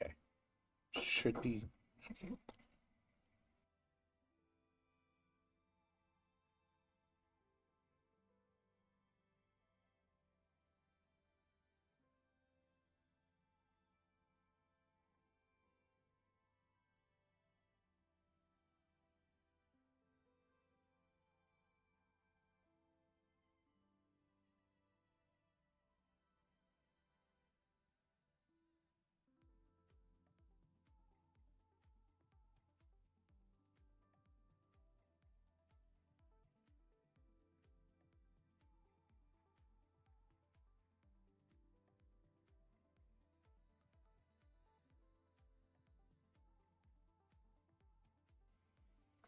Okay. Should be.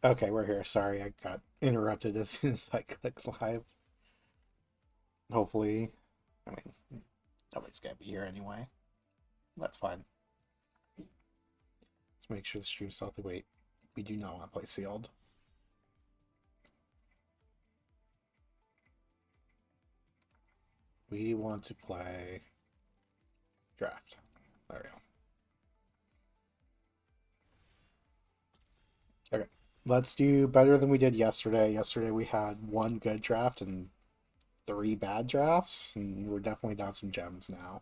Okay, we're here. Sorry, I got interrupted as soon as I clicked live. Hopefully, I mean, nobody's gonna be here anyway. That's fine. Let's make sure the stream's healthy. Wait, we do not want to play sealed. We want to play draft. There we go. Okay, let's do better than we did yesterday. Yesterday we had one good draft and three bad drafts, and we're definitely down some gems now.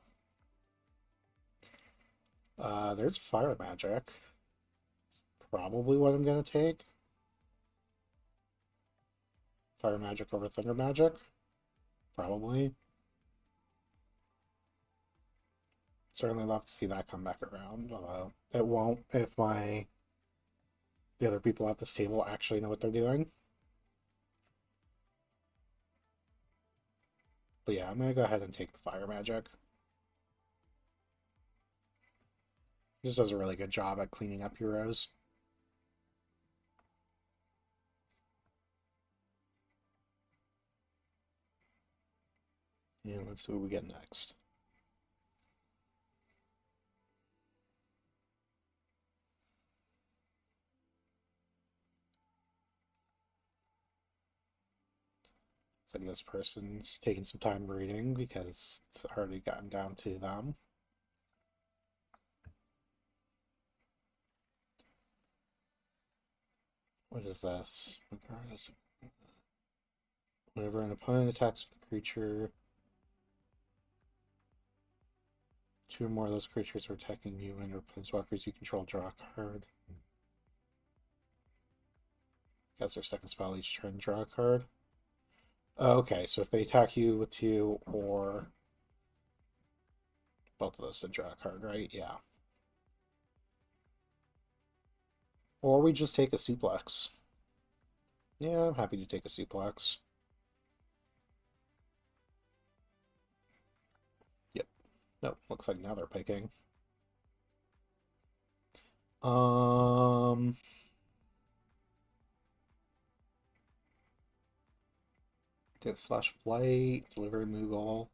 There's fire magic. Probably what I'm gonna take. Fire magic over thunder magic. Probably. Certainly love to see that come back around, although it won't if the other people at this table actually know what they're doing. But yeah, I'm gonna go ahead and take the fire magic. This does a really good job at cleaning up heroes. And let's see what we get next. Looks like this person's taking some time reading because it's already gotten down to them. What is this? Whenever an opponent attacks with a creature, two or more of those creatures are attacking you and or planeswalkers you control draw a card. That's their second spell each turn, draw a card. Oh, okay, so if they attack you with two or both of those to draw a card, right? Yeah. Or we just take a suplex. Yeah, I'm happy to take a suplex. Yep. Nope, looks like now they're picking. Um, take slash flight, deliver Moogle.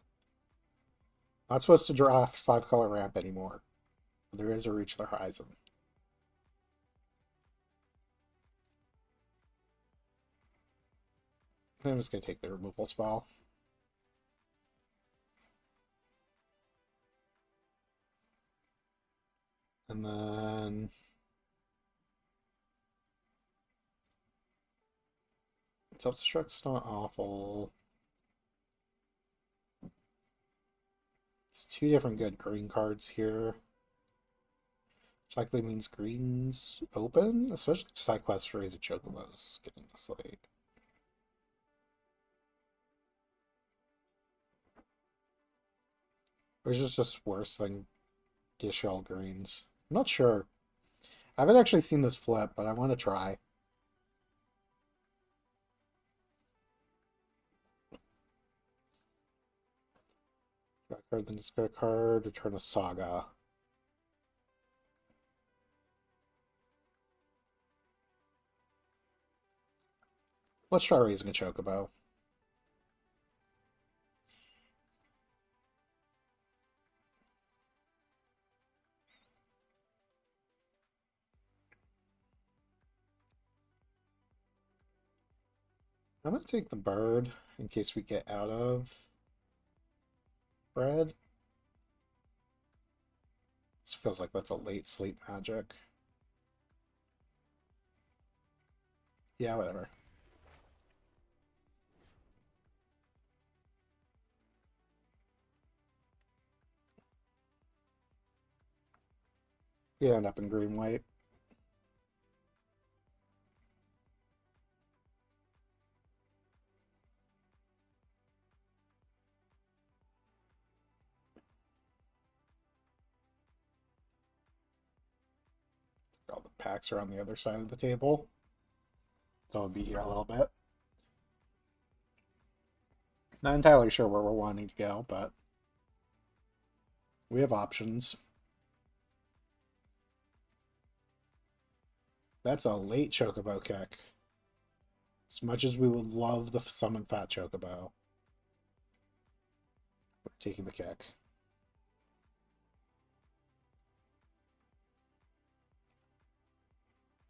Not supposed to draft 5-color ramp anymore. There is a reach the horizon. I'm just gonna take the removal spell. And then self-destruct's not awful. It's two different good green cards here. Which likely means green's open, especially side quest for Raise of Chocobos. Getting this late. Or is this just worse than Dishell greens? I'm not sure. I haven't actually seen this flip, but I want to try. Draw a card, then discard a card, return a saga. Let's try raising a Chocobo. I'm going to take the bird in case we get out of bread. It's Feels like that's a late sleep magic. Yeah, whatever. You end up in green white. All the packs are on the other side of the table. So I'll be here a little bit. Not entirely sure where we're wanting to go, but we have options. That's a late Chocobo kick. As much as we would love the summon Fat Chocobo, we're taking the kick.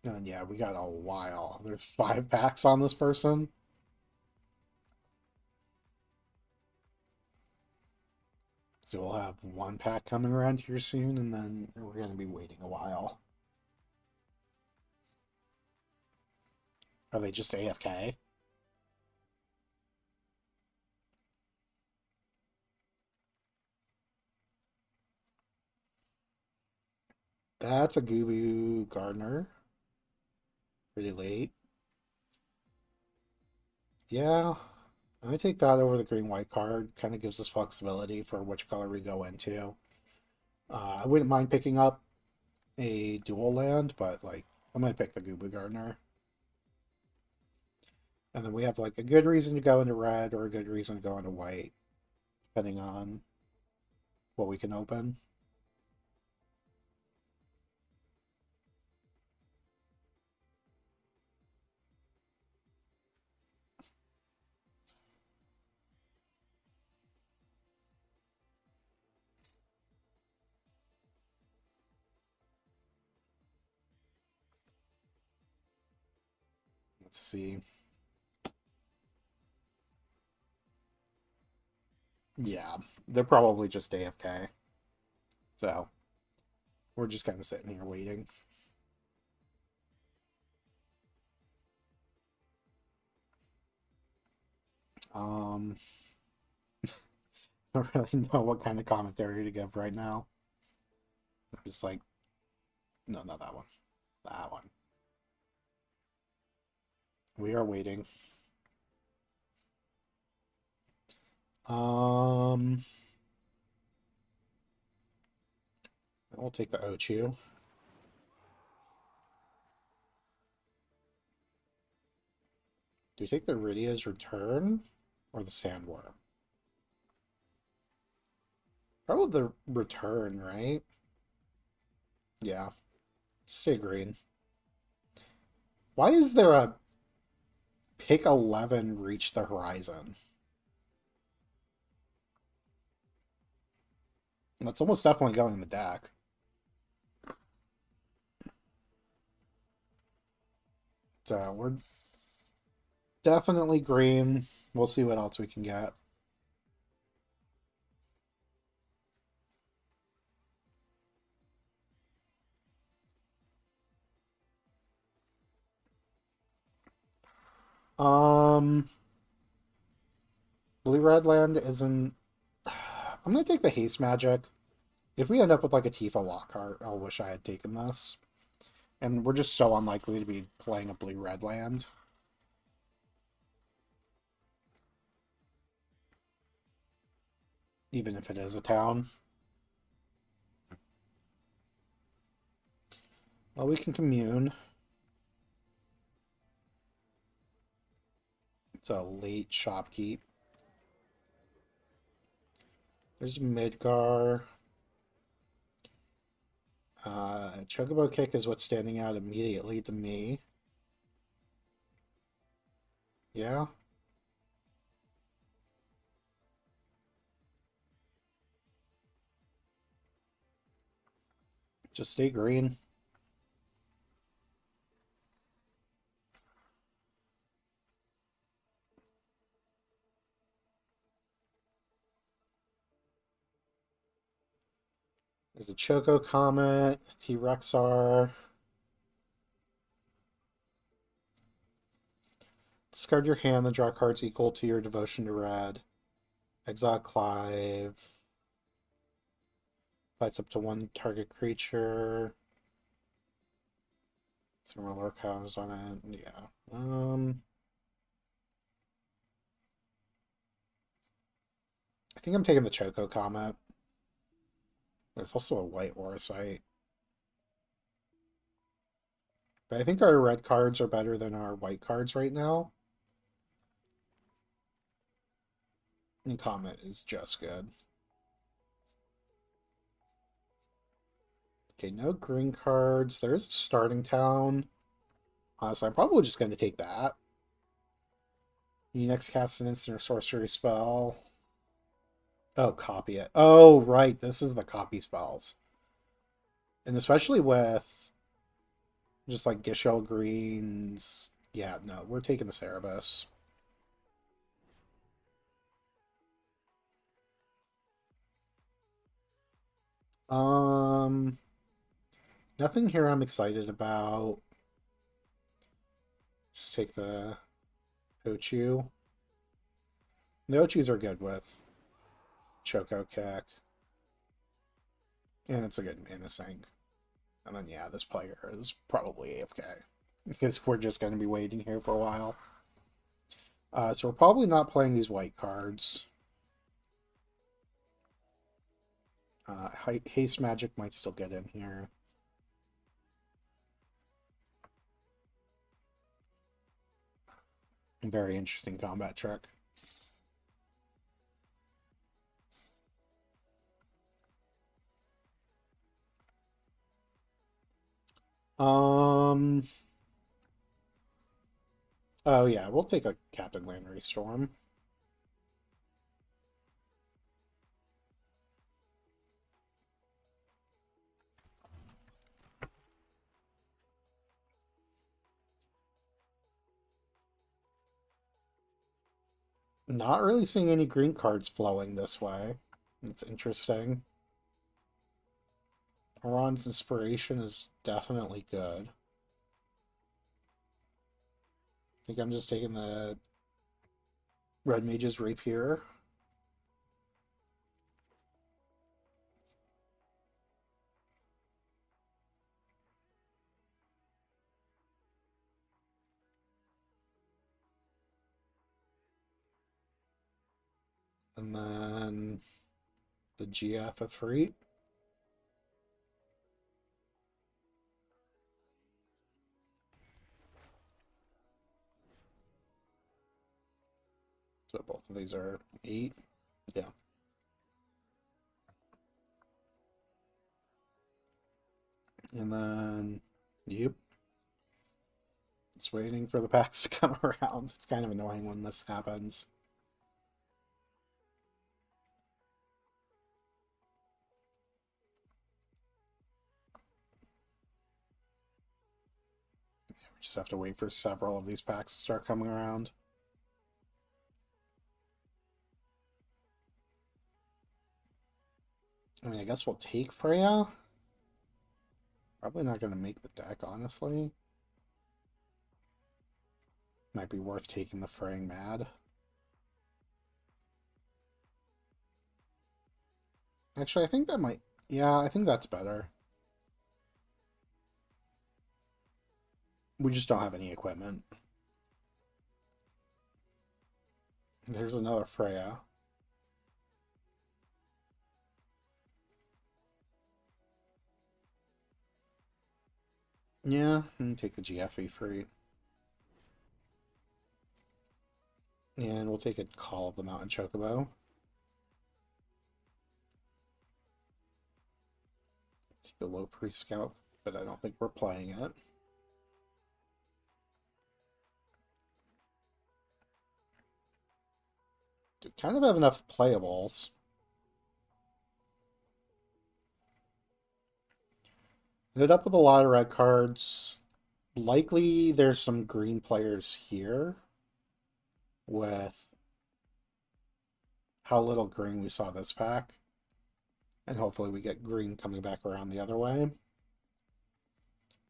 And yeah, we got a while. There's 5 packs on this person. So we'll have 1 pack coming around here soon, and then we're going to be waiting a while. Are they just AFK? That's a Goo Gardener. Pretty late. Yeah, I'm going to take that over the green-white card. Kind of gives us flexibility for which color we go into. I wouldn't mind picking up a dual land, but like I'm going to pick the Goo Gardener. And then we have like a good reason to go into red or a good reason to go into white, depending on what we can open. Let's see. Yeah, they're probably just AFK. So we're just kind of sitting here waiting. Um, I don't really know what kind of commentary to give right now. I'm just like, no, not that one. That one. We are waiting. We'll take the Ochu. Do we take the Rydia's Return or the Sandworm? Probably the Return, right? Yeah. Stay green. Why is there a pick 11 reach the horizon? That's almost definitely going in the deck. So we're definitely green. We'll see what else we can get. Um, Blue Red Land isn't. I'm gonna take the haste magic. If we end up with like a Tifa Lockhart, I'll wish I had taken this. And we're just so unlikely to be playing a Blue Red Land. Even if it is a town. Well, we can commune. It's a late shopkeep. There's Midgar. Chocobo Kick is what's standing out immediately to me. Yeah. Just stay green. There's a Choco Comet, T-Rexar. Discard your hand, then draw cards equal to your devotion to red. Exile Clive. Fights up to one target creature. Some more lore cows on it. Yeah. I think I'm taking the Choco Comet. There's also a white war site. But I think our red cards are better than our white cards right now. And Comet is just good. Okay, no green cards. There's a starting town. Honestly, I'm probably just going to take that. You next cast an instant or sorcery spell. Oh, copy it. Oh, right. This is the copy spells. And especially with just like Gishel Greens. Yeah, no, we're taking the Cerebus. Um, Nothing here I'm excited about. Just take the Ochu. The Ochus are good with Choco Kick. And it's a good mana sink. And then, yeah, this player is probably AFK. Because we're just going to be waiting here for a while. So we're probably not playing these white cards. Haste Magic might still get in here. Very interesting combat trick. Oh yeah, we'll take a Captain Landry Storm. Not really seeing any green cards flowing this way. It's interesting. Oron's Inspiration is definitely good. I think I'm just taking the Red Mage's Rapier. And then the GF of 3. So both of these are 8. Yeah. And then, yep. It's waiting for the packs to come around. It's kind of annoying when this happens. We just have to wait for several of these packs to start coming around. I mean, I guess we'll take Freya. Probably not going to make the deck, honestly. Might be worth taking the Fraying Mad. Actually, I think that might... Yeah, I think that's better. We just don't have any equipment. There's another Freya. Yeah, and take the GFE free. And we'll take a Call of the Mountain Chocobo. Take a low pre-scout, but I don't think we're playing it. Do kind of have enough playables. Ended up with a lot of red cards. Likely there's some green players here with how little green we saw this pack. And hopefully we get green coming back around the other way.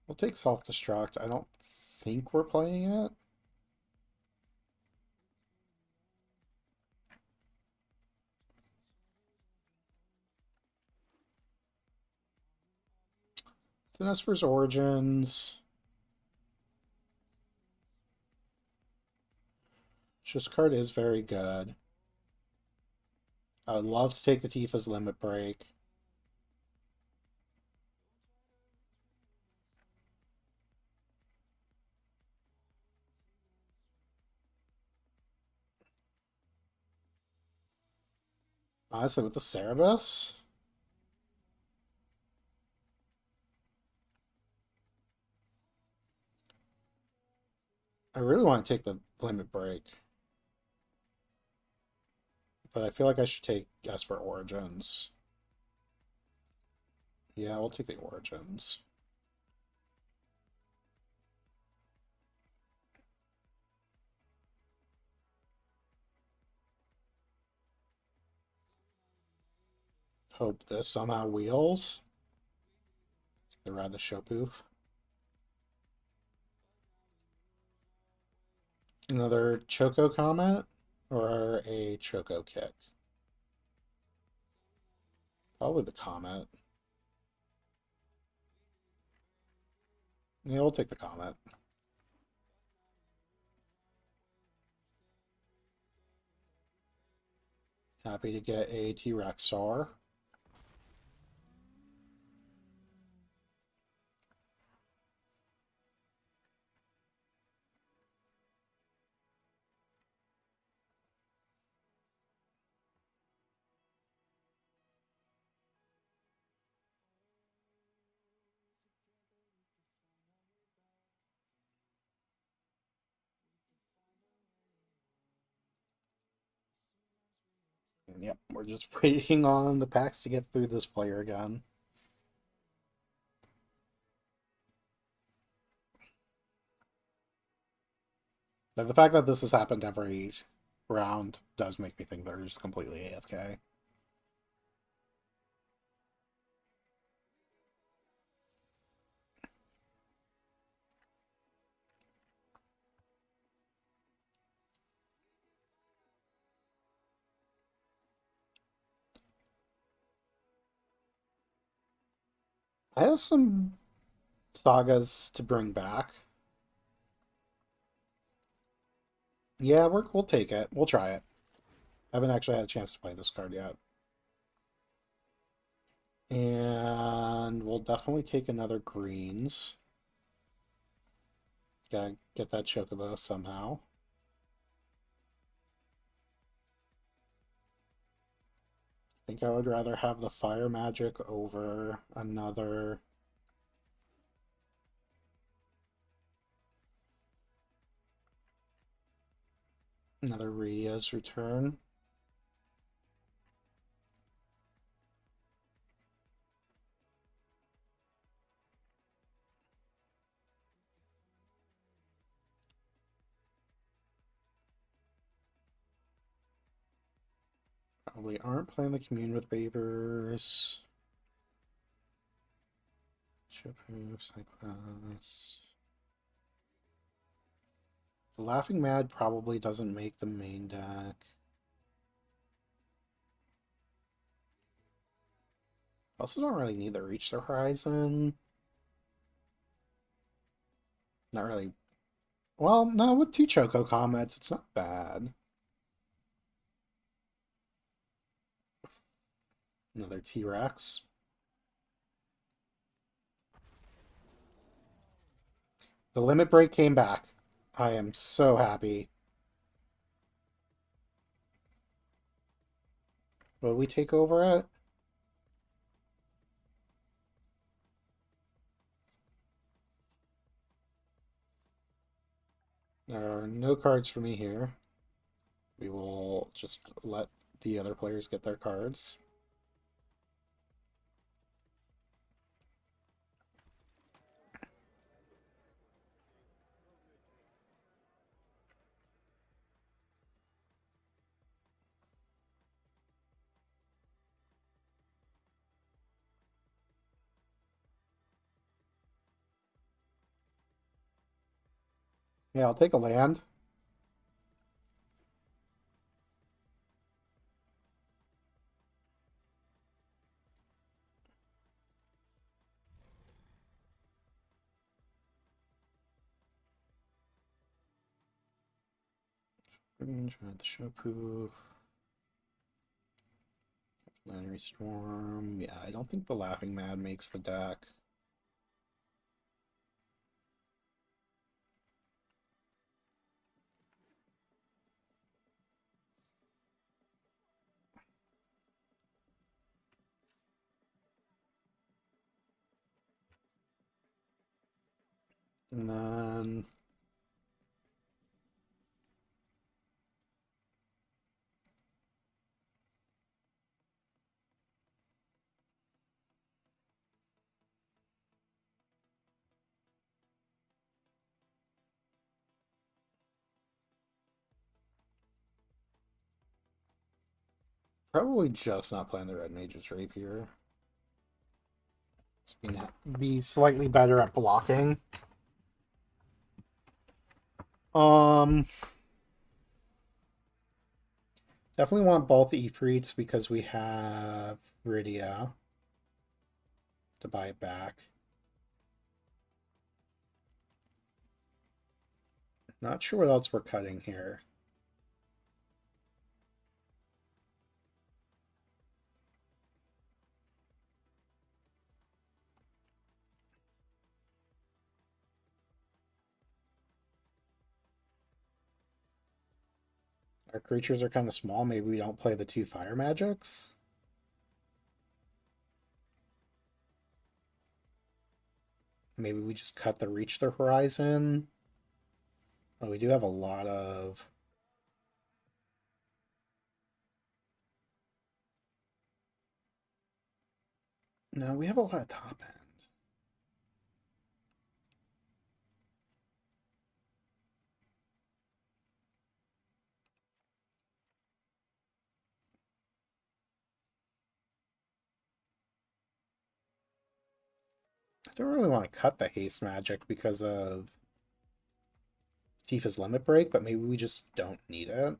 We'll take self-destruct. I don't think we're playing it. Esper's Origins. This card is very good. I would love to take the Tifa's Limit Break. Honestly, with the Cerebus, I really want to take the Limit Break. But I feel like I should take Esper Origins. Yeah, we'll take the Origins. Hope this somehow wheels. Around the Shopoof. Another Choco Comet or a Choco Kick? Probably the Comet. Yeah, we'll take the Comet. Happy to get a T-Rexar. And yep, we're just waiting on the packs to get through this player again. But the fact that this has happened every round does make me think they're just completely AFK. I have some sagas to bring back. Yeah, we'll take it. We'll try it. I haven't actually had a chance to play this card yet. And we'll definitely take another greens. Gotta get that Chocobo somehow. I think I would rather have the Fire Magic over another Radia's Return. Probably aren't playing the Commune with Babers. Chipper, Cyclops. The Laughing Mad probably doesn't make the main deck. Also don't really need to reach the horizon. Not really. Well, no, with two Choco Comets, it's not bad. Another T-Rex. The Limit Break came back. I am so happy. Will we take over it? There are no cards for me here. We will just let the other players get their cards. Yeah, I'll take a land. Range, the Shopu. Planetary Storm. Yeah, I don't think the Laughing Mad makes the deck. And then probably just not playing the Red Mage's Rapier. So we can be slightly better at blocking. Um, Definitely want both the Ifrits because we have Rydia to buy it back. Not sure what else we're cutting here. Our creatures are kind of small. Maybe we don't play the 2 fire magics. Maybe we just cut the Reach the Horizon. Oh, we do have a lot of... No, we have a lot of top end. I don't really want to cut the haste magic because of Tifa's limit break, but maybe we just don't need it.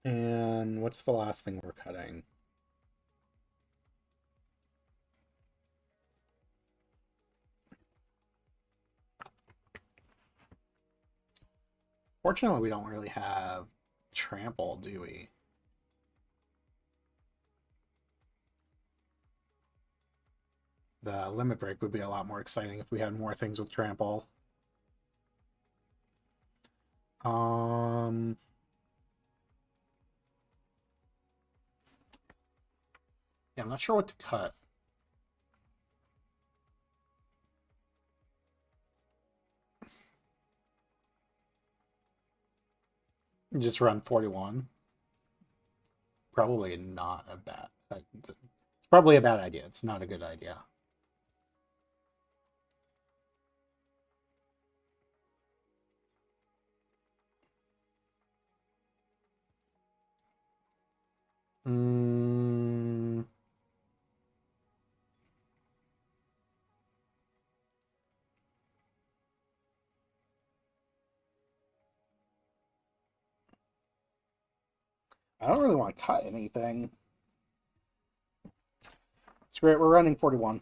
And what's the last thing we're cutting? Fortunately, we don't really have trample, do we? The limit break would be a lot more exciting if we had more things with trample. Um, yeah, I'm not sure what to cut. Just run 41. Probably not a bad. It's probably a bad idea. It's not a good idea. Mm, I don't really want to cut anything. It's great. We're running 41.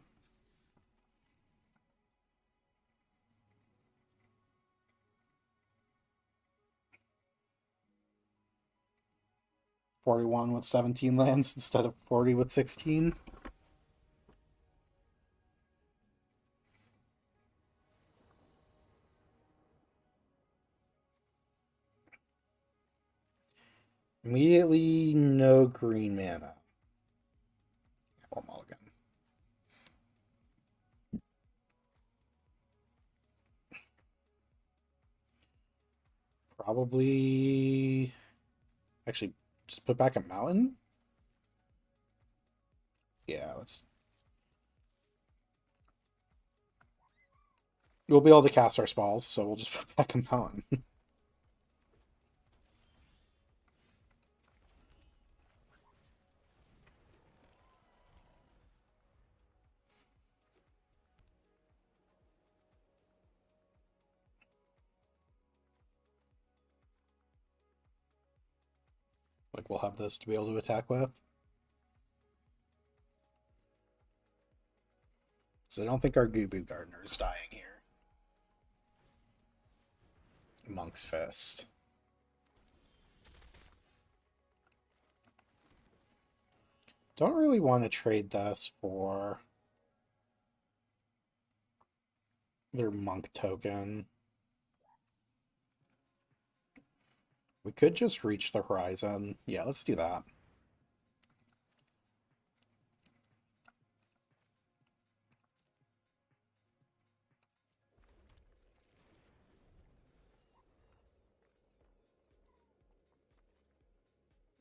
41 with 17 lands instead of 40 with 16. Immediately, no green mana. One mulligan. Probably. Actually, just put back a mountain. Yeah, let's. We'll be able to cast our spells, so we'll just put back them on. Like, we'll have this to be able to attack with. So I don't think our Gubu Gardener is dying here. Monk's Fist. Don't really want to trade this for their Monk token. We could just reach the horizon. Yeah, let's do that.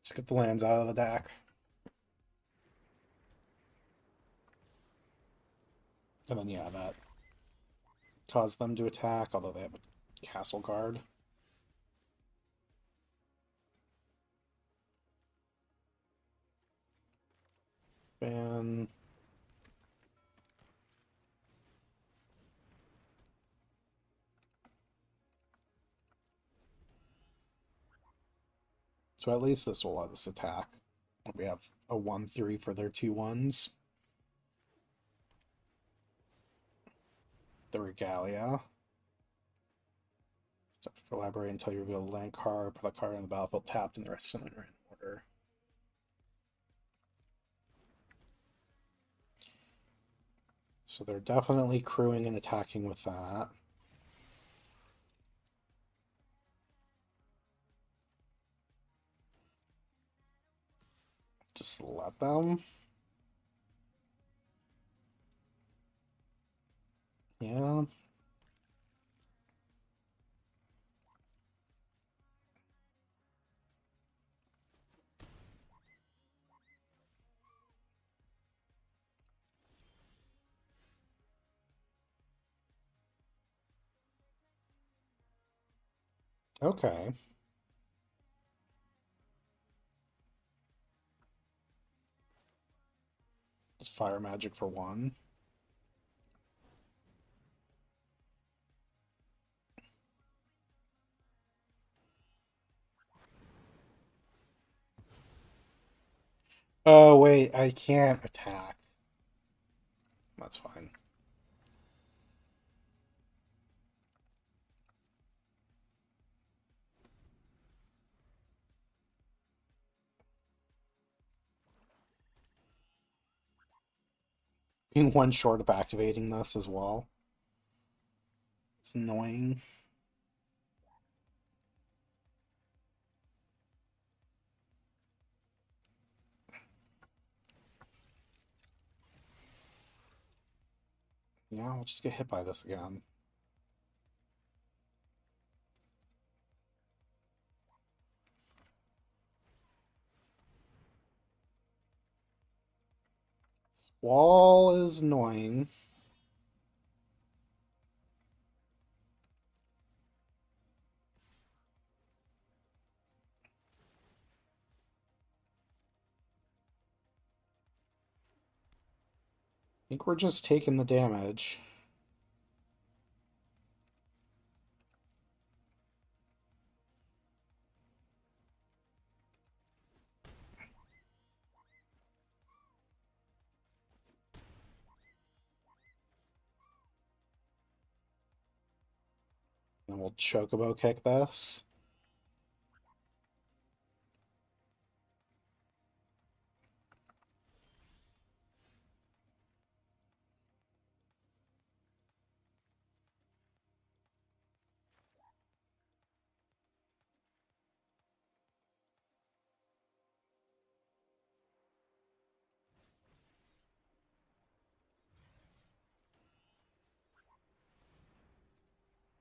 Just get the lands out of the deck. And then, yeah, that caused them to attack, although they have a castle guard. And so at least this will let us attack. We have a 1-3 for their 2/1s. The Regalia. Stop to elaborate until you reveal a land card, put the card on the battlefield tapped, and the rest of them are in order. So they're definitely crewing and attacking with that. Just let them. Yeah. Okay. Just fire magic for 1. Oh, wait, I can't attack. That's fine. Being 1 short of activating this as well. It's annoying. Yeah, we'll just get hit by this again. Wall is annoying. I think we're just taking the damage. And we'll chocobo kick this.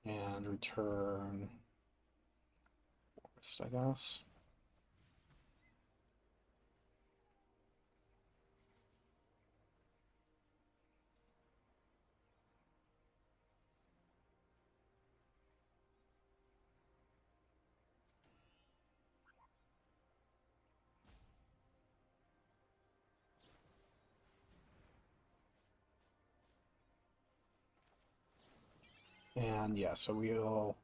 And return forest, I guess. And yeah, so we'll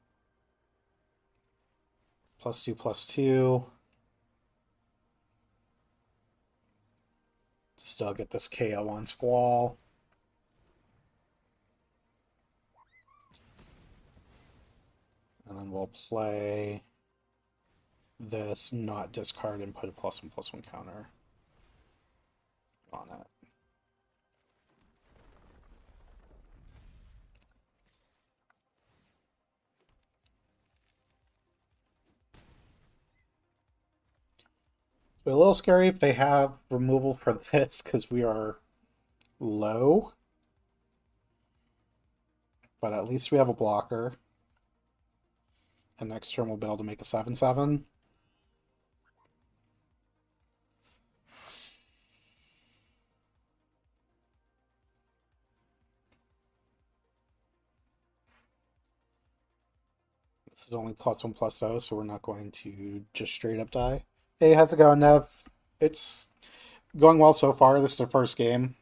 +2/+2. Still get this KO on Squall. And then we'll play this, not discard, and put a +1/+1 counter on it. It's a little scary if they have removal for this because we are low. But at least we have a blocker. And next turn we'll be able to make a 7/7. This is only +1/+0, so we're not going to just straight up die. Hey, how's it going, Nev? It's going well so far. This is our first game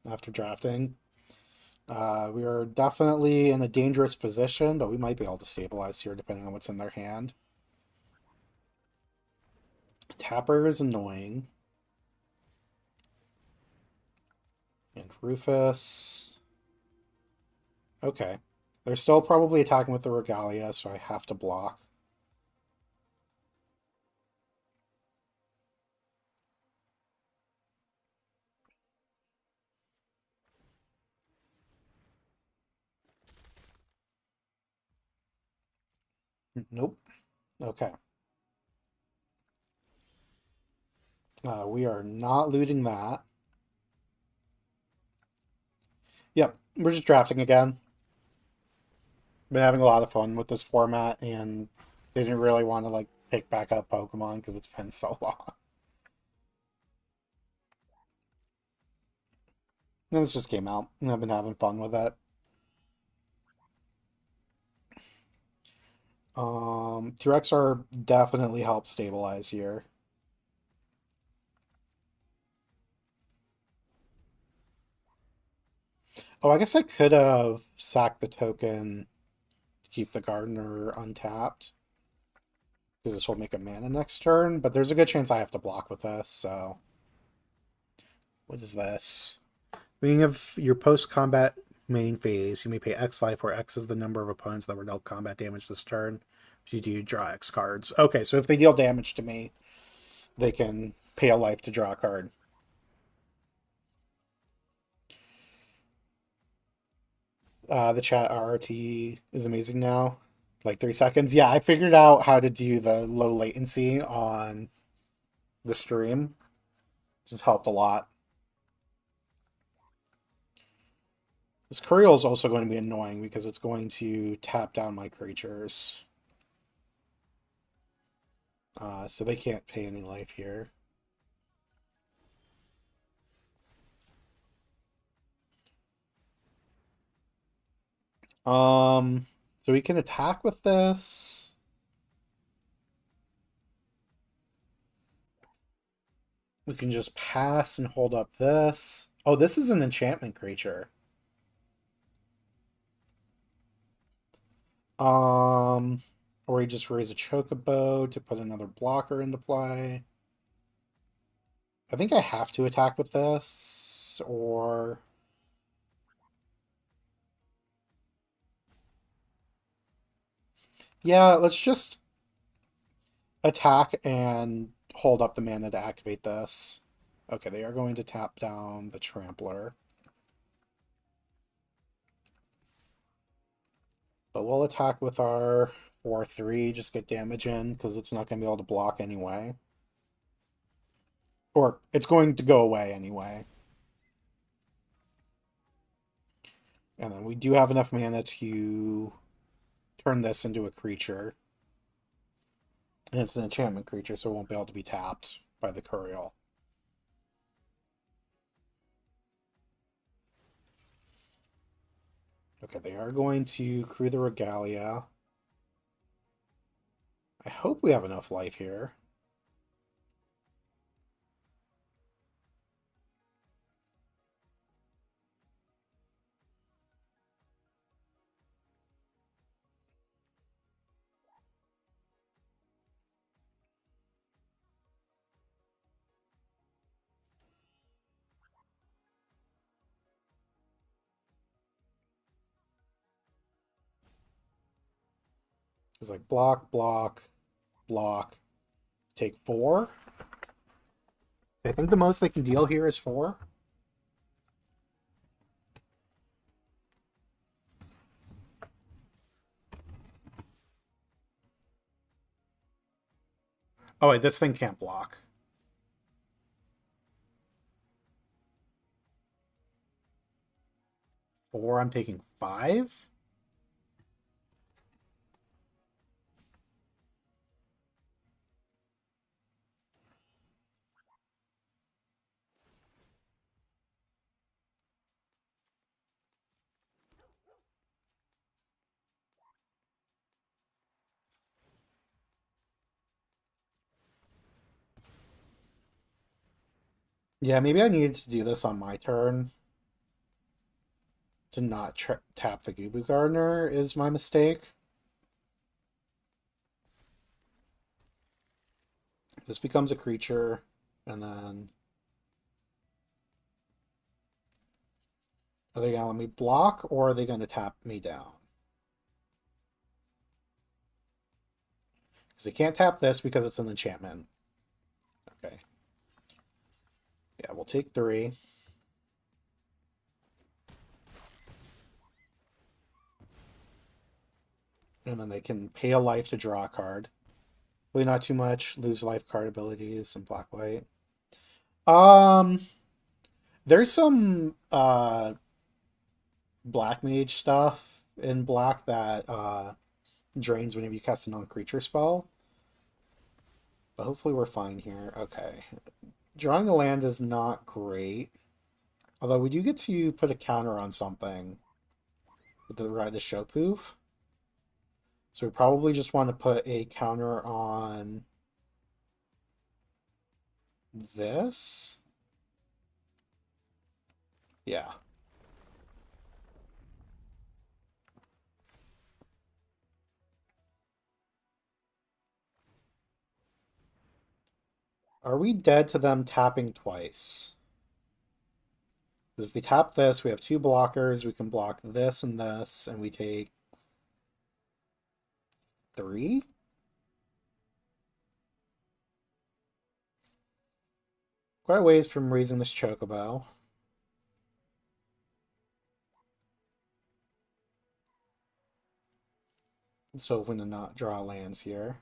after drafting. We are definitely in a dangerous position, but we might be able to stabilize here depending on what's in their hand. Tapper is annoying. And Rufus. Okay. They're still probably attacking with the Regalia, so I have to block. Nope. Okay. We are not looting that. Yep, we're just drafting again. Been having a lot of fun with this format, and didn't really want to like pick back up Pokemon because it's been so long. And this just came out, and I've been having fun with it. 2XR definitely helps stabilize here. Oh, I guess I could have sacked the token to keep the Gardener untapped, because this will make a mana next turn, but there's a good chance I have to block with this, so... What is this? Beginning of your post-combat main phase, you may pay X life, where X is the number of opponents that were dealt combat damage this turn. If you do, draw X cards. Okay, so if they deal damage to me, they can pay a life to draw a card. The chat RRT is amazing now. Like 3 seconds. Yeah, I figured out how to do the low latency on the stream. Just helped a lot. This Couriel is also going to be annoying because it's going to tap down my creatures. So they can't pay any life here. So we can attack with this. We can just pass and hold up this. Oh, this is an enchantment creature. Or we just raise a Chocobo to put another blocker into play. I think I have to attack with this, or... Yeah, let's just attack and hold up the mana to activate this. Okay, they are going to tap down the Trampler. But we'll attack with our 4/3, just get damage in, because it's not going to be able to block anyway. Or it's going to go away anyway. And then we do have enough mana to turn this into a creature. And it's an enchantment creature, so it won't be able to be tapped by the Couriel. Okay, they are going to crew the Regalia. I hope we have enough life here. It's like block, block, block, take 4. I think the most they can deal here is 4. Oh wait, this thing can't block. 4, I'm taking 5? Yeah, maybe I needed to do this on my turn. To not tap the Gubu Gardener is my mistake. This becomes a creature, and then are they going to let me block, or are they going to tap me down? Because they can't tap this because it's an enchantment. Okay. Yeah, we'll take 3. And then they can pay a life to draw a card. Really not too much. Lose life card abilities and black white. There's some black mage stuff in black that drains whenever you cast a non-creature spell. But hopefully we're fine here. Okay. Drawing a land is not great. Although we do get to put a counter on something with the Ride the Show Poof. So we probably just want to put a counter on this. Yeah. Are we dead to them tapping twice? Because if they tap this, we have 2 blockers. We can block this, and we take 3? Quite a ways from raising this Chocobo. So hoping to not draw lands here.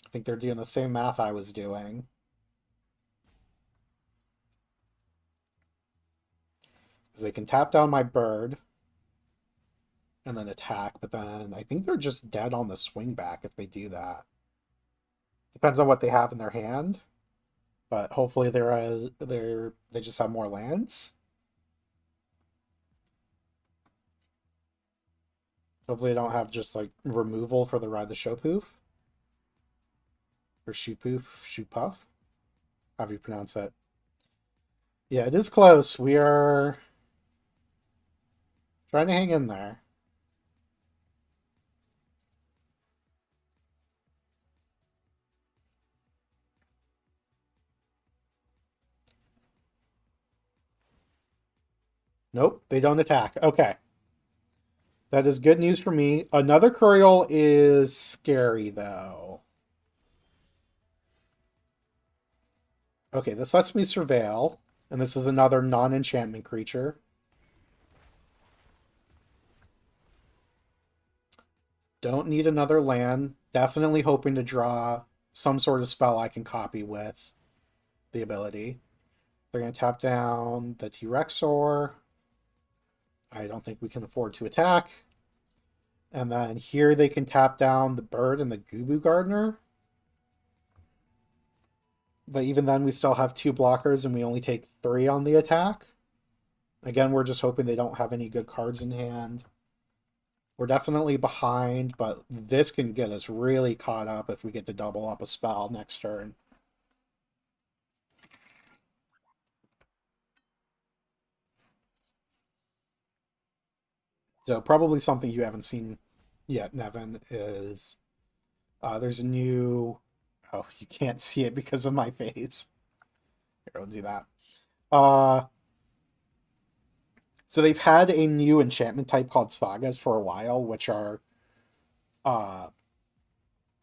I think they're doing the same math I was doing. Because they can tap down my bird and then attack, but then I think they're just dead on the swing back if they do that. Depends on what they have in their hand, but hopefully they just have more lands. Hopefully they don't have just like removal for the Ride the Show Poof. Or Shoe Poof, Shoe Puff. However you pronounce it. Yeah, it is close. We are trying to hang in there. Nope, they don't attack. Okay. That is good news for me. Another Curial is scary, though. Okay, this lets me Surveil, and this is another non-enchantment creature. Don't need another land. Definitely hoping to draw some sort of spell I can copy with the ability. They're going to tap down the T-Rexor. I don't think we can afford to attack. And then here they can tap down the bird and the Gubu Gardener. But even then, we still have 2 blockers and we only take 3 on the attack. Again, we're just hoping they don't have any good cards in hand. We're definitely behind, but this can get us really caught up if we get to double up a spell next turn. So probably something you haven't seen yet, Nevin, is there's a new... Oh, you can't see it because of my face. Here, I'll do that. So they've had a new enchantment type called sagas for a while, which are uh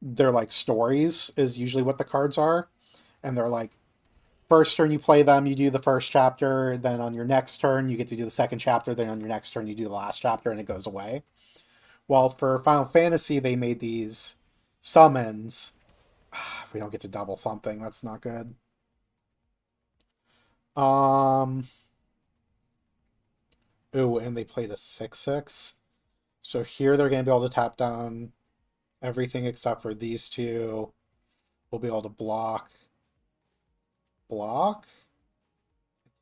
they're like stories is usually what the cards are. And they're like first turn you play them, you do the first chapter, then on your next turn you get to do the second chapter, then on your next turn you do the last chapter and it goes away. Well, for Final Fantasy they made these summons. We don't get to double something, that's not good. Um Ooh, and they played a 6/6. So here they're gonna be able to tap down everything except for these two. We'll be able to block,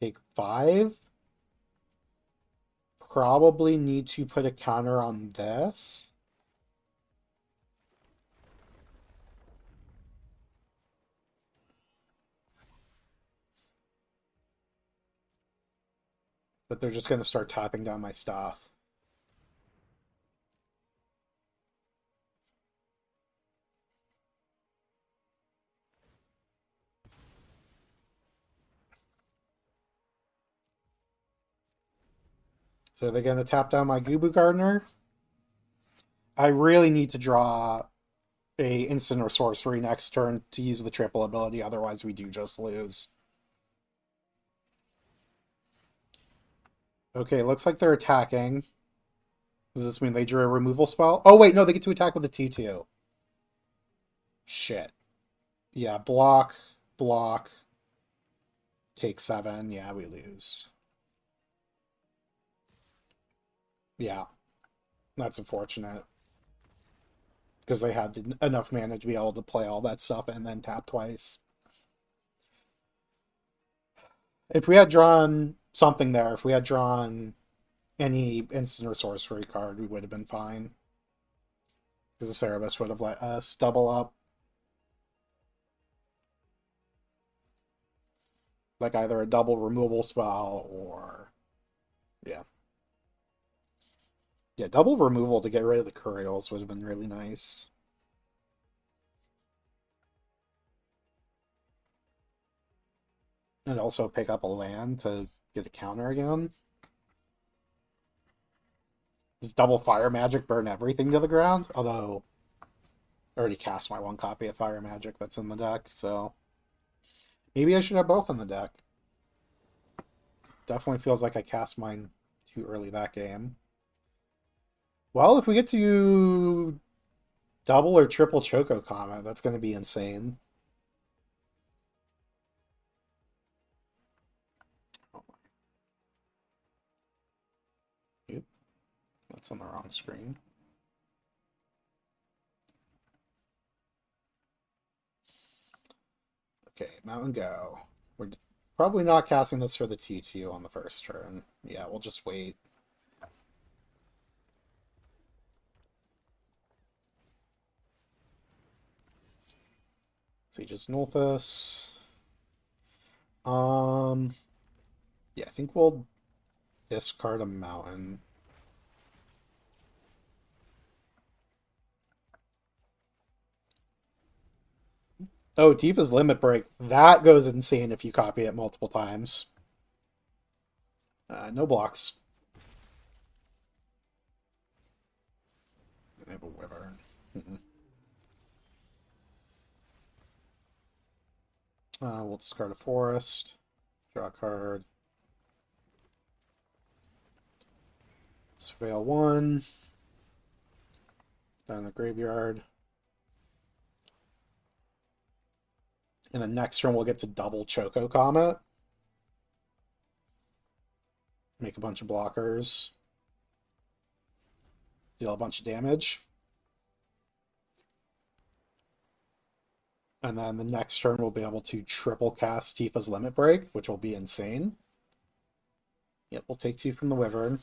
take 5. Probably need to put a counter on this. But they're just going to start tapping down my stuff. So they're going to tap down my Gubu Gardener. I really need to draw a instant or sorcery next turn to use the triple ability, otherwise we do just lose. Okay, looks like they're attacking. Does this mean they drew a removal spell? Oh wait, no, they get to attack with the 2/2. Shit. Yeah, block, take 7. Yeah, we lose. Yeah, that's unfortunate. Because they had enough mana to be able to play all that stuff and then tap twice. If we had drawn something there, if we had drawn any instant or sorcery card, we would have been fine. Because the Cerebus would have let us double up. Like either a double removal spell or... Yeah. Yeah, double removal to get rid of the Curials would have been really nice. And also pick up a land to get a counter again. Does double fire magic burn everything to the ground? Although I already cast my one copy of fire magic that's in the deck, so maybe I should have both in the deck. Definitely feels like I cast mine too early that game. Well, if we get to double or triple Choco Comet, that's going to be insane. Oh my. Oop, that's on the wrong screen. Okay, Mountain Go. We're probably not casting this for the 2/2 on the first turn. Yeah, we'll just wait. So you just Nulthus. Yeah, I think we'll discard a mountain. Oh, Tifa's Limit Break. That goes insane if you copy it multiple times. No blocks. They have a Wyvern. We'll discard a forest. Draw a card. Surveil 1. Down in the graveyard. And then next turn we'll get to double Choco Comet. Make a bunch of blockers. Deal a bunch of damage. And then the next turn we'll be able to triple cast Tifa's Limit Break, which will be insane. Yep, we'll take 2 from the Wyvern.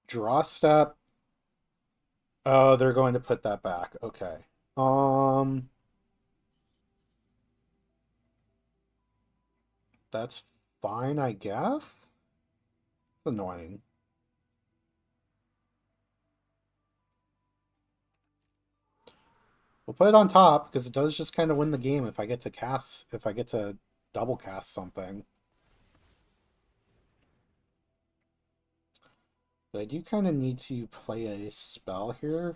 Draw step. Oh, they're going to put that back. Okay. That's fine, I guess. It's annoying. We'll put it on top because it does just kind of win the game if I get to double cast something. But I do kind of need to play a spell here.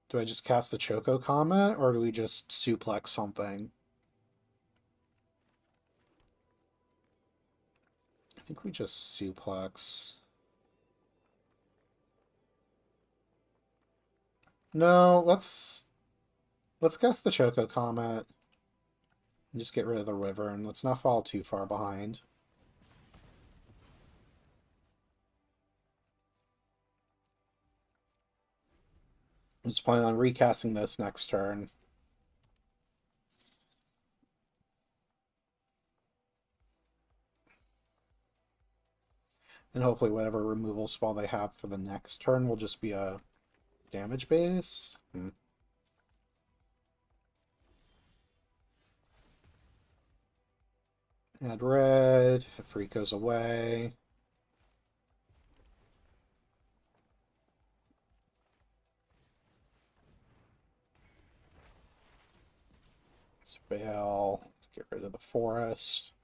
Do I just cast the Choco Comet, or do we just suplex something? I think we just suplex. No, let's cast the Choco Comet and just get rid of the river, and let's not fall too far behind. I'm just planning on recasting this next turn. And hopefully whatever removal spell they have for the next turn will just be a damage base. Add red. If freak goes away. Veil. Get rid of the forest.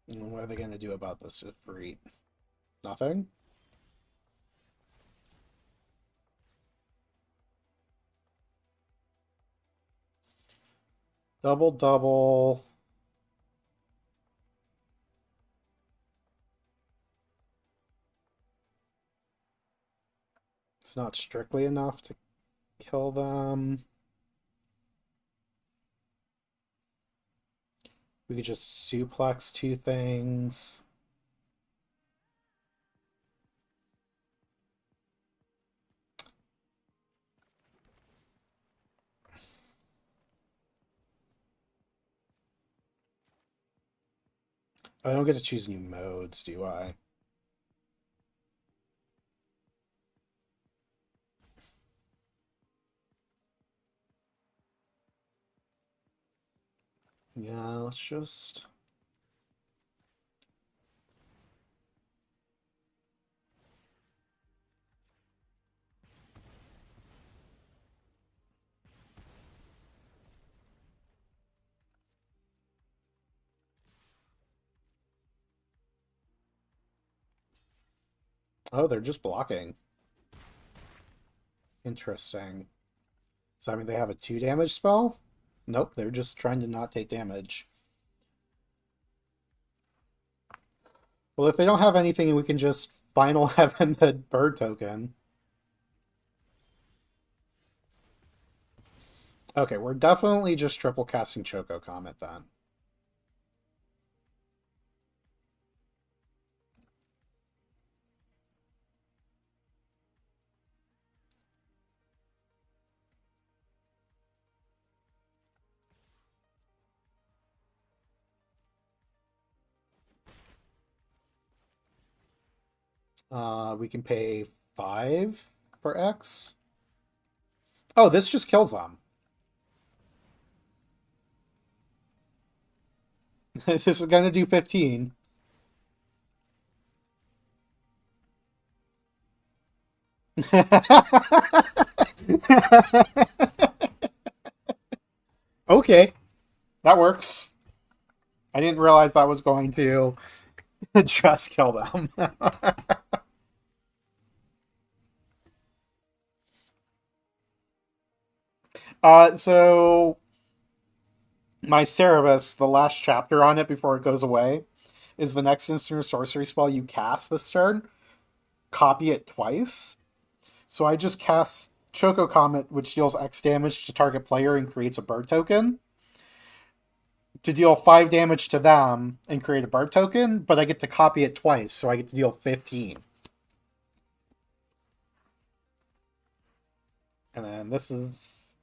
And what are they going to do about this Ifrit? Nothing? Double, double. It's not strictly enough to kill them. We could just suplex two things. I don't get to choose new modes, do I? Yeah, let's just... Oh, they're just blocking. Interesting. Does that mean they have a 2 damage spell? Nope, they're just trying to not take damage. Well, if they don't have anything, we can just Final Heaven the bird token. Okay, we're definitely just triple casting Choco Comet then. We can pay 5 for X. Oh, this just kills them. This is going to do 15. Okay, that works. I didn't realize that was going to just kill them. So my Cerebus, the last chapter on it before it goes away, is the next instant sorcery spell you cast this turn. Copy it twice. So I just cast Choco Comet, which deals X damage to target player and creates a bird token, to deal 5 damage to them and create a bird token, but I get to copy it twice, so I get to deal 15. And then this is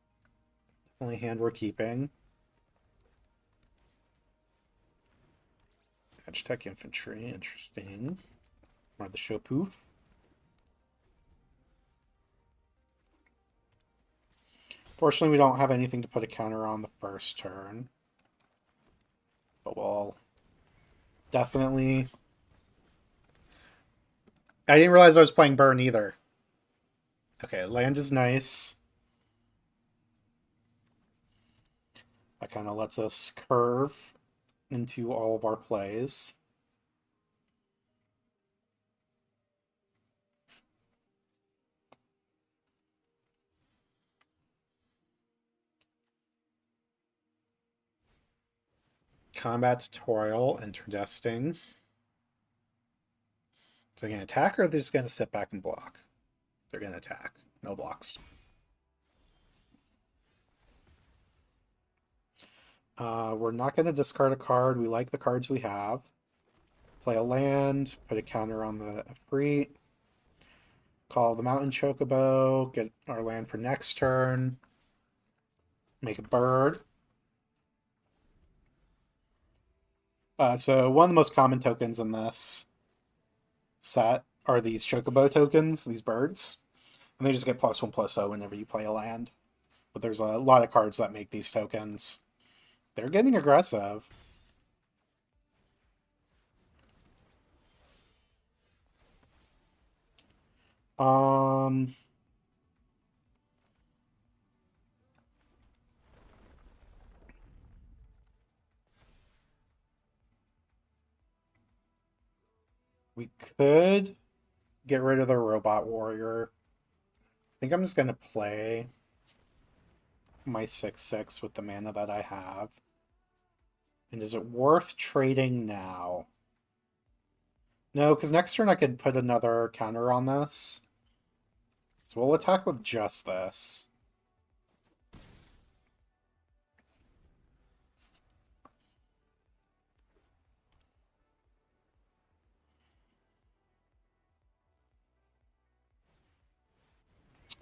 only hand we're keeping. Edge Tech Infantry, interesting. Or the Shopoof. Fortunately, we don't have anything to put a counter on the first turn. But we'll definitely... I didn't realize I was playing burn either. Okay, land is nice. That kind of lets us curve into all of our plays. Combat tutorial, interdesting. So they're going to attack or they're just going to sit back and block? They're going to attack. No blocks. We're not going to discard a card. We like the cards we have. Play a land, put a counter on the Efreet. Call the Mountain Chocobo, get our land for next turn. Make a bird. So one of the most common tokens in this set are these Chocobo tokens, these birds. And they just get +1/+0 whenever you play a land. But there's a lot of cards that make these tokens. They're getting aggressive. We could get rid of the robot warrior. I think I'm just going to play my 6/6 with the mana that I have. And is it worth trading now? No, because next turn I could put another counter on this. So we'll attack with just this.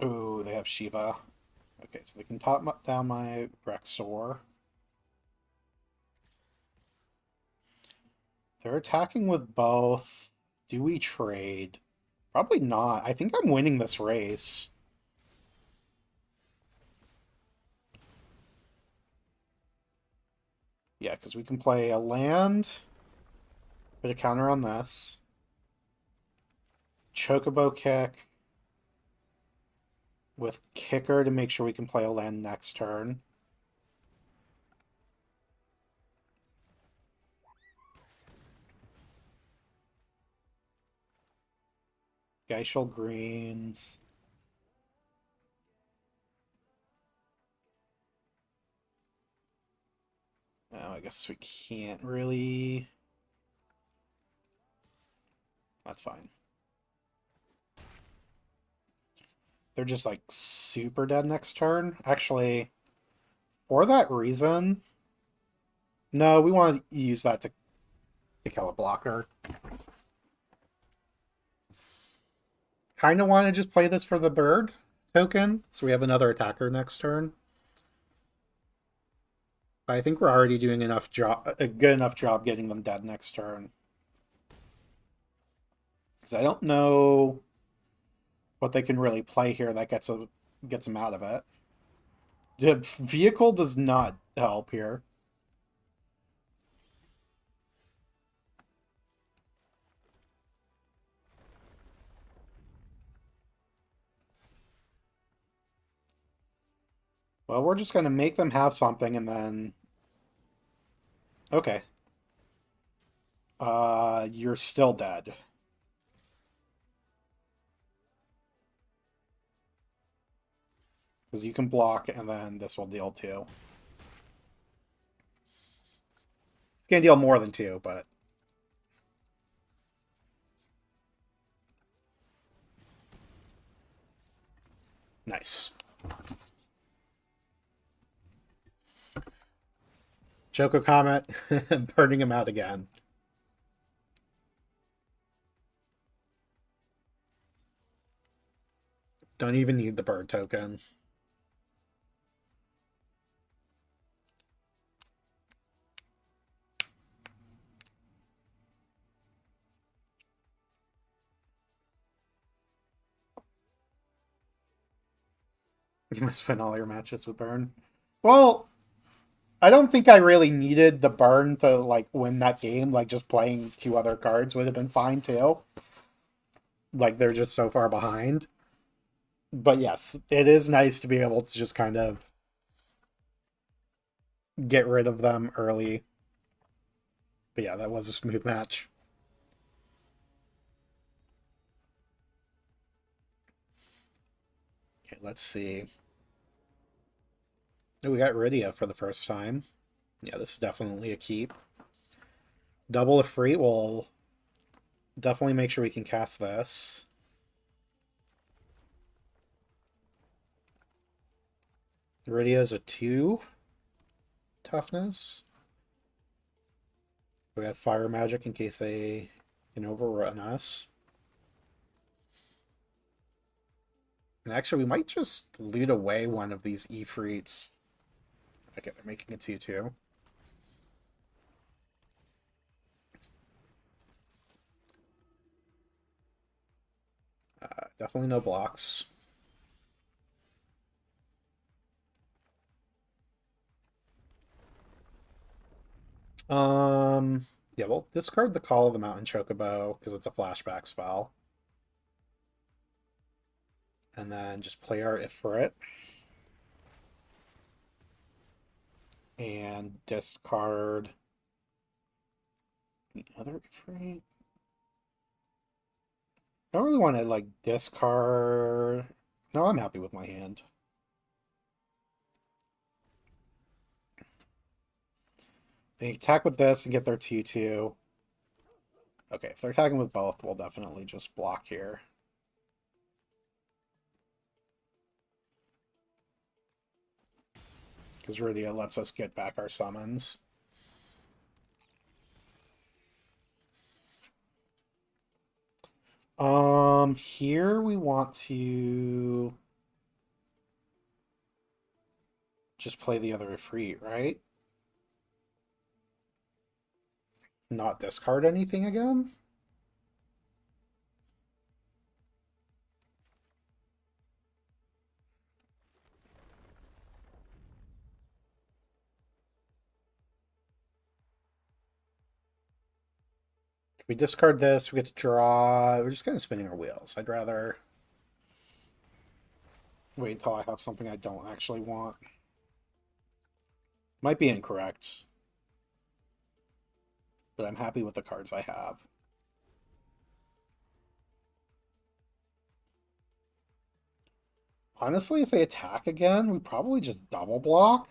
Ooh, they have Shiva. Okay, so they can top down my Rexor. They're attacking with both. Do we trade? Probably not. I think I'm winning this race. Yeah, because we can play a land, put a counter on this. Chocobo kick with kicker to make sure we can play a land next turn. Geishel greens. Oh, I guess we can't really... That's fine. They're just like super dead next turn. Actually, for that reason... No, we want to use that to kill a blocker. Kind of want to just play this for the bird token, so we have another attacker next turn. But I think we're already doing a good enough job getting them dead next turn. Because I don't know what they can really play here that gets them out of it. The vehicle does not help here. Well, we're just going to make them have something and then... Okay. You're still dead. Because you can block and then this will deal 2. It's going to deal more than 2, but... Nice. Choco Comet, burning him out again. Don't even need the bird token. You must win all your matches with burn. Well, I don't think I really needed the burn to like win that game. Like just playing two other cards would have been fine too. Like they're just so far behind. But yes, it is nice to be able to just kind of get rid of them early. But yeah, that was a smooth match. Okay, let's see. Oh, we got Rydia for the first time. Yeah, this is definitely a keep. Double a free will definitely make sure we can cast this. Rydia is a 2 toughness. We have fire magic in case they can overrun us. And actually, we might just loot away one of these Ifrits. Okay, they're making a 2-2. Definitely no blocks. Yeah, we'll discard the Call of the Mountain Chocobo because it's a flashback spell. And then just play our Ifrit. And discard the other Ifrit. I don't really want to, like, discard... No, I'm happy with my hand. They attack with this and get their 2-2. Okay, if they're attacking with both, we'll definitely just block here. Because Rydia lets us get back our summons. Here we want to just play the other Ifrit, right? Not discard anything again? If we discard this, we get to draw. We're just kind of spinning our wheels. I'd rather wait until I have something I don't actually want. Might be incorrect, but I'm happy with the cards I have. Honestly, if they attack again, we probably just double block.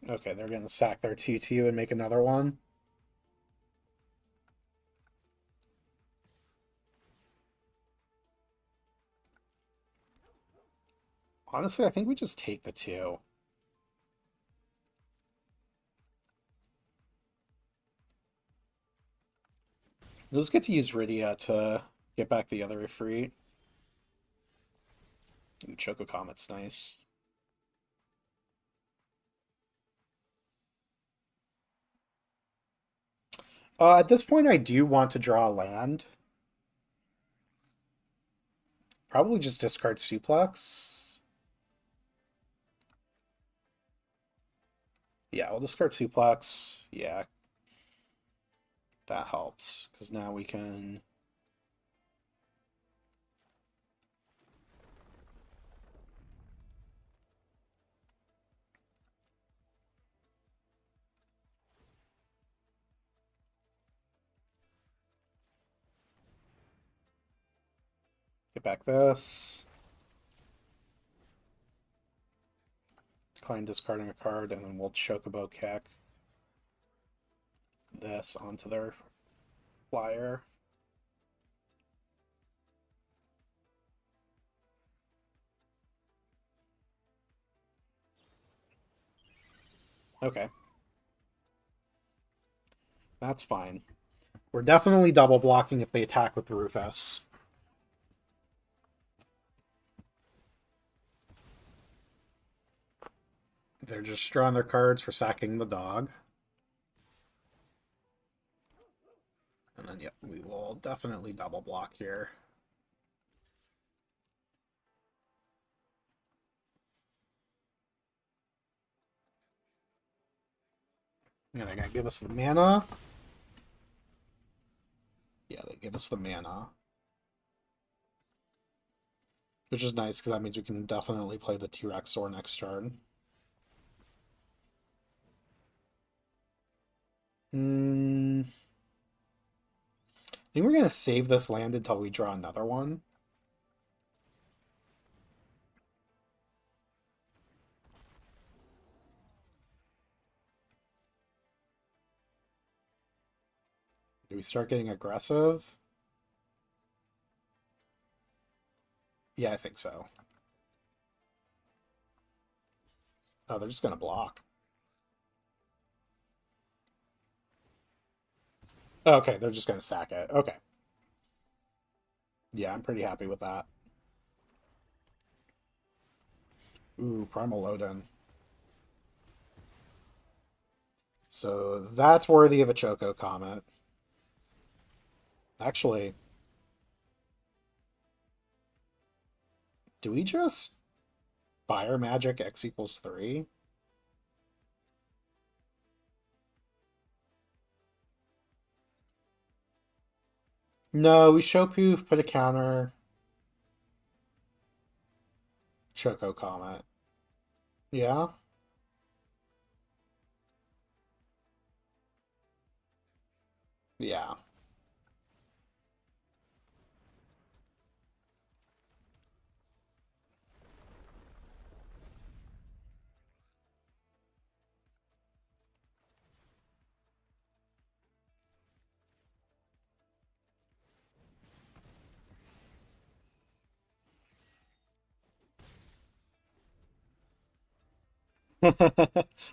Okay, they're going to sack their 2-2 and make another one. Honestly, I think we just take the 2. We'll just get to use Rydia to get back the other Ifrit. Ooh, Choco Comet's nice. At this point, I do want to draw a land. Probably just discard Suplex. Yeah, we'll discard Suplex. Yeah, that helps, because now we can... get back this. Decline discarding a card, and then we'll Chocobo Keck this onto their flyer. Okay. That's fine. We're definitely double blocking if they attack with Rufus. They're just drawing their cards for sacking the dog. And then, yep, we will definitely double block here. And they're gonna give us the mana. Yeah, they give us the mana. Which is nice, because that means we can definitely play the T-Rex or next turn. I think we're going to save this land until we draw another one. Do we start getting aggressive? Yeah, I think so. Oh, they're just going to block. Okay, they're just going to sack it. Okay. Yeah, I'm pretty happy with that. Ooh, Primal Loden. So that's worthy of a Choco comment. Actually, do we just Fire Magic X equals 3? No, we show poof, put a counter. Choco comment. Yeah? Yeah.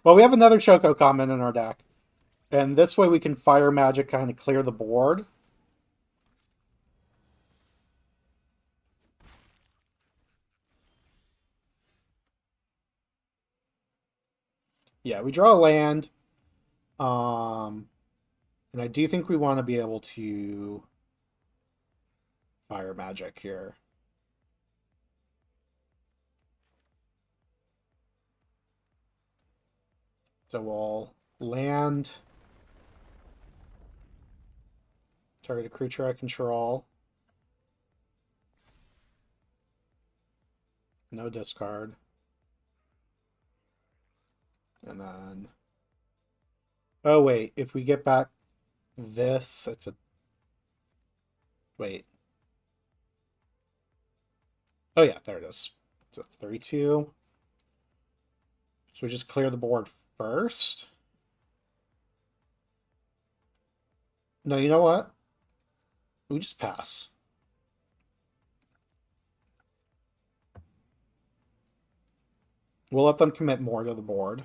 Well, we have another Choco comment in our deck. And this way we can Fire Magic kind of clear the board. Yeah, we draw a land. And I do think we want to be able to Fire Magic here. So we'll land, target a creature I control. No discard. And then... Oh, wait. If we get back this, it's a... Wait. Oh, yeah. There it is. It's a 3-2. So we just clear the board first. No, you know what? We just pass. We'll let them commit more to the board.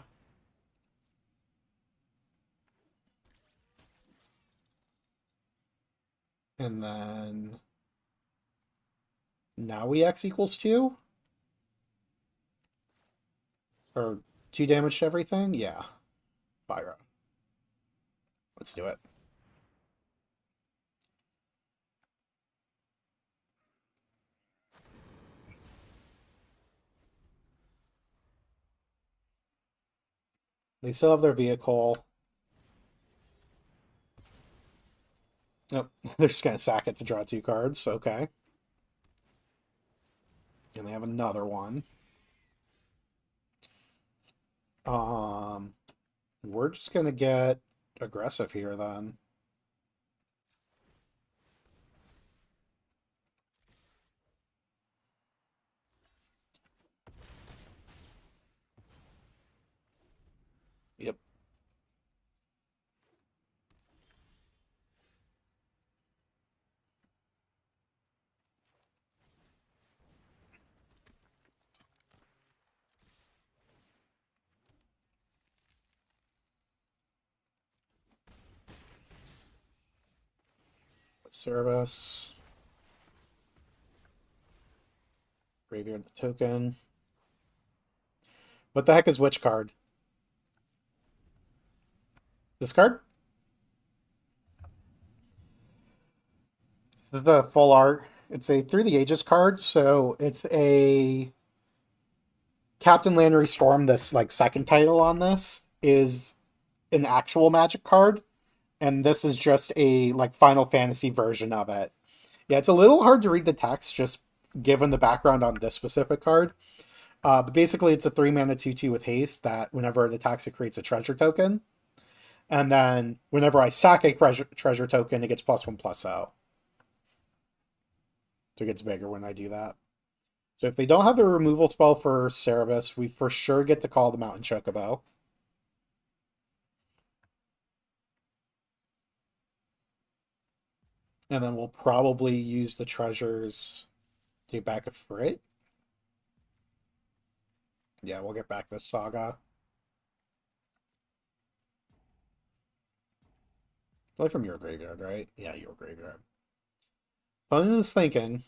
And then... Now we X equals 2? Or 2 damage to everything? Yeah. Fire up. Let's do it. They still have their vehicle. Nope. They're just going to sack it to draw 2 cards. Okay. And they have another one. We're just going to get aggressive here then. Yep. Service. Graveyard the token. What the heck is which card? This card? This is the full art. It's a Through the Ages card, so it's a Captain Landry Storm. This like second title on this is an actual Magic card, and this is just a like Final Fantasy version of it. Yeah, it's a little hard to read the text just given the background on this specific card. But basically, it's a 3 mana 2/2 with haste that whenever it attacks, it creates a treasure token. And then whenever I sack a treasure token, it gets +1/+0. So it gets bigger when I do that. So if they don't have a removal spell for Cerebus, we for sure get to call the Mountain Chocobo. And then we'll probably use the treasures to get back a Frit. Yeah, we'll get back this Saga. Play from your graveyard, right? Yeah, your graveyard. Opponent is thinking.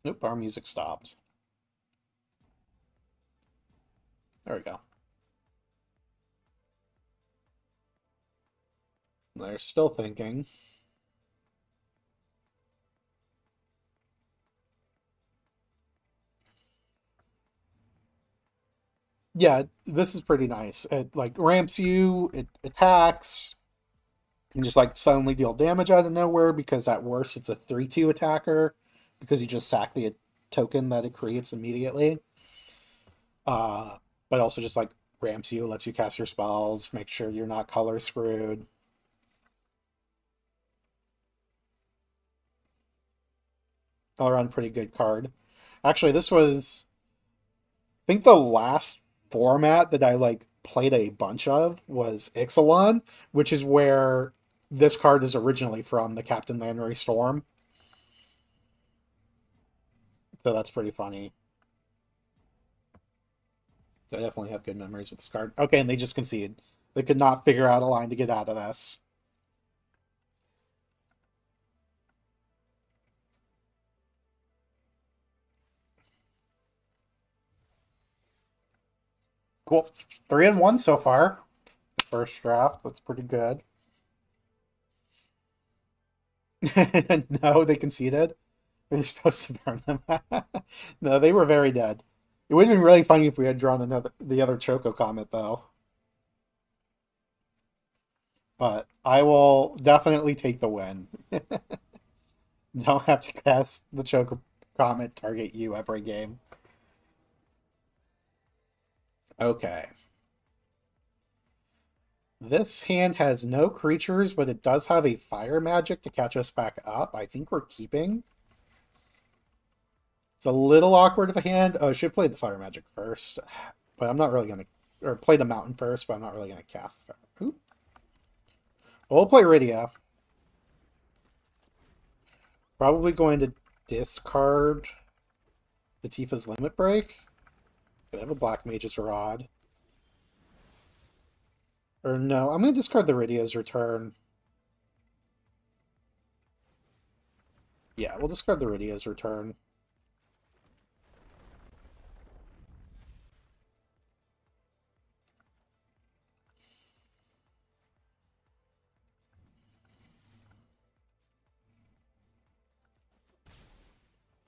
Nope, our music stopped. There we go. They're still thinking. Yeah, this is pretty nice. It like ramps you, it attacks, and just like suddenly deal damage out of nowhere because at worst it's a 3/2 attacker because you just sack the token that it creates immediately. Uh, but also just like ramps you, lets you cast your spells, make sure you're not color screwed. All around pretty good card. Actually, this was I think the last format that I like played a bunch of was Ixalan, which is where this card is originally from, the Captain Landry Storm. So that's pretty funny. I definitely have good memories with this card. Okay, and they just conceded. They could not figure out a line to get out of this. Cool. 3-1 so far. First draft. That's pretty good. No, they conceded. They're supposed to burn them. No, they were very dead. It would have been really funny if we had drawn the other Choco Comet, though. But I will definitely take the win. Don't have to cast the Choco Comet target you every game. Okay. This hand has no creatures, but it does have a fire magic to catch us back up. I think we're keeping. It's a little awkward of a hand. Oh, I should play the fire magic first. But I'm not really going to... Or play the mountain first, but I'm not really going to cast the fire. Ooh. We'll play Rydia. Probably going to discard the Tifa's Limit Break. I have a Black Mage's Rod. Or no, I'm going to discard the Rydia's Return. Yeah, we'll discard the Rydia's Return.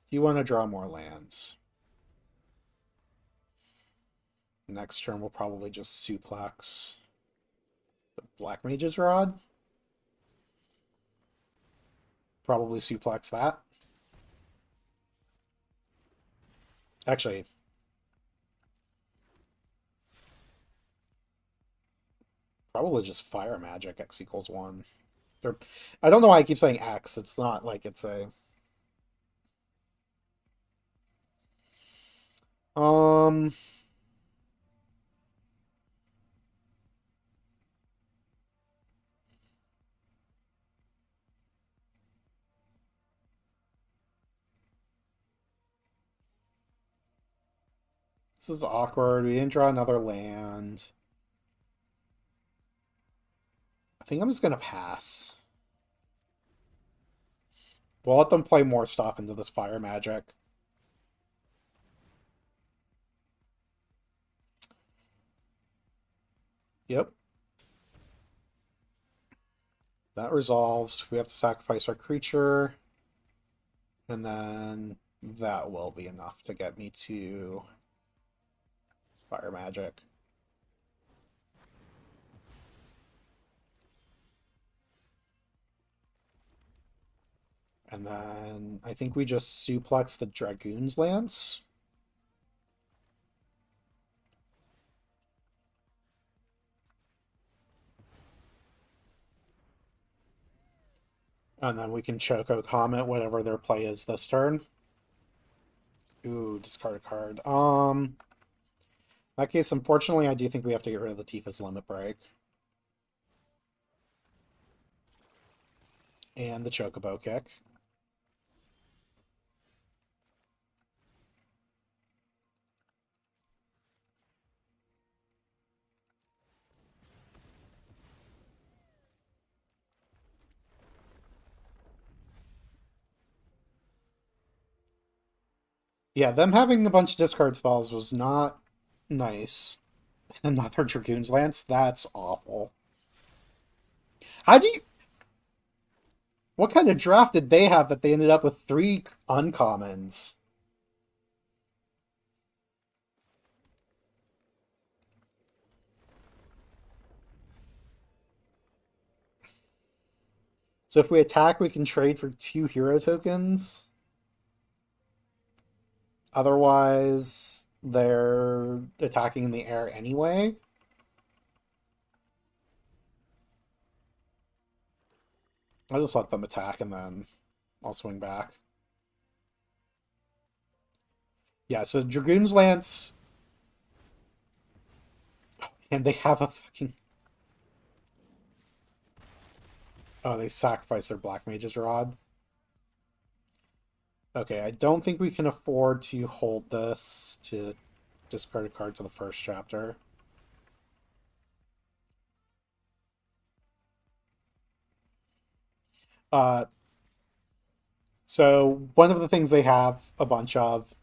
Do you want to draw more lands? Next turn, we'll probably just suplex the Black Mage's Rod. Probably suplex that. Actually, probably just Fire Magic, X equals 1. Or, I don't know why I keep saying X. It's not like it's a... Um... This is awkward. We didn't draw another land. think I'm just gonna pass. We'll let them play more stuff into this fire magic. Yep. That resolves. We have to sacrifice our creature. And then that will be enough to get me to fire magic. And then I think we just suplex the Dragoon's Lance. And then we can Choco Comet whatever their play is this turn. Ooh, discard a card. In that case, unfortunately, I do think we have to get rid of the Tifa's Limit Break. And the Chocobo Kick. Yeah, them having a bunch of discard spells was not nice. Another Dragoon's Lance? That's awful. How do you... What kind of draft did they have that they ended up with 3 uncommons? So if we attack, we can trade for 2 hero tokens. Otherwise, they're attacking in the air anyway. I'll just let them attack and then I'll swing back. Yeah, so Dragoon's Lance... And they have a fucking... Oh, they sacrificed their Black Mage's Rod. Okay, I don't think we can afford to hold this to discard a card to the first chapter. Uh, so one of the things they have a bunch of,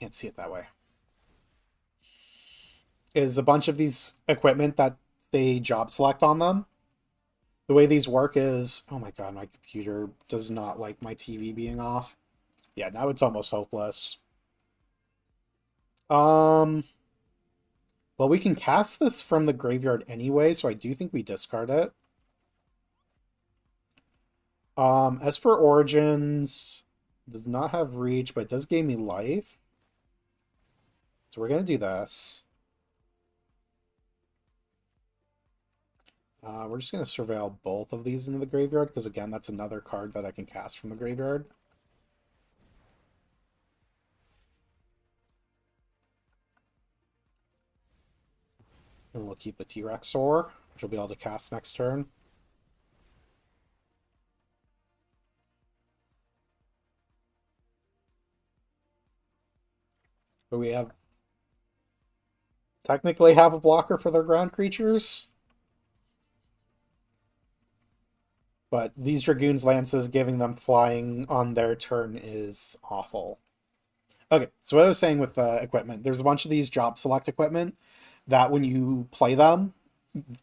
can't see it that way, is a bunch of these equipment that they job select on them. The way these work is, oh my god, my computer does not like my TV being off. Yeah, now it's almost hopeless. Um, well, we can cast this from the graveyard anyway, so I do think we discard it. As for Origins, does not have reach, but it does gain me life. So we're gonna do this. We're just gonna surveil both of these into the graveyard, because again, that's another card that I can cast from the graveyard. And we'll keep the T-Rex Ore, which we'll be able to cast next turn. But we have technically have a blocker for their ground creatures. But these Dragoon's Lances giving them flying on their turn is awful. Okay, so what I was saying with the equipment, there's a bunch of these job select equipment that when you play them,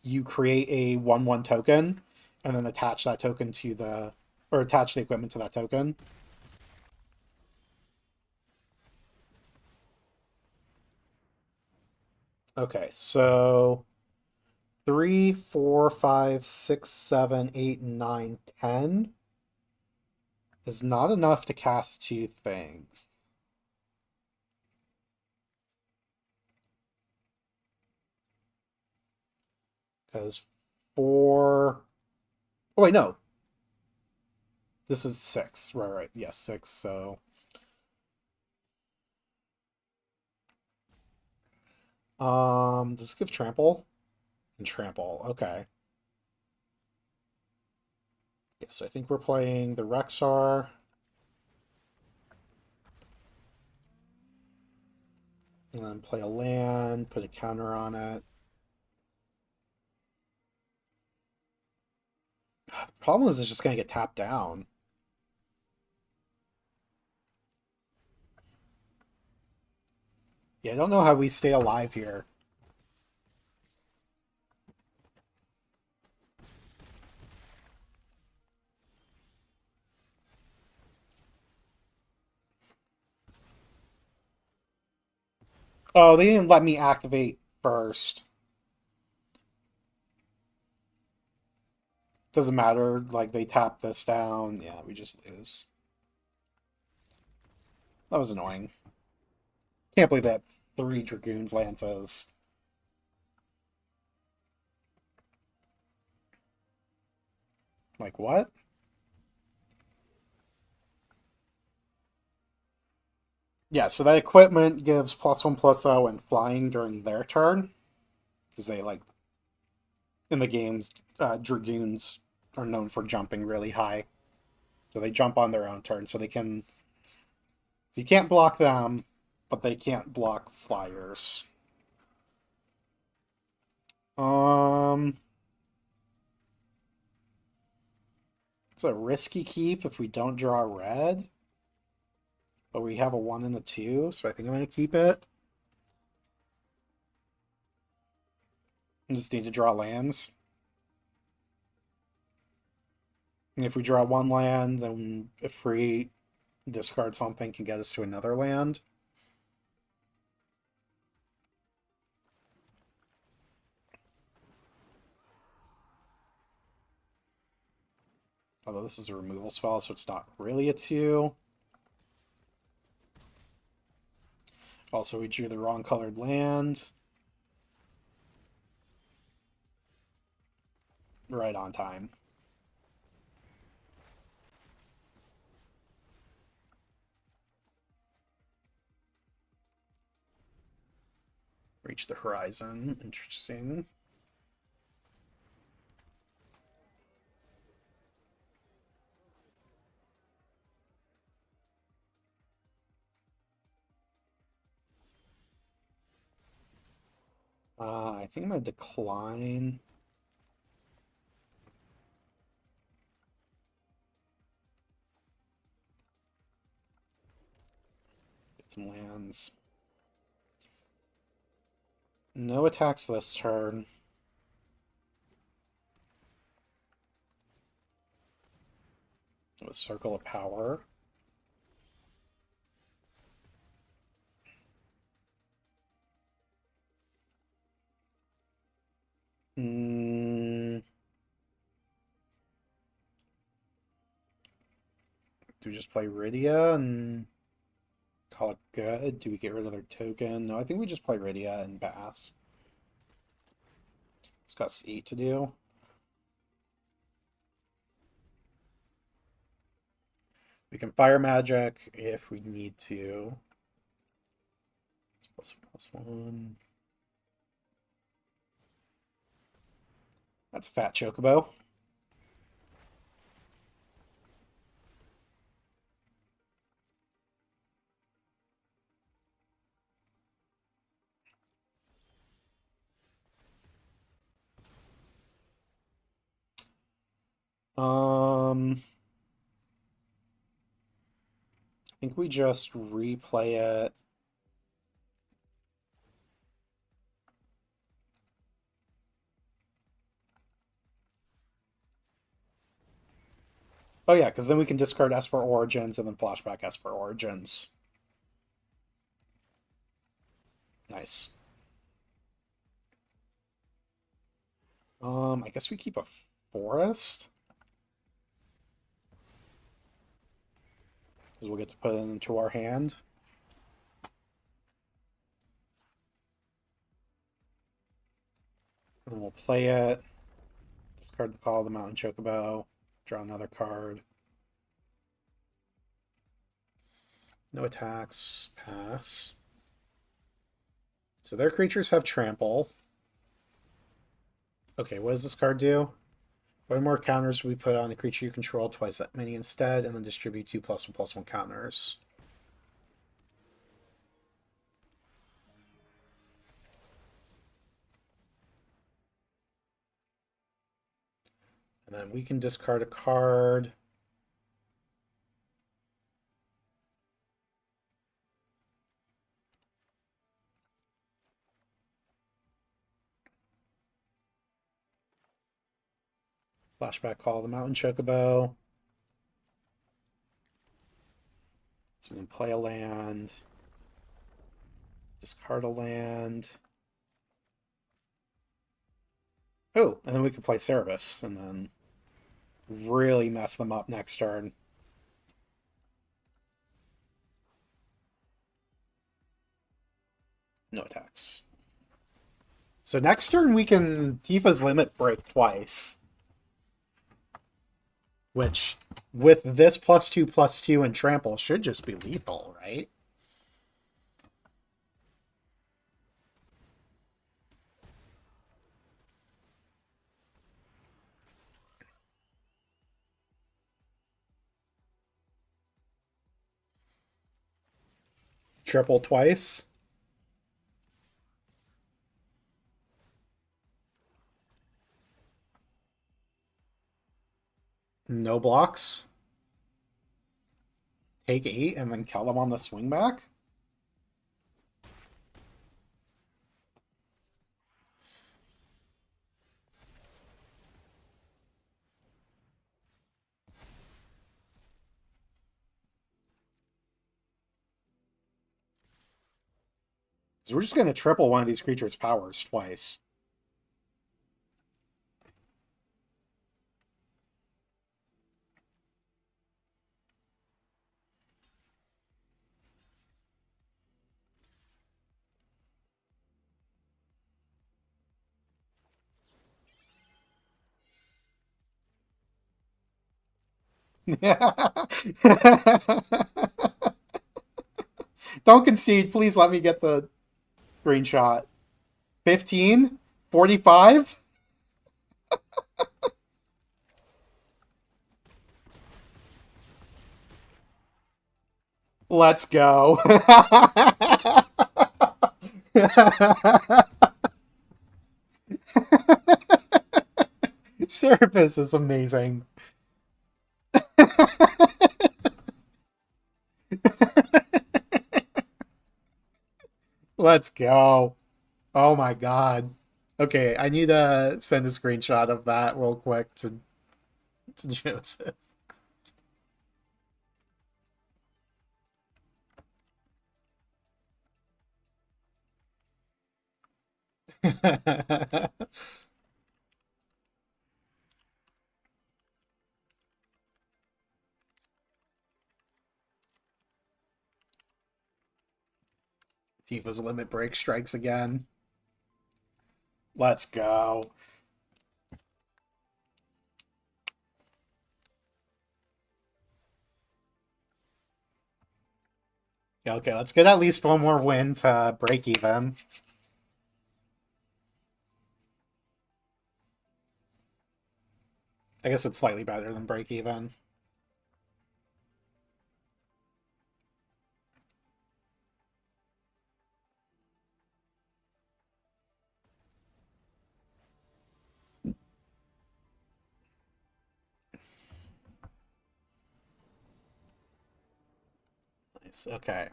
you create a 1/1 token and then attach that token to the, or attach the equipment to that token. Okay, so 3, 4, 5, 6, 7, 8, 9, 10 is not enough to cast 2 things. Because 4... Oh, wait, no. This is 6. Right. Yes, 6, so... does this give trample? And trample, okay. Yes, I think we're playing the Rexar. And then play a land, put a counter on it. Problem is, it's just gonna get tapped down. Yeah, I don't know how we stay alive here. Oh, they didn't let me activate first. Doesn't matter. Like, they tap this down. Yeah, we just lose. That was annoying. Can't believe that 3 Dragoons Lances. Like, what? Yeah, so that equipment gives +1/+0 and flying during their turn. Because they, like, in the games, Dragoons are known for jumping really high. So they jump on their own turn, so they can. So you can't block them, but they can't block flyers. Um, it's a risky keep if we don't draw red, but we have a 1 and a 2, so I think I'm going to keep it. I just need to draw lands. And if we draw 1 land, then a free discard something can get us to another land. Although this is a removal spell, so it's not really a 2. Also, we drew the wrong colored land. Right on time. Reach the horizon. Interesting. I think I'm going to decline. Get some lands. No attacks this turn. With Circle of Power. Do we just play Rydia and call it good? Do we get rid of their token? No, I think we just play Rydia and pass. It's got 8 to do. We can fire magic if we need to. It's +1/+1. That's Fat Chocobo. I think we just replay it. Oh yeah, because then we can discard Esper Origins and then flashback Esper Origins. Nice. I guess we keep a forest. Because we'll get to put it into our hand. And we'll play it. Discard the Call of the Mountain Chocobo. Draw another card. No attacks. Pass. So their creatures have trample. Okay, what does this card do? One more counters we put on a creature you control, twice that many instead, and then distribute 2 +1/+1 counters. And then we can discard a card. Flashback Call of the Mountain Chocobo. So we can play a land, discard a land. Oh, and then we can play Cerebus and then really mess them up next turn. No attacks. So next turn we can Tifa's Limit Break twice. Which, with this +2/+2 and trample, should just be lethal, right? Triple twice. No blocks. Take 8 and then kill them on the swing back. So we're just going to triple one of these creatures' powers twice. Don't concede. Please let me get the screenshot. 15? 45? Let's go. Cerebus is amazing. Let's go. Oh my god. Okay, I need to send a screenshot of that real quick to Joseph. Tifa's Limit Break strikes again. Let's go. Okay, let's get at least one more win to break even. I guess it's slightly better than break even. Nice. Okay.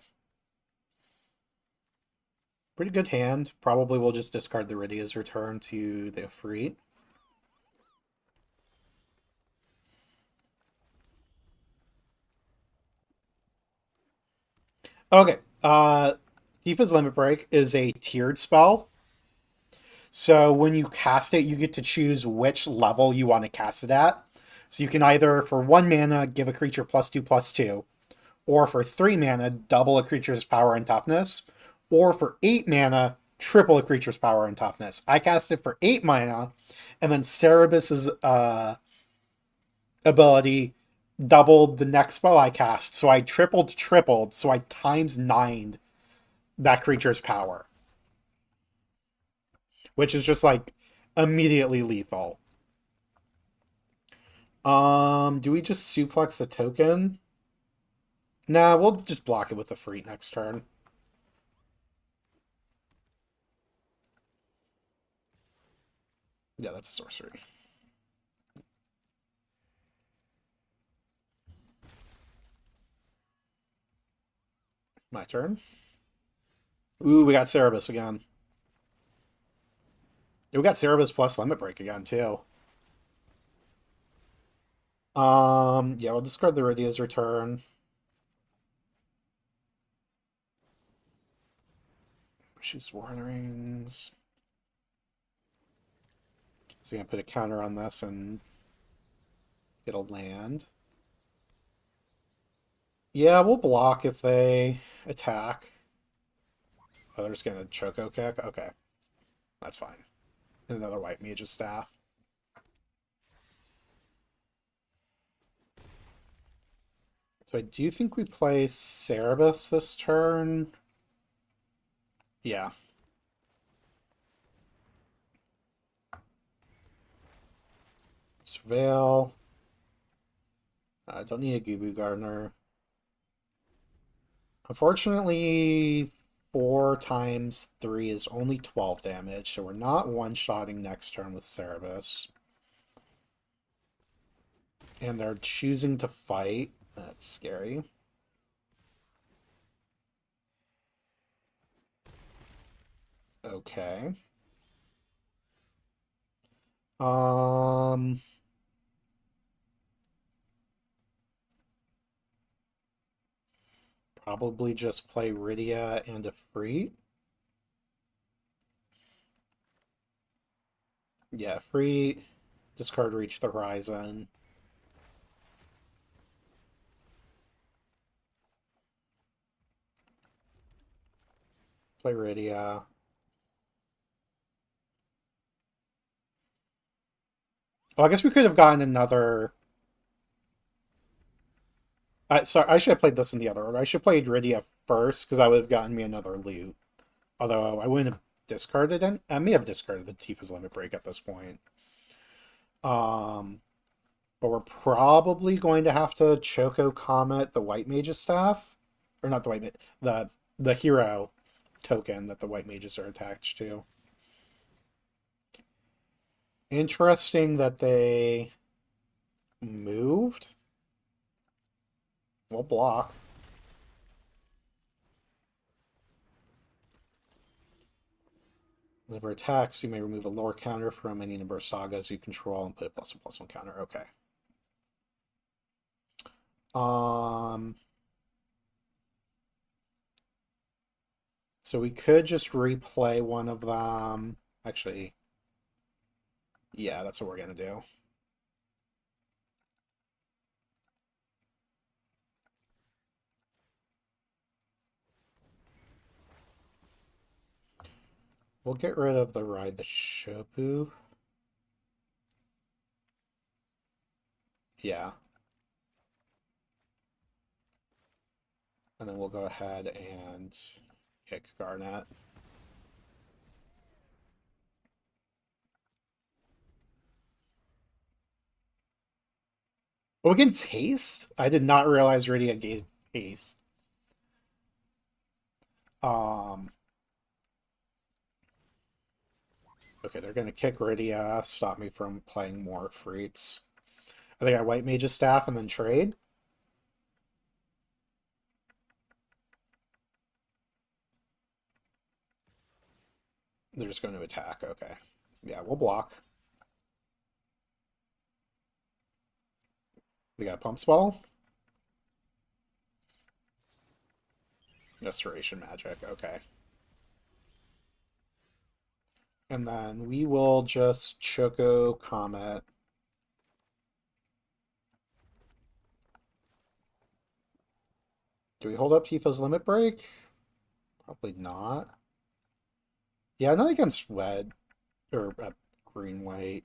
Pretty good hand. Probably we'll just discard the Rydia's Return to the Efreet. Okay. Tifa's Limit Break is a tiered spell. So when you cast it, you get to choose which level you want to cast it at. So you can either, for 1 mana, give a creature +2/+2, or for 3 mana, double a creature's power and toughness, or for 8 mana, triple a creature's power and toughness. I cast it for 8 mana, and then Cerebus's ability doubled the next spell I cast. So I tripled, so I times 9'd that creature's power. Which is just like immediately lethal. Do we just suplex the token? Nah, we'll just block it with the Freet next turn. Yeah, that's sorcery. My turn. Ooh, we got Cerebus again. Yeah, we got Cerebus plus Limit Break again, too. Yeah, we'll discard the Rydia's return. She's Warnings. So you're gonna put a counter on this and get a land. Yeah, we'll block if they attack. Oh, they're just gonna Choco Kick? Okay. That's fine. And another White Mage's Staff. So I do think we play Cerebus this turn. Yeah. Surveil. I don't need a Gubu Gardener. Unfortunately, 4 times 3 is only 12 damage, so we're not one-shotting next turn with Cerebus. And they're choosing to fight. That's scary. Okay. Um... Probably just play Rydia and a free. Yeah, free. Discard Reach the Horizon. Play Rydia. Well, I guess we could have gotten another. Sorry, I should have played this in the other order. I should have played Rydia first because that would have gotten me another loot. Although I wouldn't have discarded any. I may have discarded the Tifa's Limit Break at this point. Um, but we're probably going to have to Choco Comet the White Mage's Staff, or not the White Mage, the hero token that the White Mages are attached to. Interesting that they moved. We'll block. Whenever attacks, you may remove a lower counter from any number of sagas you control and put a +1/+1 counter. Okay. So we could just replay one of them. Actually, yeah, that's what we're gonna do. We'll get rid of the Ride the Shopu. Yeah. And then we'll go ahead and kick Garnet. Oh, we can taste? I did not realize Rydia gave taste. Um, okay, they're gonna kick Rydia, stop me from playing more Freets. I think I White Mage's Staff and then trade. They're just going to attack. Okay. Yeah, we'll block. We got Pump Spell. Restoration Magic. Okay. And then we will just Choco Comet. Do we hold up Tifa's Limit Break? Probably not. Yeah, not against red or green white.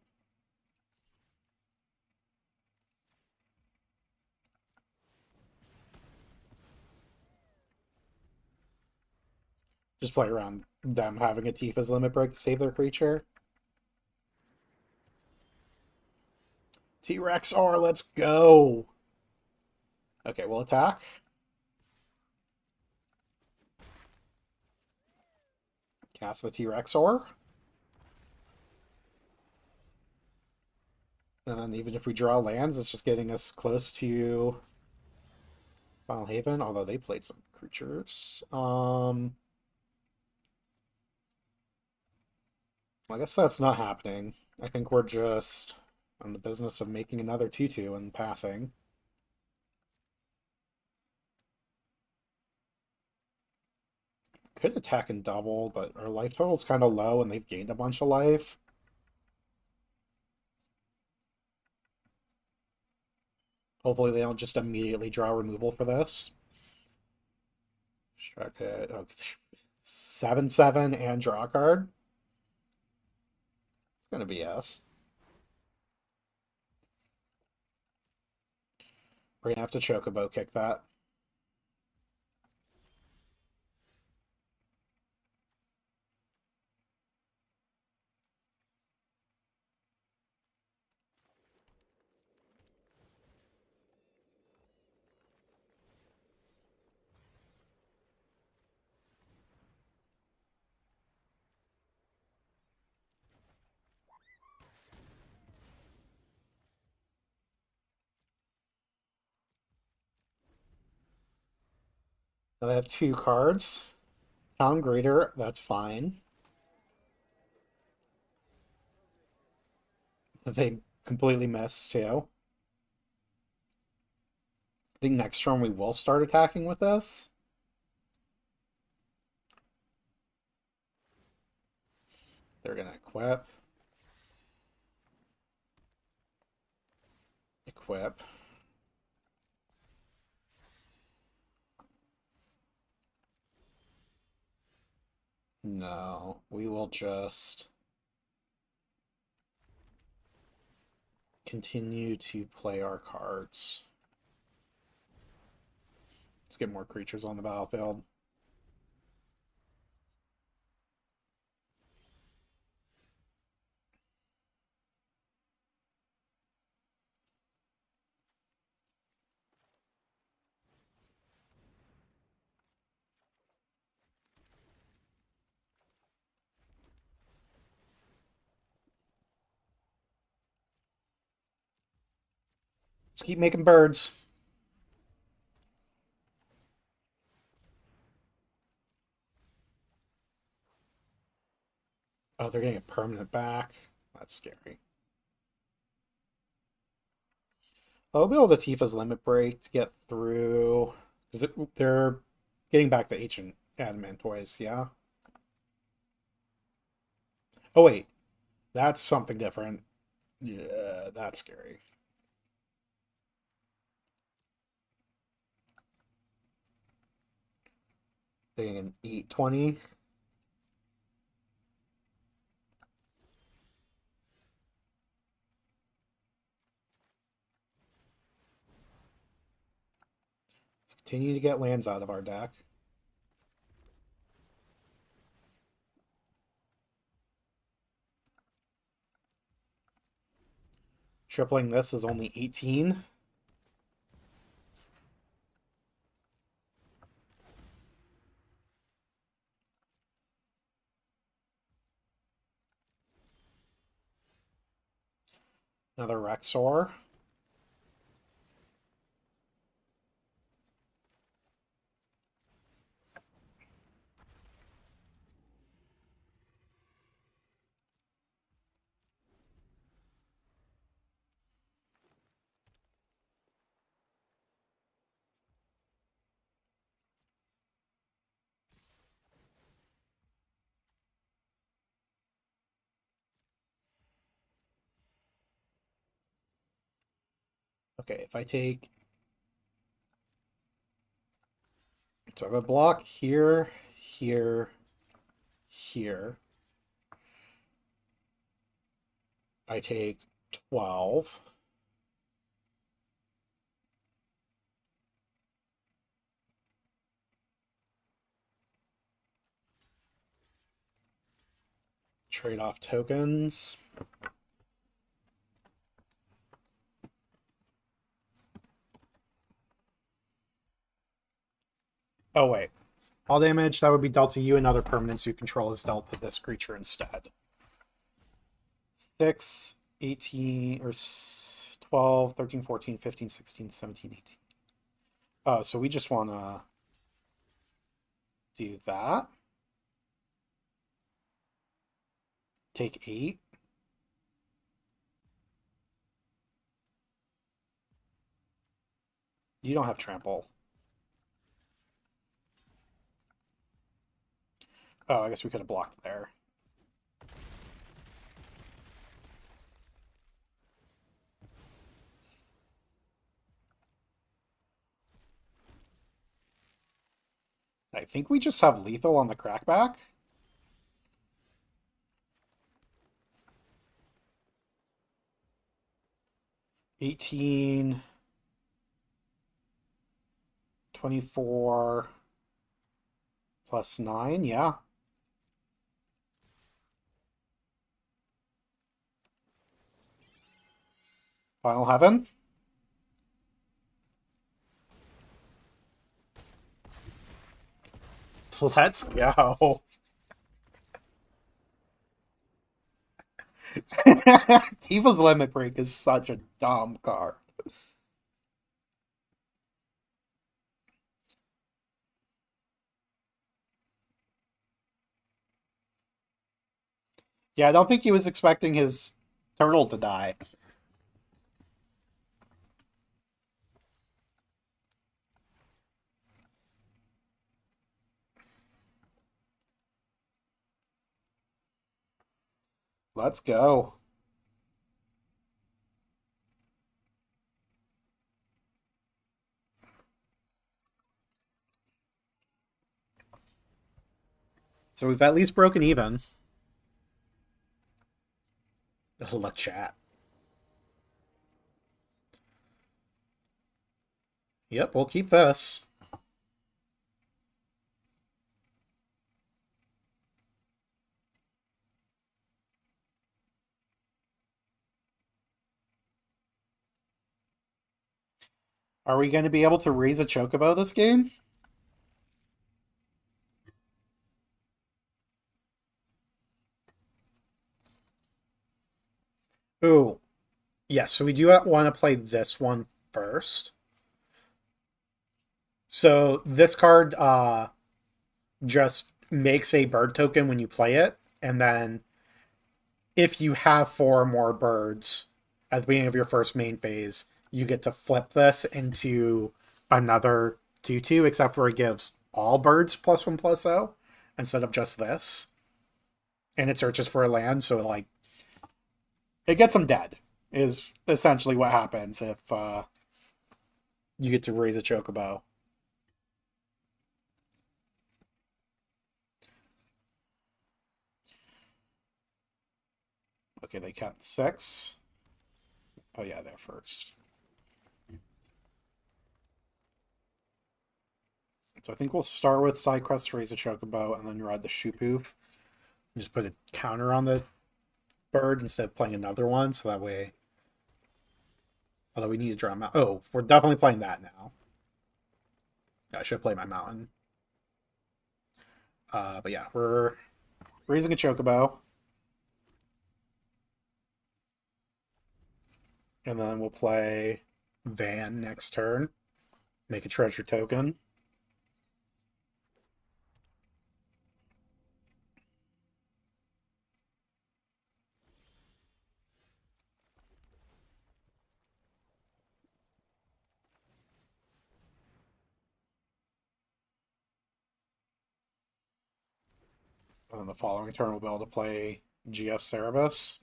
Just play around them having a Tifa's Limit Break to save their creature. T-Rex R, let's go. Okay, we'll attack. Cast the T-Rex R. And then even if we draw lands, it's just getting us close to Final Haven, although they played some creatures. I guess that's not happening. I think we're just on the business of making another 2/2 and passing. Could attack and double, but our life total's kind of low and they've gained a bunch of life. Hopefully they don't just immediately draw removal for this. Strike it. Oh, 7/7 and draw a card. It's gonna be yes. We're gonna have to Chocobo kick that. Now they have 2 cards. Town Greater, that's fine. They completely missed too. I think next turn we will start attacking with this. They're gonna equip. Equip. No, we will just continue to play our cards. Let's get more creatures on the battlefield. Let's keep making birds. Oh, they're getting a permanent back. That's scary. I'll be able to Tifa's Limit Break to get through. Because they're getting back the ancient adamant toys, yeah? Oh, wait. That's something different. Yeah, that's scary. They're getting an 8/20. Let's continue to get lands out of our deck. Tripling this is only 18. Another Rexor. Okay, if I take... So I have a block here, here, here. I take 12. Trade off tokens. Oh, wait. All damage that would be dealt to you and other permanents you control is dealt to this creature instead. 6, 18, or 12, 13, 14, 15, 16, 17, 18. Oh, so we just want to do that. Take 8. You don't have trample. Oh, I guess we could have blocked there. I think we just have lethal on the crackback. $18, $24 plus 9, yeah. Final Heaven. Let's go. Tifa's Limit Break is such a dumb card. Yeah, I don't think he was expecting his turtle to die. Let's go. So we've at least broken even. Look, chat. Yep, we'll keep this. Are we going to be able to raise a chocobo this game? Ooh, yes. So we do want to play this one first. So this card just makes a bird token when you play it, and then if you have 4 or more birds at the beginning of your first main phase, you get to flip this into another 2/2, except for it gives all birds +1/+0 instead of just this. And it searches for a land, so like it gets them dead, is essentially what happens if you get to raise a chocobo. Okay, they kept 6. Oh yeah, they're first. So I think we'll start with side quest, raise a chocobo, and then ride the shoopoof. Just put a counter on the bird instead of playing another one, so that way. Although we need to draw them out. Oh, we're definitely playing that now. Yeah, I should play my mountain. But yeah, we're raising a chocobo. And then we'll play Van next turn. Make a treasure token. And then the following turn we'll be able to play GF Cerebus.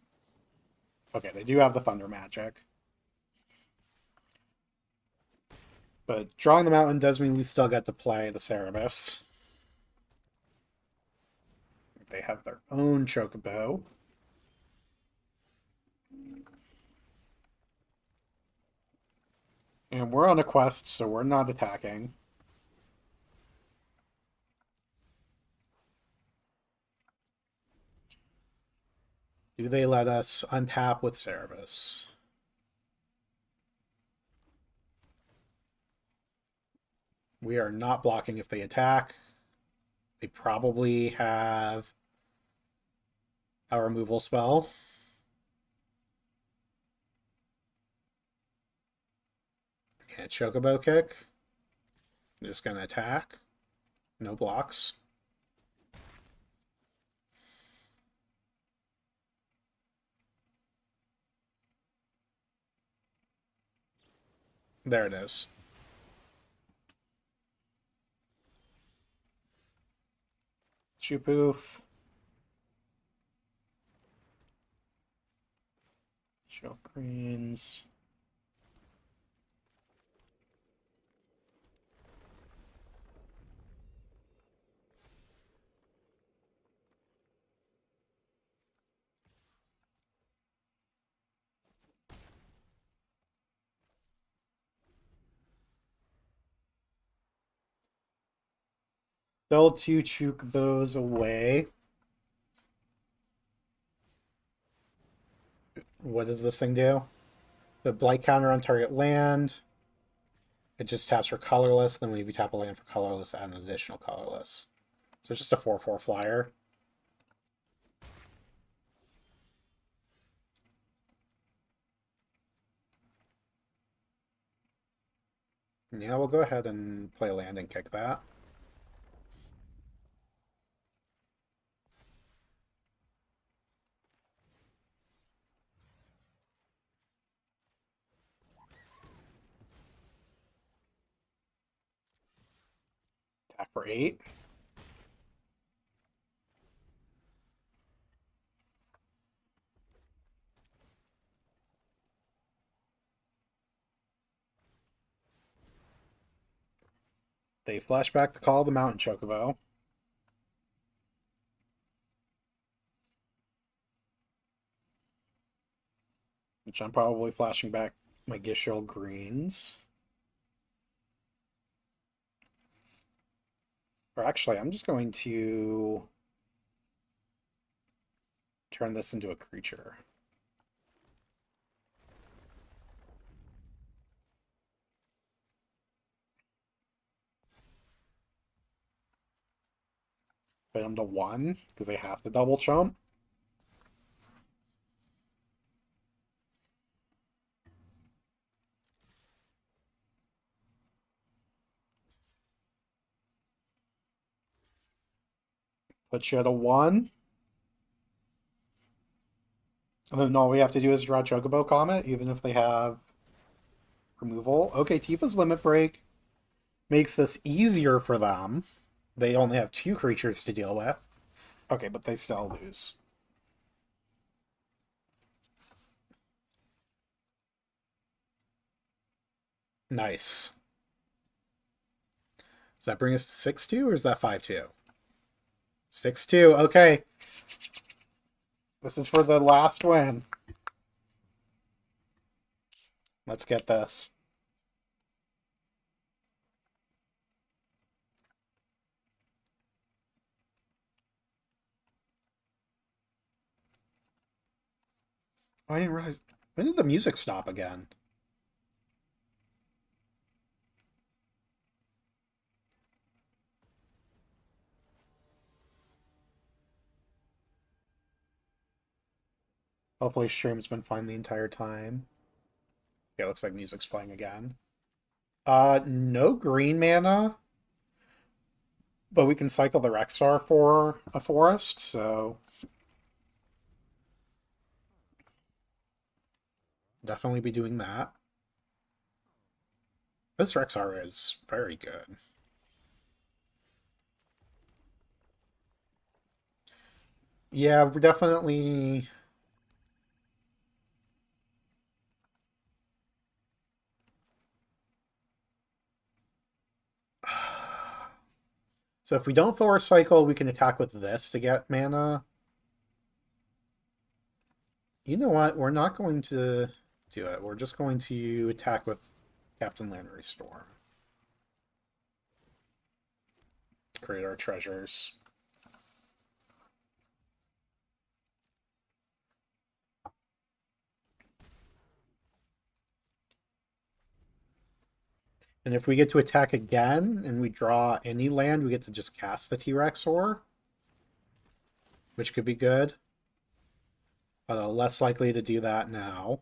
Okay, they do have the Thunder Magic. But drawing the mountain does mean we still get to play the Cerebus. They have their own chocobo. And we're on a quest, so we're not attacking. Do they let us untap with Cerebus? We are not blocking if they attack. They probably have our removal spell. Okay, Chocobo Kick. I'm just gonna attack. No blocks. There it is. Shoot poof. Show greens. Still two Chocobos away. What does this thing do? The blight counter on target land. It just taps for colorless. Then when you tap a land for colorless, add an additional colorless. So it's just a 4/4 flyer. Yeah, we'll go ahead and play land and kick that. Attack for 8. They flash back the Call of the Mountain Chocobo. Which I'm probably flashing back my Gishel greens. Or actually, I'm just going to turn this into a creature. Put them to 1 because they have to double chump. Put you at a 1. And then all we have to do is draw Chocobo Comet, even if they have removal. Okay, Tifa's Limit Break makes this easier for them. They only have 2 creatures to deal with. Okay, but they still lose. Nice. Does that bring us to 6-2 or is that 5-2? 6-2. Okay. This is for the last win. Let's get this. I didn't realize. When did the music stop again? Hopefully stream's been fine the entire time. Yeah, looks like music's playing again. No green mana, but we can cycle the Rexar for a forest, so definitely be doing that. This Rexar is very good. Yeah, we're definitely. So if we don't force cycle, we can attack with this to get mana. You know what? We're not going to do it. We're just going to attack with Captain Lannery Storm. Create our treasures. And if we get to attack again and we draw any land, we get to just cast the T-Rex Ore, which could be good. Less likely to do that now.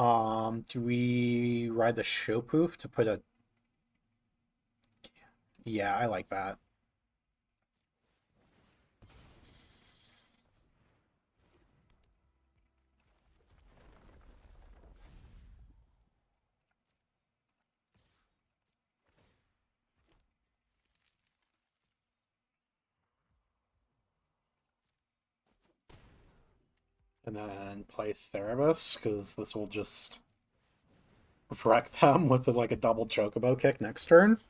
Do we ride the show poof to put a... Yeah, I like that. And then play Cerebus, because this will just wreck them with like a double chocobo kick next turn.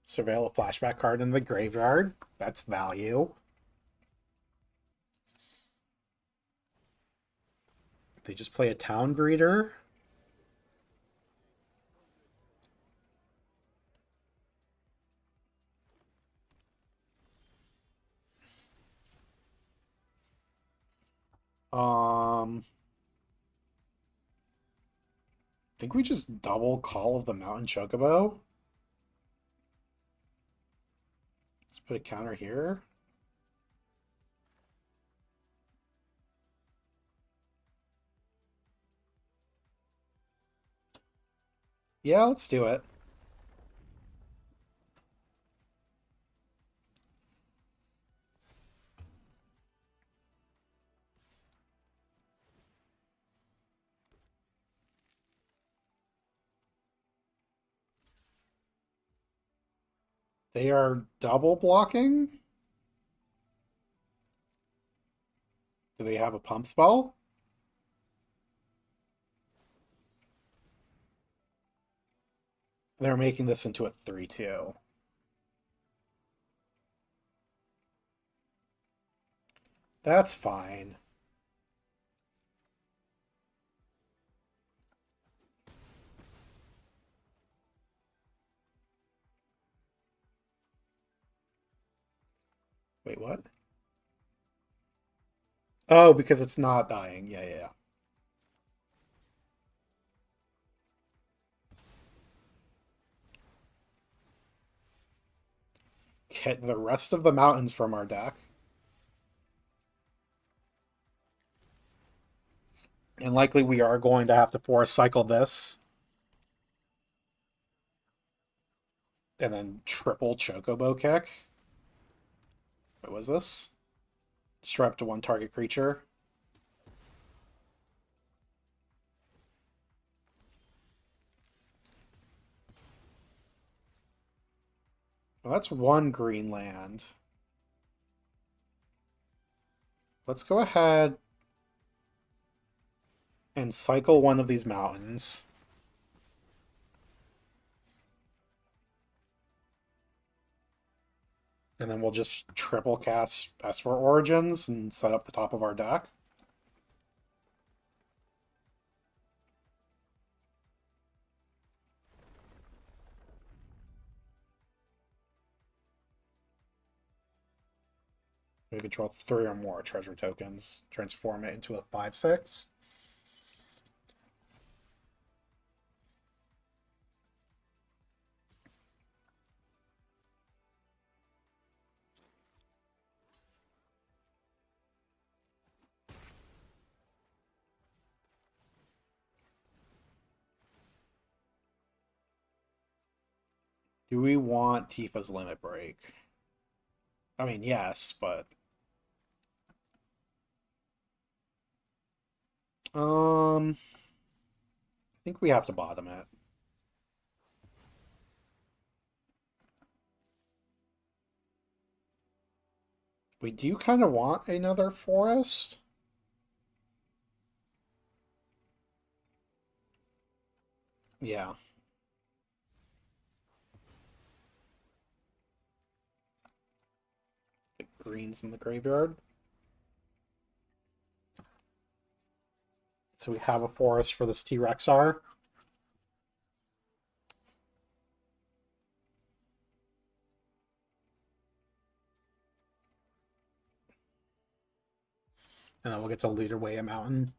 Surveil a flashback card in the graveyard. That's value. They just play a town greeter. I think we just double Call of the Mountain Chocobo. Let's put a counter here. Yeah, let's do it. They are double blocking. Do they have a pump spell? They're making this into a 3-2. That's fine. Wait, what? Oh, because it's not dying. Yeah, yeah, yeah. Get the rest of the mountains from our deck. And likely we are going to have to force cycle this. And then triple Chocobo kick. What was this? Strap to one target creature. Well, that's one green land. Let's go ahead and cycle one of these mountains. And then we'll just triple cast Esper Origins and set up the top of our deck. We control 3 or more treasure tokens. Transform it into a 5/6. Do we want Tifa's Limit Break? I mean, yes, but... I think we have to bottom it. We do kind of want another forest. Yeah. The greens in the graveyard. So we have a forest for this T-Rexar. And then we'll get to lead away a mountain.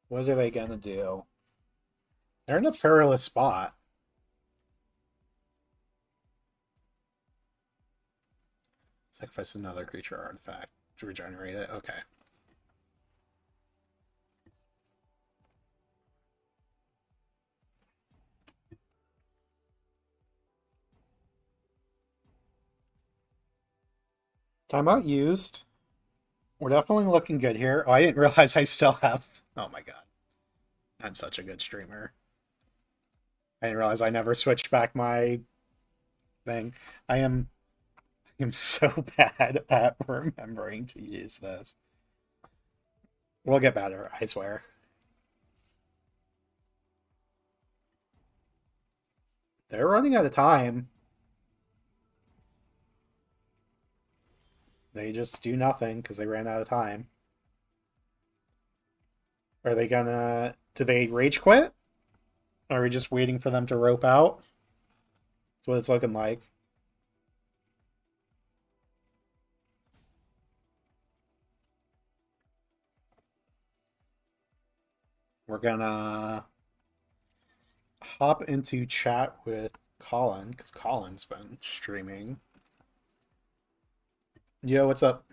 What are they gonna do? They're in a perilous spot. Sacrifice another creature or artifact to regenerate it. Okay. Timeout used. We're definitely looking good here. Oh, I didn't realize I still have. Oh my god. I'm such a good streamer. I didn't realize I never switched back my thing. I am so bad at remembering to use this. We'll get better, I swear. They're running out of time. They just do nothing because they ran out of time. Are they gonna... Do they rage quit? Are we just waiting for them to rope out? That's what it's looking like. We're gonna hop into chat with Colin, because Colin's been streaming. Yo, what's up?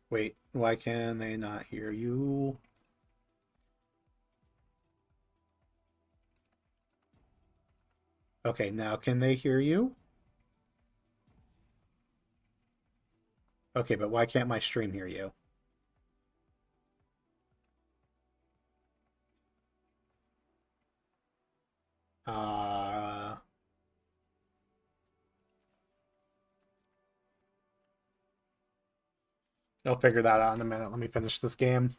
Wait, why can they not hear you? Okay, now can they hear you? Okay, but why can't my stream hear you? Uh, I'll figure that out in a minute. Let me finish this game.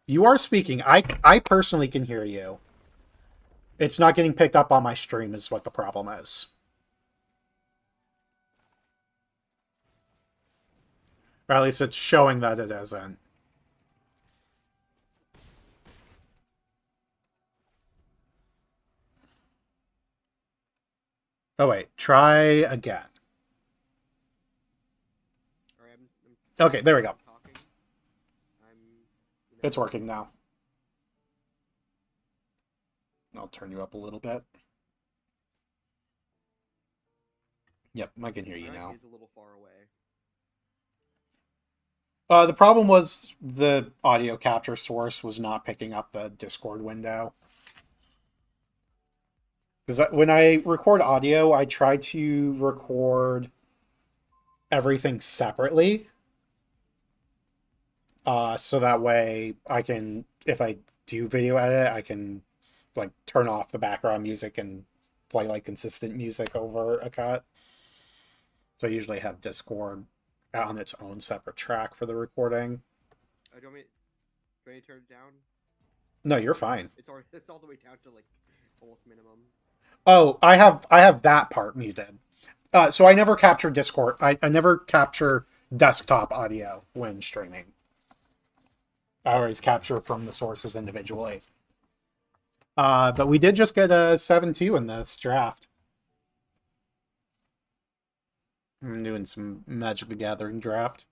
You are speaking. I personally can hear you. It's not getting picked up on my stream is what the problem is. Or at least it's showing that it isn't. Oh wait, try again. Okay, there we go. It's working now. I'll turn you up a little bit. Yep, I can hear you now. He's a little far away. The problem was the audio capture source was not picking up the Discord window. Because when I record audio, I try to record everything separately. So that way I can, if I do video edit, I can like turn off the background music and play like consistent music over a cut. So I usually have Discord on its own separate track for the recording. Do you want me to turn it down? No, you're fine. It's all the way down to like almost minimum. Oh, I have that part muted. So I never capture Discord. I never capture desktop audio when streaming. I always capture from the sources individually. But we did just get a 7-2 in this draft. I'm doing some Magic the Gathering draft.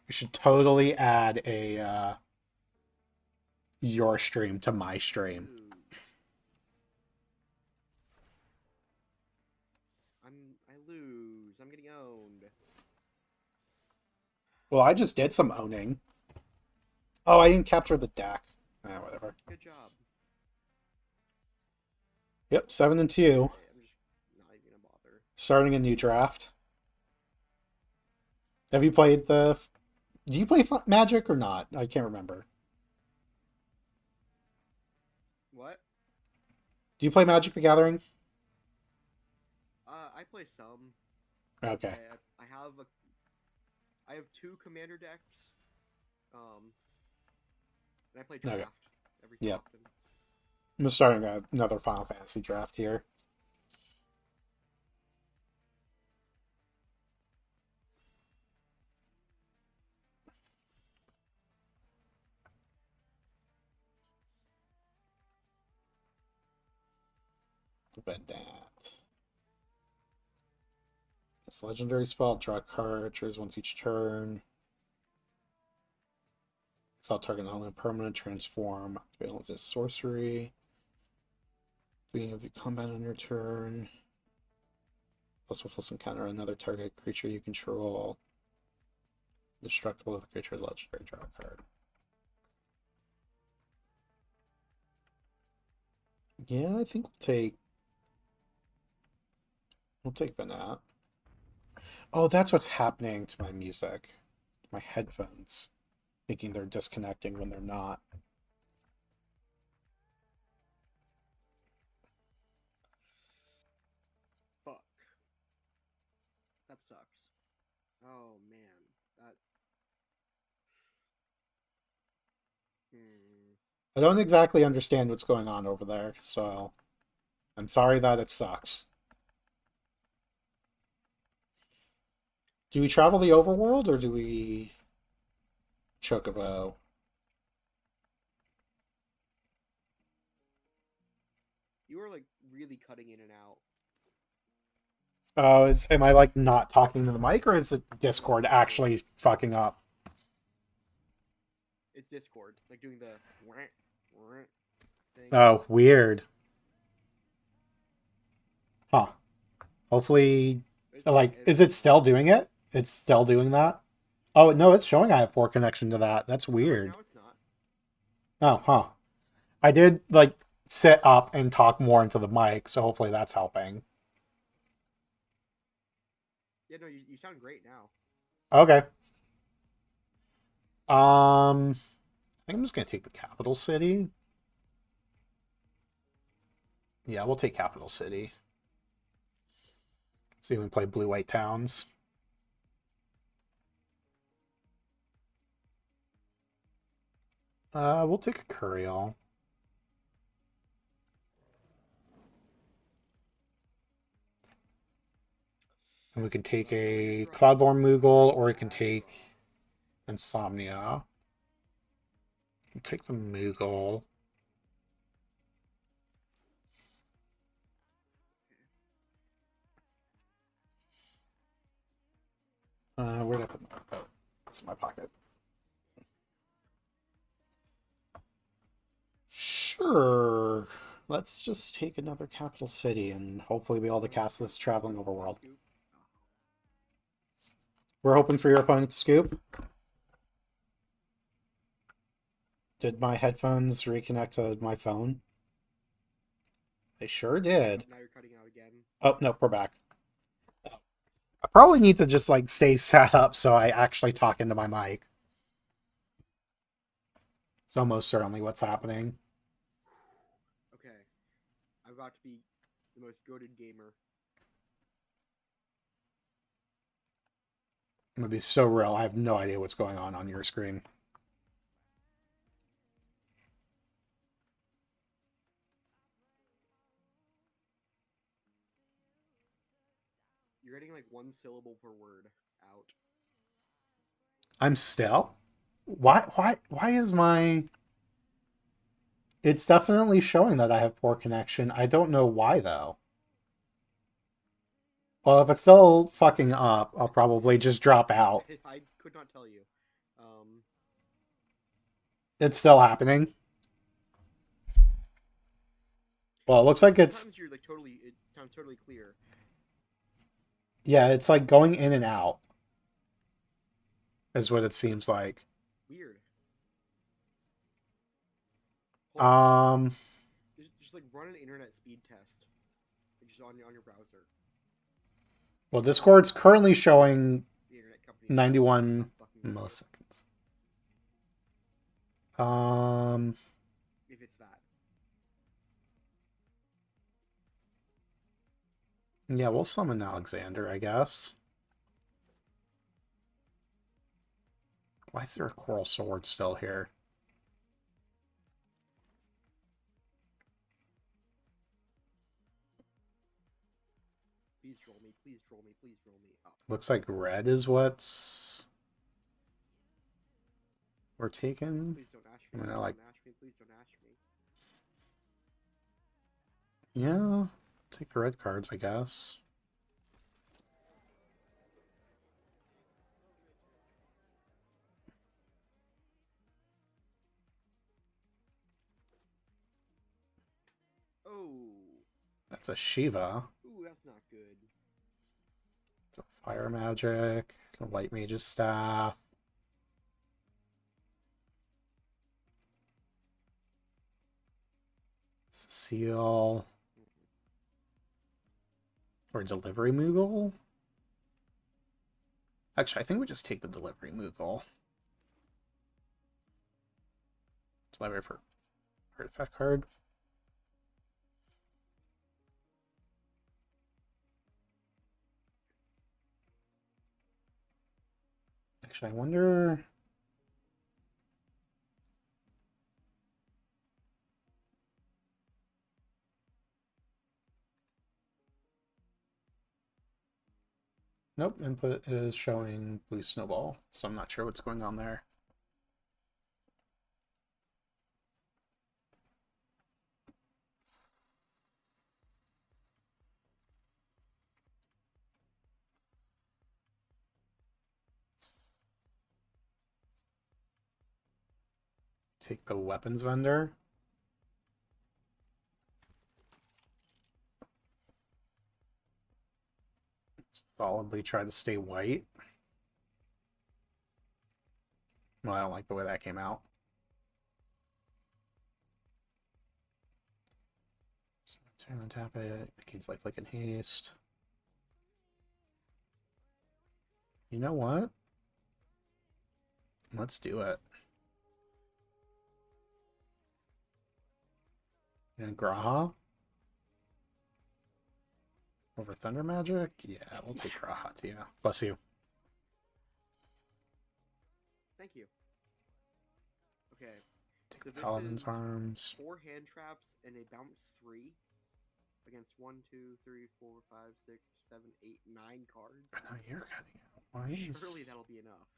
We should totally add a your stream to my stream. I lose. I'm getting owned. Well, I just did some owning. Oh, I didn't capture the deck. Whatever. Good job. Yep, 7-2. Okay, I'm just not even gonna bother. Starting a new draft. Have you played the... Do you play Magic or not? I can't remember. What? Do you play Magic the Gathering? I play some. Okay. I have 2 commander decks. And I play draft every so often. I'm starting another Final Fantasy draft here. Open that. It's a legendary spell. Draw a card. Choose once each turn. Exile target element permanent. Transform. Activate this sorcery. Beginning of your combat on your turn. +1/+1 encounter another target creature you control. Destructible with a creature legendary. Draw a card. Yeah, I think we'll take Banat. Oh, that's what's happening to my music. My headphones. Thinking they're disconnecting when they're not. Fuck. That sucks. Oh man, that. Hmm. I don't exactly understand what's going on over there, so I'm sorry that it sucks. Do we travel the overworld or do we chocobo? You are like really cutting in and out. Oh, am I like not talking to the mic or is it Discord actually fucking up? It's Discord, like doing the thing. Oh, weird. Huh. Hopefully, like, is it still doing it? It's still doing that? Oh, no, it's showing I have poor connection to that. That's weird. No, it's not. Oh, huh. I did, like, sit up and talk more into the mic, so hopefully that's helping. Yeah, no, you sound great now. Okay. I think I'm just gonna take the capital city. Yeah, we'll take capital city. See if we can play blue-white towns. We'll take a Curiel. And we can take a Cloudborn Moogle, or we can take Insomnia. We'll take the Moogle. Where did I put my... Oh, it's in my pocket. Sure. Let's just take another capital city and hopefully be able to cast this traveling overworld. We're hoping for your opponent to scoop. Did my headphones reconnect to my phone? They sure did. Now you're cutting out again. Oh, no, we're back. I probably need to just like stay set up so I actually talk into my mic. It's almost certainly what's happening. Okay. I'm about to be the most goated gamer. I'm gonna be so real. I have no idea what's going on your screen. You're getting like one syllable per word out. I'm still? Why is my... It's definitely showing that I have poor connection. I don't know why though. Well, if it's still fucking up, I'll probably just drop out. I could not tell you. It's still happening. Well, it looks like it's... Sometimes you're like totally. It sounds totally clear. Yeah, it's like going in and out. Is what it seems like. Weird. Just like run an internet speed test, just on your browser. Well, Discord's currently showing The internet company 91 milliseconds. If it's that. Yeah, we'll summon Alexander, I guess. Why is there a coral sword still here? Please troll me. Please troll me. Please troll me. Oh. Looks like red is what's... we're taking. Please don't ash me. Please don't ash me. Please don't ash me. Yeah. Take the red cards, I guess. Oh. That's a Shiva. Ooh, that's not good. It's a fire magic. A white mage's staff. It's a seal. Or delivery Moogle. Actually, I think we just take the delivery Moogle. Delivery for artifact card. Actually, I wonder. Nope, input is showing blue snowball, so I'm not sure what's going on there. Take the weapons vendor. Solidly try to stay white. Well, I don't like the way that came out. So turn and tap it. Gains lifelink and haste. You know what? Let's do it. And Graha? Over Thunder Magic? Yeah, we'll take Graha, yeah. Bless you. Thank you. Okay. Take So the this Paladin's is Arms. 4 hand traps and a bounce 3 against 1, 2, 3, 4, 5, 6, 7, 8, 9 cards. No, you're cutting out. Why is... Surely that'll be enough.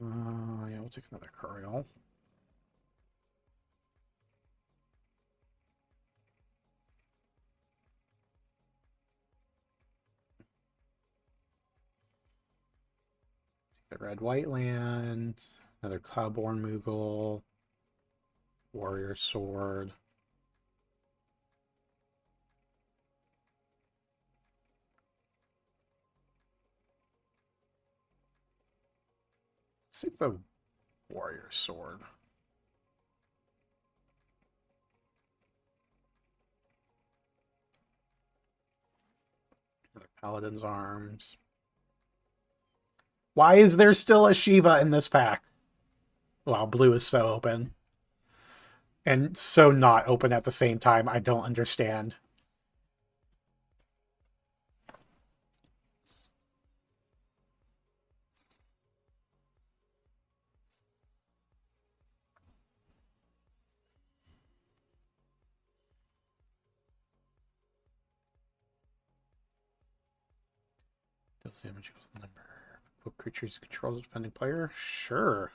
Yeah, we'll take another Couriel. Take the red-white land. Another Cloudborn Moogle. Warrior Sword. Let's take the Warrior Sword. Another Paladin's Arms. Why is there still a Shiva in this pack? Wow, blue is so open. And so not open at the same time. I don't understand. Deals damage equals the number. Equip creatures controls a defending player? Sure.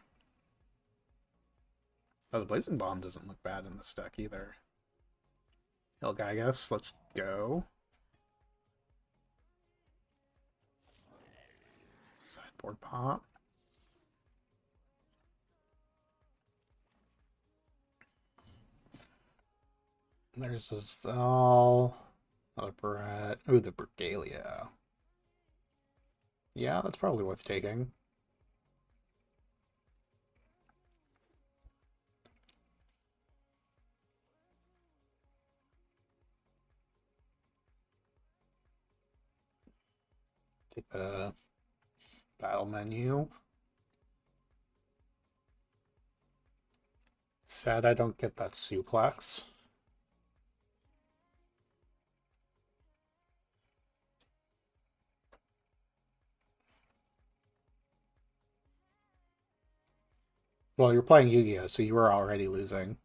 Oh, the Blazing Bomb doesn't look bad in this deck either. Helgaigus, let's go. Sideboard pop. There's a Zal. Another Brett. Ooh, the Bergalia. Yeah, that's probably worth taking. Take the battle menu. Sad I don't get that suplex. Well, you're playing Yu-Gi-Oh, so you were already losing.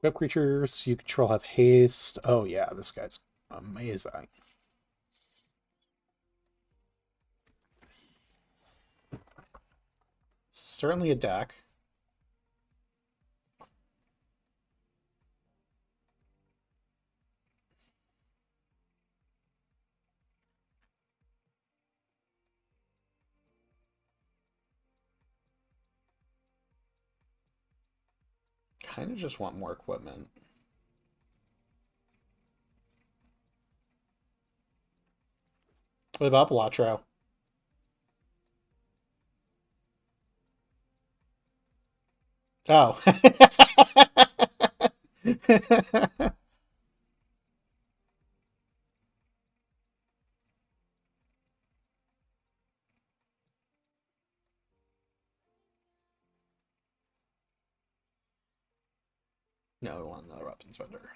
Web creatures you control have haste. Oh yeah, this guy's amazing. Certainly a deck. Kind of just want more equipment. What about Belatro? Oh. No, we want another weapons vendor.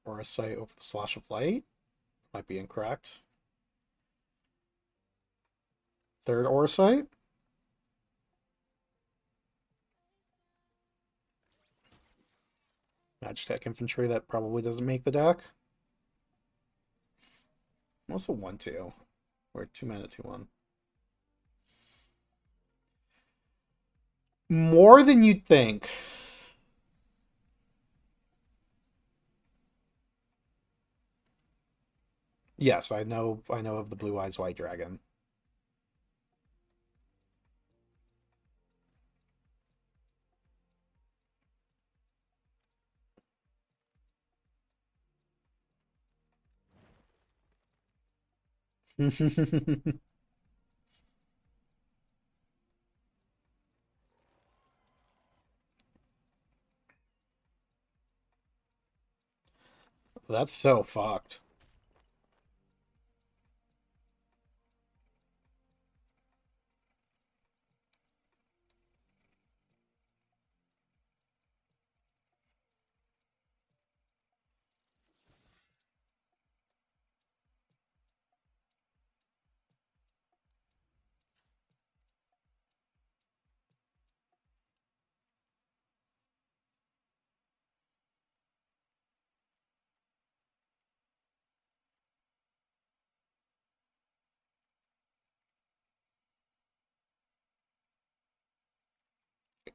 Or a sight over the slash of light. Might be incorrect. Third Orsight. Magitech Infantry, that probably doesn't make the deck. Also 1-2. Or 2 mana, 2-1. More than you'd think. Yes, I know of the Blue Eyes White Dragon. That's so fucked.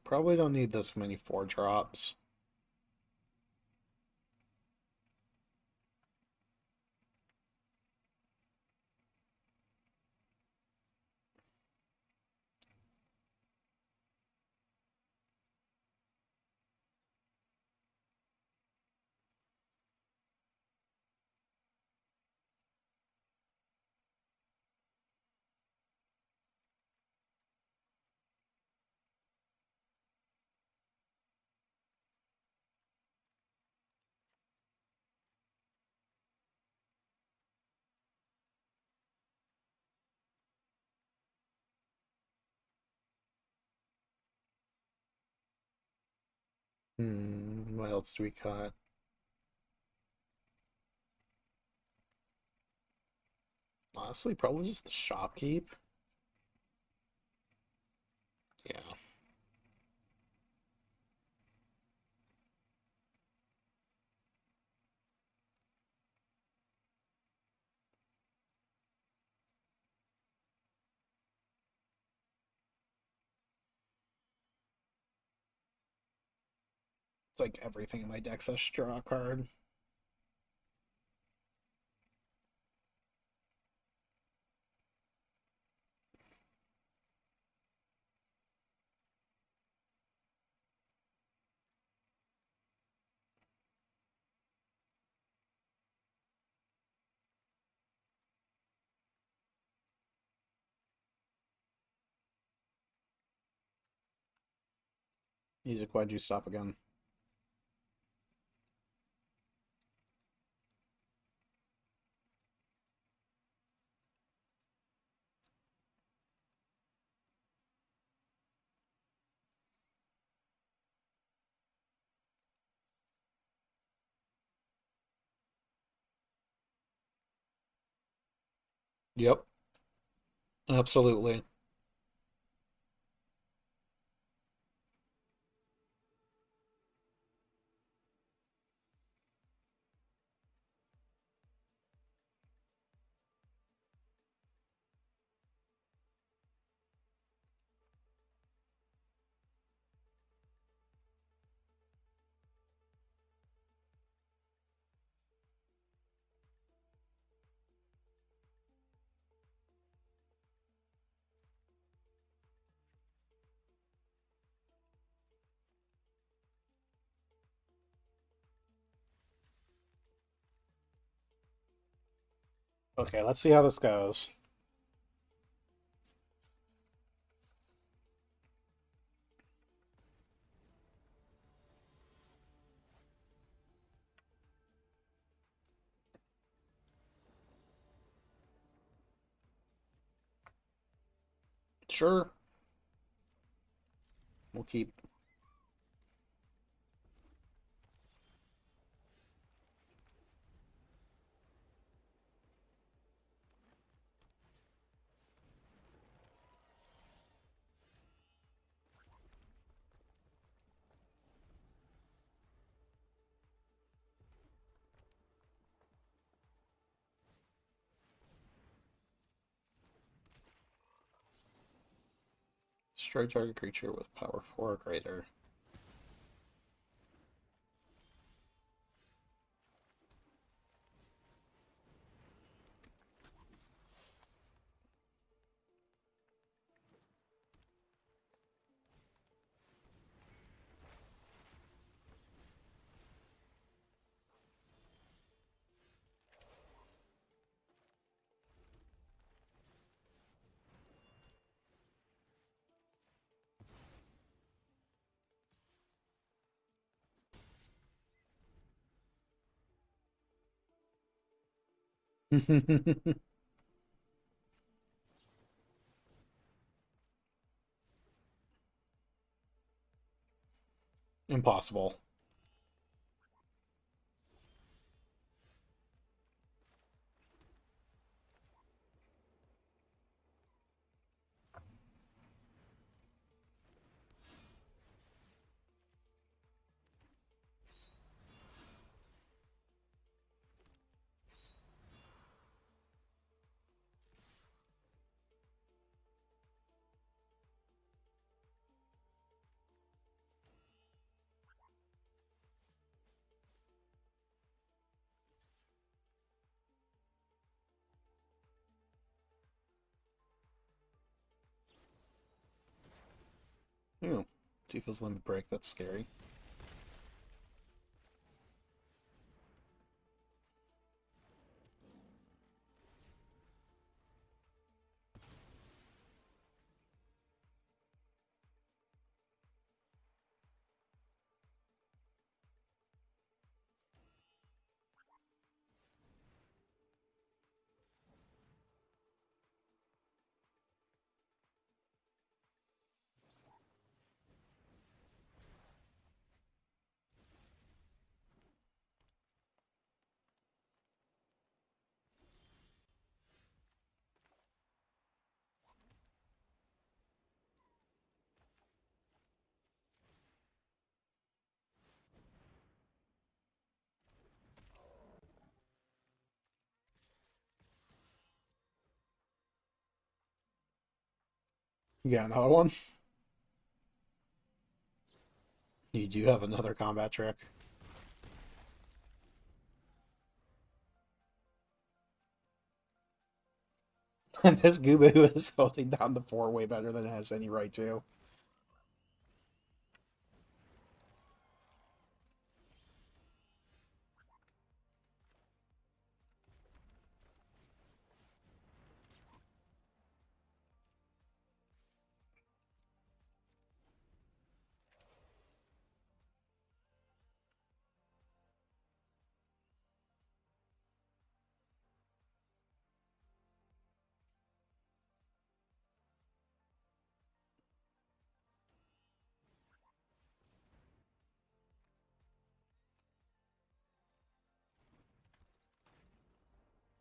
Probably don't need this many 4 drops. What else do we cut? Honestly, probably just the shopkeep. Yeah. It's like everything in my deck says draw a card. Music, why'd you stop again? Yep, absolutely. Okay, let's see how this goes. Sure. We'll keep. Destroy target creature with power 4 or greater. Impossible. Ooh, Tifa's limit break, that's scary. You got another one? You do have another combat trick. And this Gooba is holding down the 4 way better than it has any right to.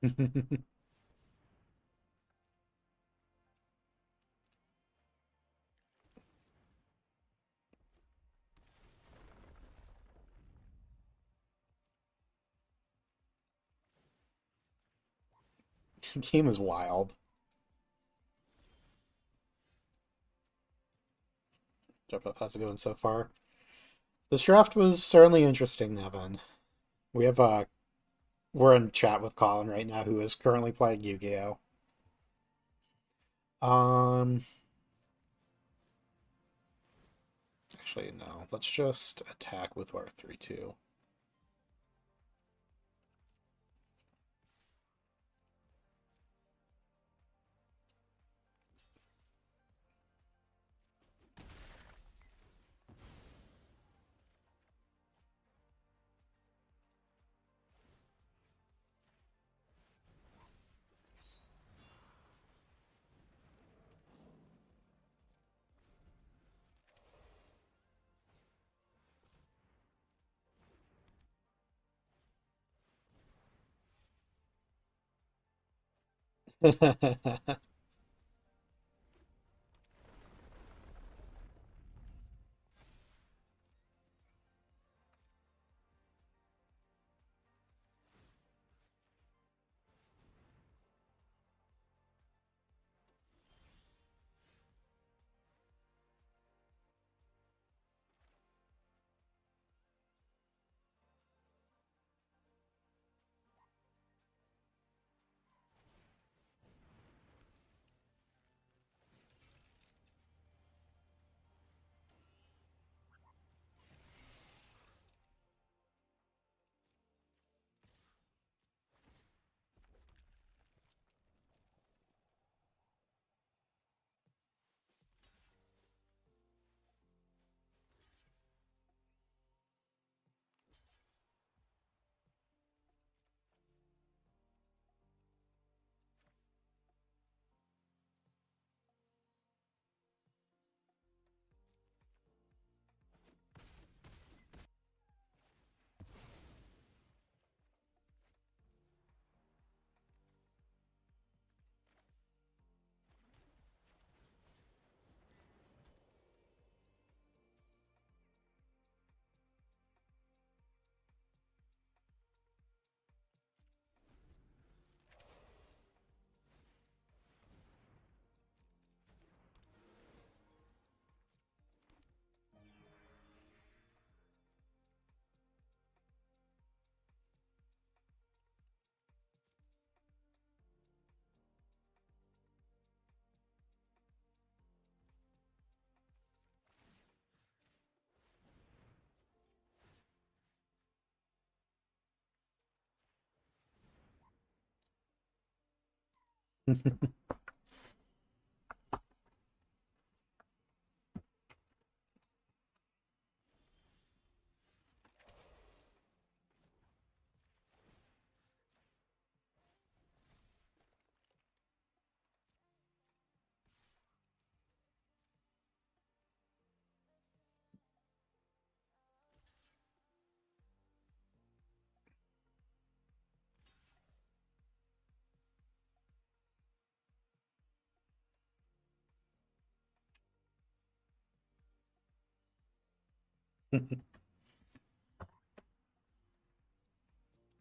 The game is wild. How's it going so far? This draft was certainly interesting, Evan. We have we're in chat with Colin right now, who is currently playing Yu-Gi-Oh. Um, actually, no. Let's just attack with our 3-2.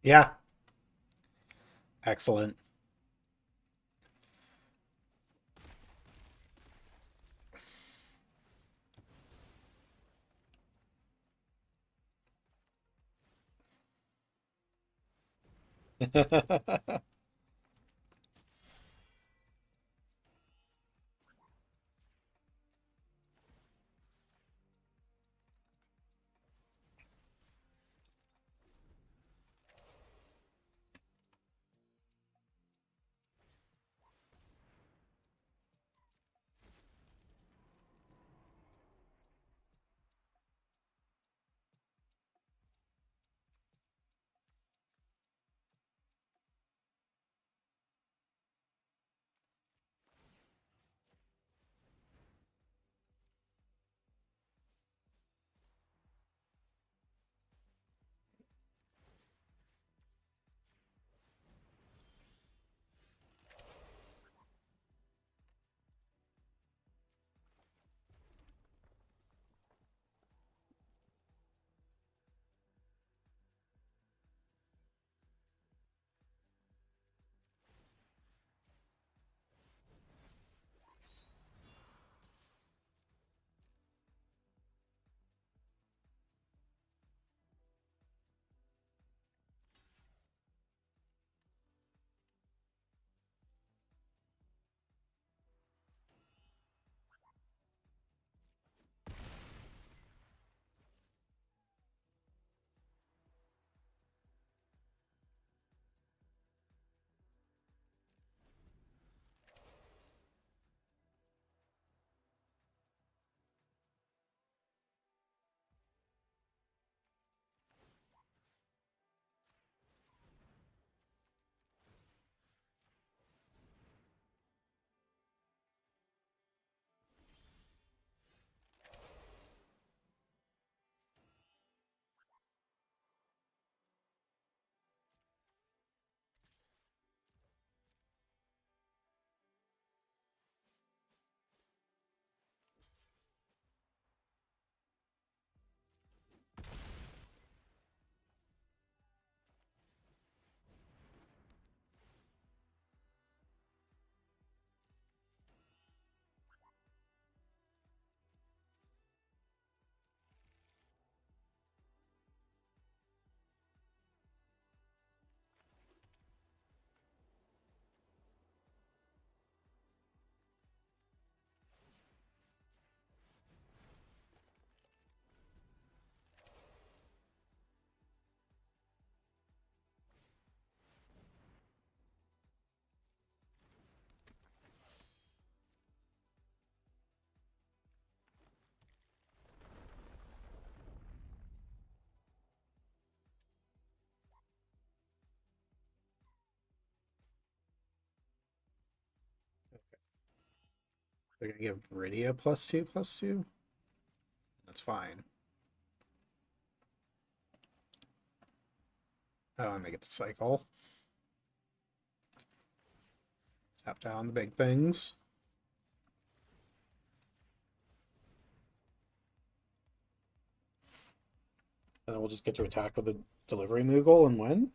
Yeah, excellent. They're gonna give Rydia +2/+2. That's fine. Oh, and they get to cycle. Tap down the big things. And then we'll just get to attack with a delivery Moogle and win.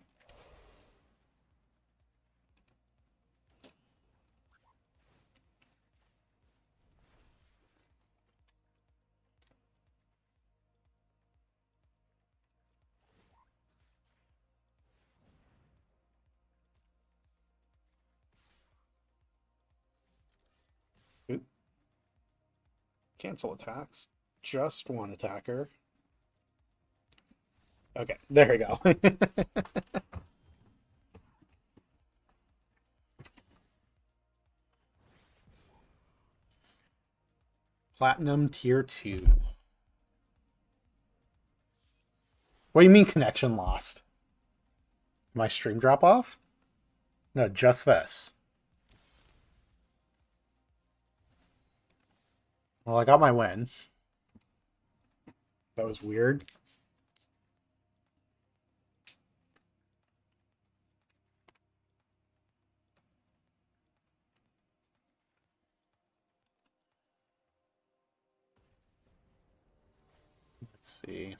Oop. Cancel attacks. Just one attacker. Okay, there we go. Platinum tier 2. What do you mean connection lost? My stream drop off? No, just this. Well, I got my win. That was weird. Let's see.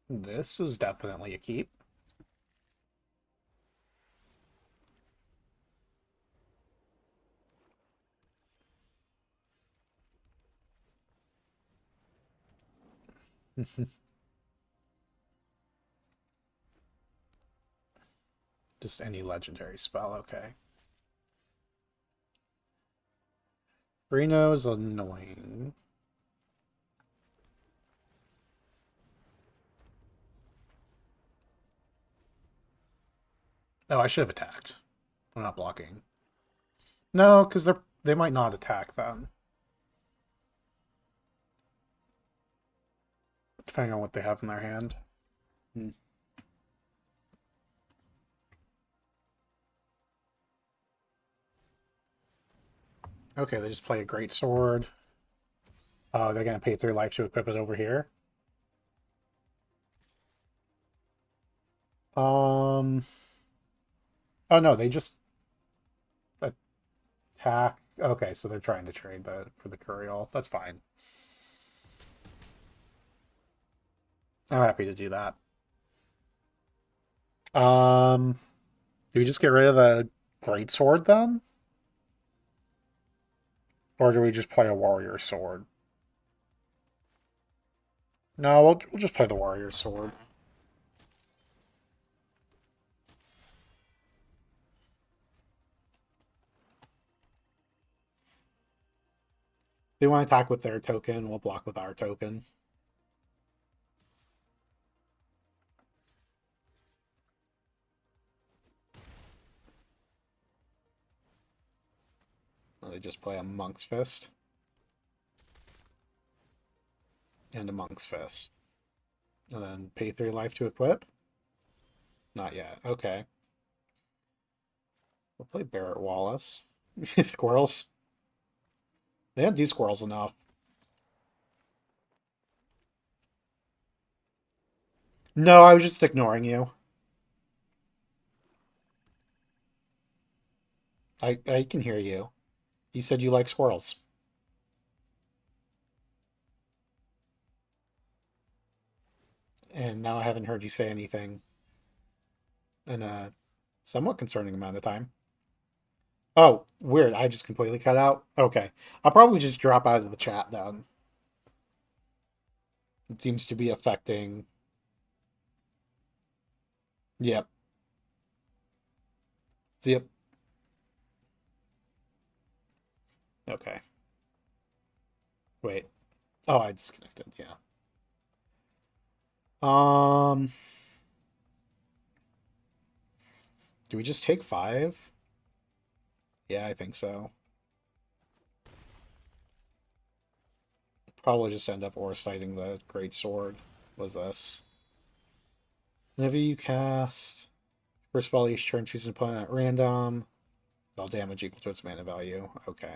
This is definitely a keep. Just any legendary spell, okay. Reno's annoying. Oh, I should have attacked. I'm not blocking. No, because they might not attack then. Depending on what they have in their hand. Okay, they just play a great sword. Oh, they're gonna pay 3 life to equip it over here. Oh no, they just attack. Okay, so they're trying to trade for the Curial. That's fine. I'm happy to do that. Do we just get rid of the great sword then? Or do we just play a warrior sword? No, we'll just play the warrior sword. They want to attack with their token, we'll block with our token. They just play a Monk's Fist. And a Monk's Fist. And then pay 3 life to equip? Not yet. Okay. We'll play Barrett Wallace. Squirrels. They don't do squirrels enough. No, I was just ignoring you. I can hear you. You said you like squirrels. And now I haven't heard you say anything in a somewhat concerning amount of time. Oh, weird. I just completely cut out. Okay. I'll probably just drop out of the chat then. It seems to be affecting. Yep. Yep. Okay. Wait. Oh, I disconnected. Yeah. Um, do we just take 5? Yeah, I think so. Probably just end up ore sighting the great sword. Was this? Whenever you cast first spell each turn, choose an opponent at random. All damage equal to its mana value. Okay.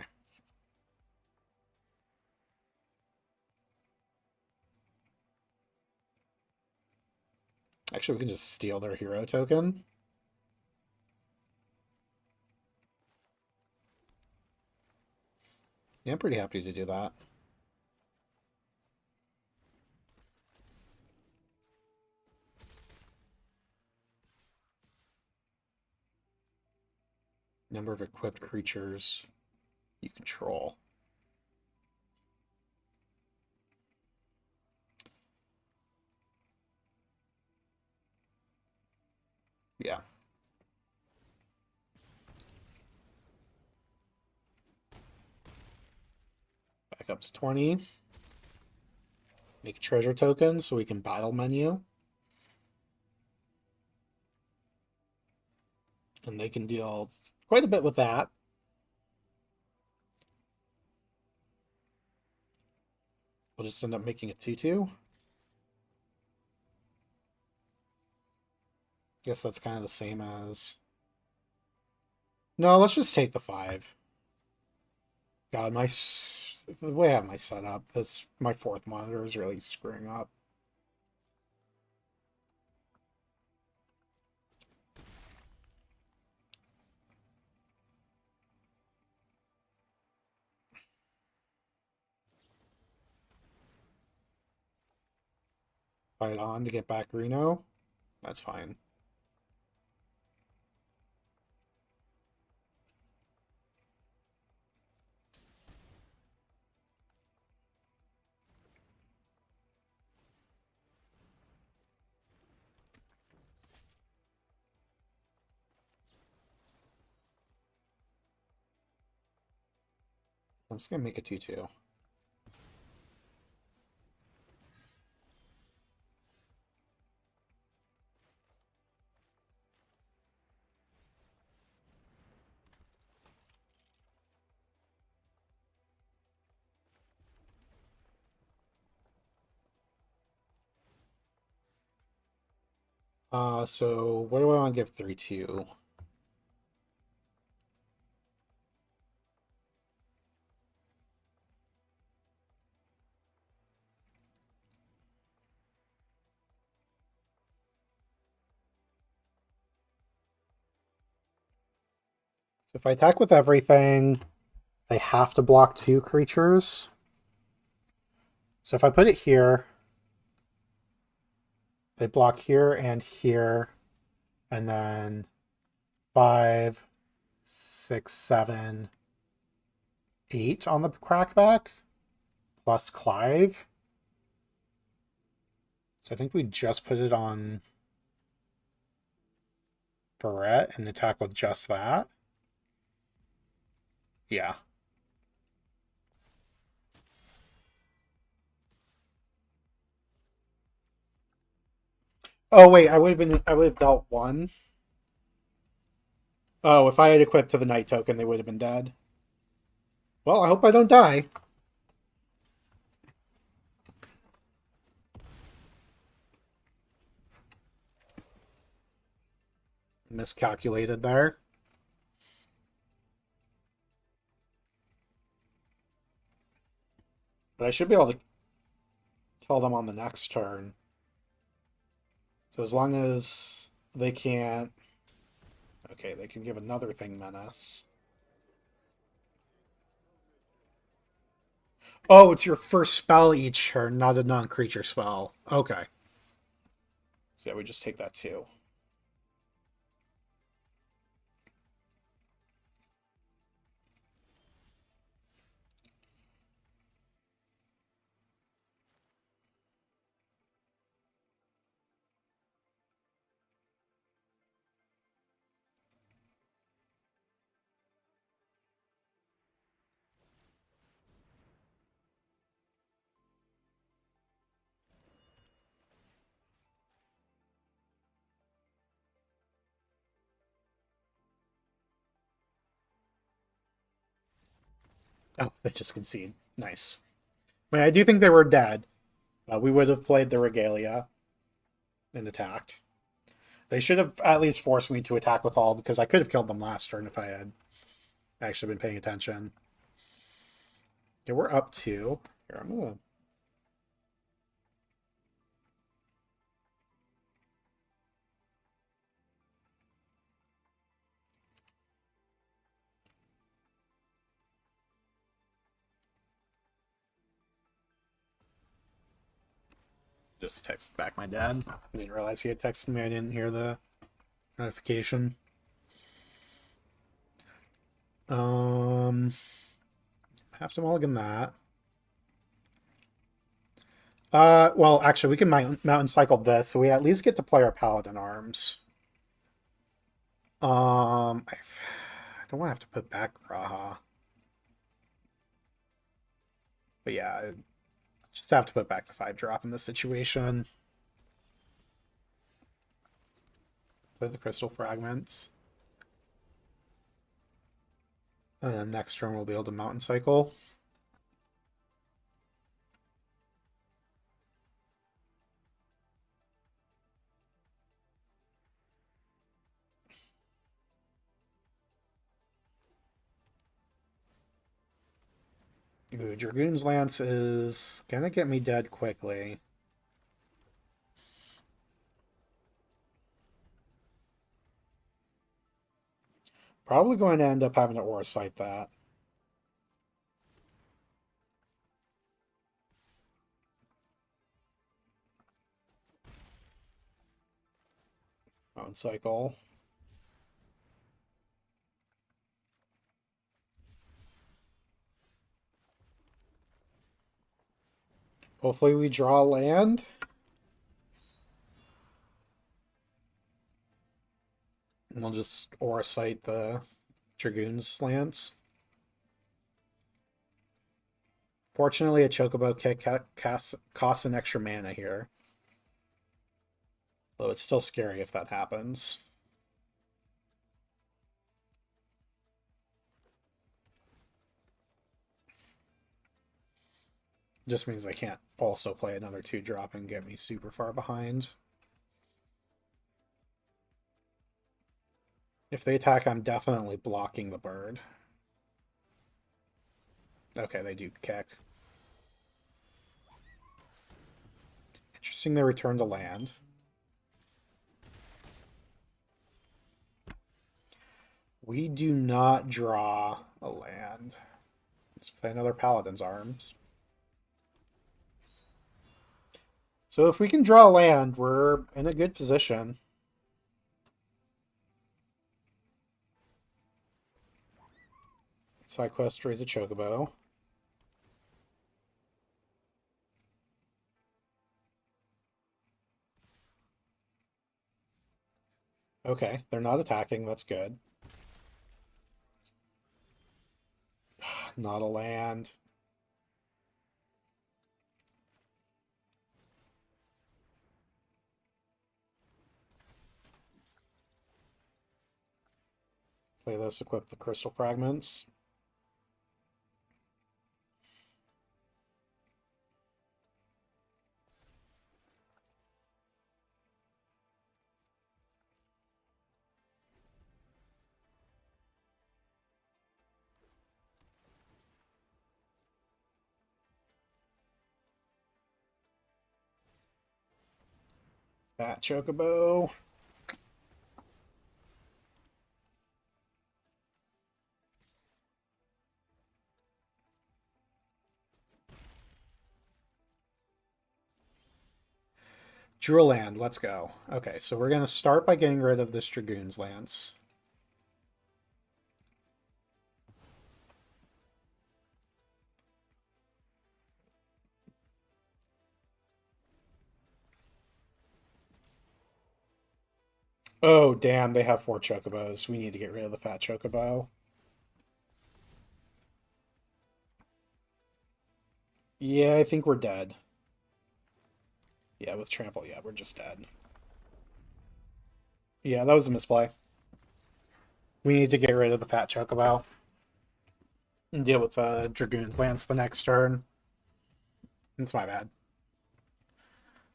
Actually, we can just steal their hero token. Yeah, I'm pretty happy to do that. Number of equipped creatures you control. Yeah. Back up to 20. Make a treasure token so we can battle menu. And they can deal quite a bit with that. We'll just end up making a 2-2. Guess that's kind of the same as... No, let's just take the 5. God, the way I have my setup, my fourth monitor is really screwing up. Fight on to get back Reno. That's fine. I'm just gonna make a 2-2. So what do I want to give 3-2? So if I attack with everything, they have to block 2 creatures. So if I put it here, they block here, and then 5, 6, 7, 8 on the crackback, plus Clive. So I think we just put it on Barrette and attack with just that. Yeah. Oh wait, I would have dealt 1. Oh, if I had equipped to the Knight token, they would have been dead. Well, I hope I don't die. Miscalculated there. But I should be able to kill them on the next turn. So as long as they can't... Okay, they can give another thing menace. Oh, it's your first spell each turn, not a non-creature spell. Okay. So yeah, we just take that too. Oh, they just concede. Nice. I mean, I do think they were dead. We would have played the Regalia and attacked. They should have at least forced me to attack with all, because I could have killed them last turn if I had actually been paying attention. Okay, we're up to... Here, I'm gonna... Just text back my dad. I didn't realize he had texted me. I didn't hear the notification. Have to mulligan that. Well, actually, we can mountain cycle this, so we at least get to play our paladin arms. I don't want to have to put back Graha. But yeah, I just have to put back the 5-drop in this situation. Play the crystal fragments. And then next turn we'll be able to mountain cycle. Ooh, Dragoon's Lance is gonna get me dead quickly. Probably going to end up having to Aura Sight that. Mountain cycle. Hopefully we draw land. And we'll just Aura Sight the Dragoon's Lance. Fortunately, a Chocobo kick costs an extra mana here. Though it's still scary if that happens. Just means I can't also play another 2-drop and get me super far behind. If they attack, I'm definitely blocking the bird. Okay, they do kick. Interesting they return to land. We do not draw a land. Let's play another Paladin's Arms. So if we can draw land, we're in a good position. Side quest, raise a Chocobo. Okay, they're not attacking, that's good. Not a land. Play this, equip the crystal fragments. Fat Chocobo. Drew a land, let's go. Okay, so we're going to start by getting rid of this Dragoon's Lance. Oh, damn, they have 4 Chocobos. We need to get rid of the Fat Chocobo. Yeah, I think we're dead. Yeah, with Trample, yeah, we're just dead. Yeah, that was a misplay. We need to get rid of the Fat Chocobo. And deal with Dragoon's Lance the next turn. It's my bad.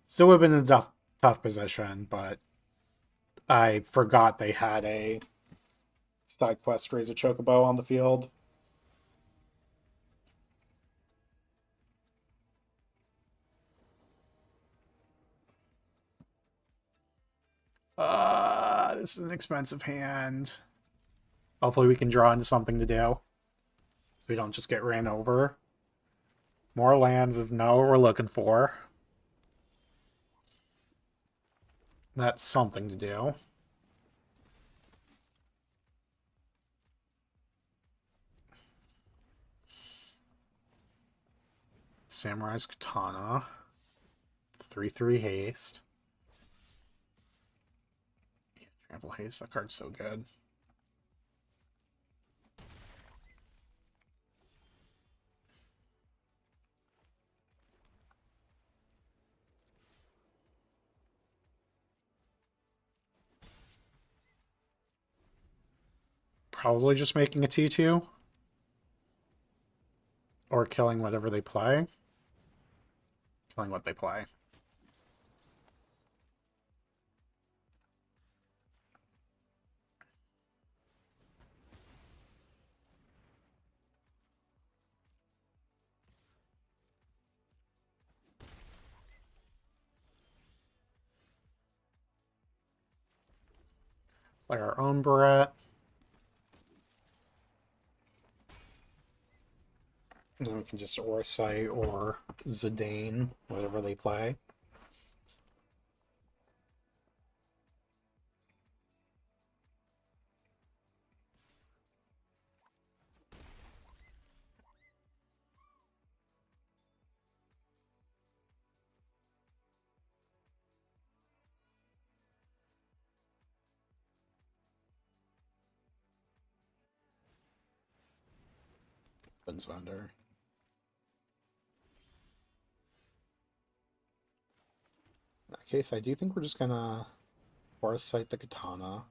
Still would have been in a tough position, but I forgot they had a side quest raise a chocobo on the field. This is an expensive hand. Hopefully we can draw into something to do. So we don't just get ran over. More lands is not what we're looking for. That's something to do. Samurai's Katana. 3/3 haste. Yeah, Trample haste. That card's so good. Probably just making a 2/2. Or killing whatever they play. Killing what they play. Play our own Barrette. And then we can just Orsight or Zidane, whatever they play. Vendor. In that case, I do think we're just gonna Foresight the Katana.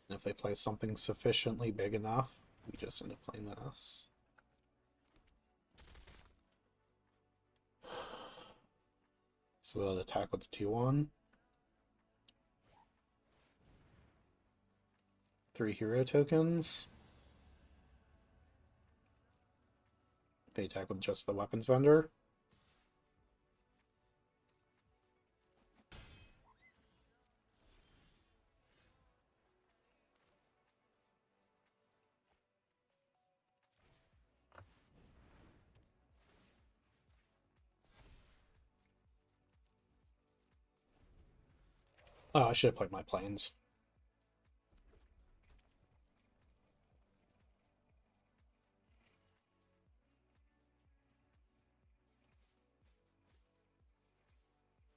And if they play something sufficiently big enough, we just end up playing this. So we'll attack with the 2/1. 3 hero tokens. They attack with just the weapons vendor. Oh, I should have played my planes.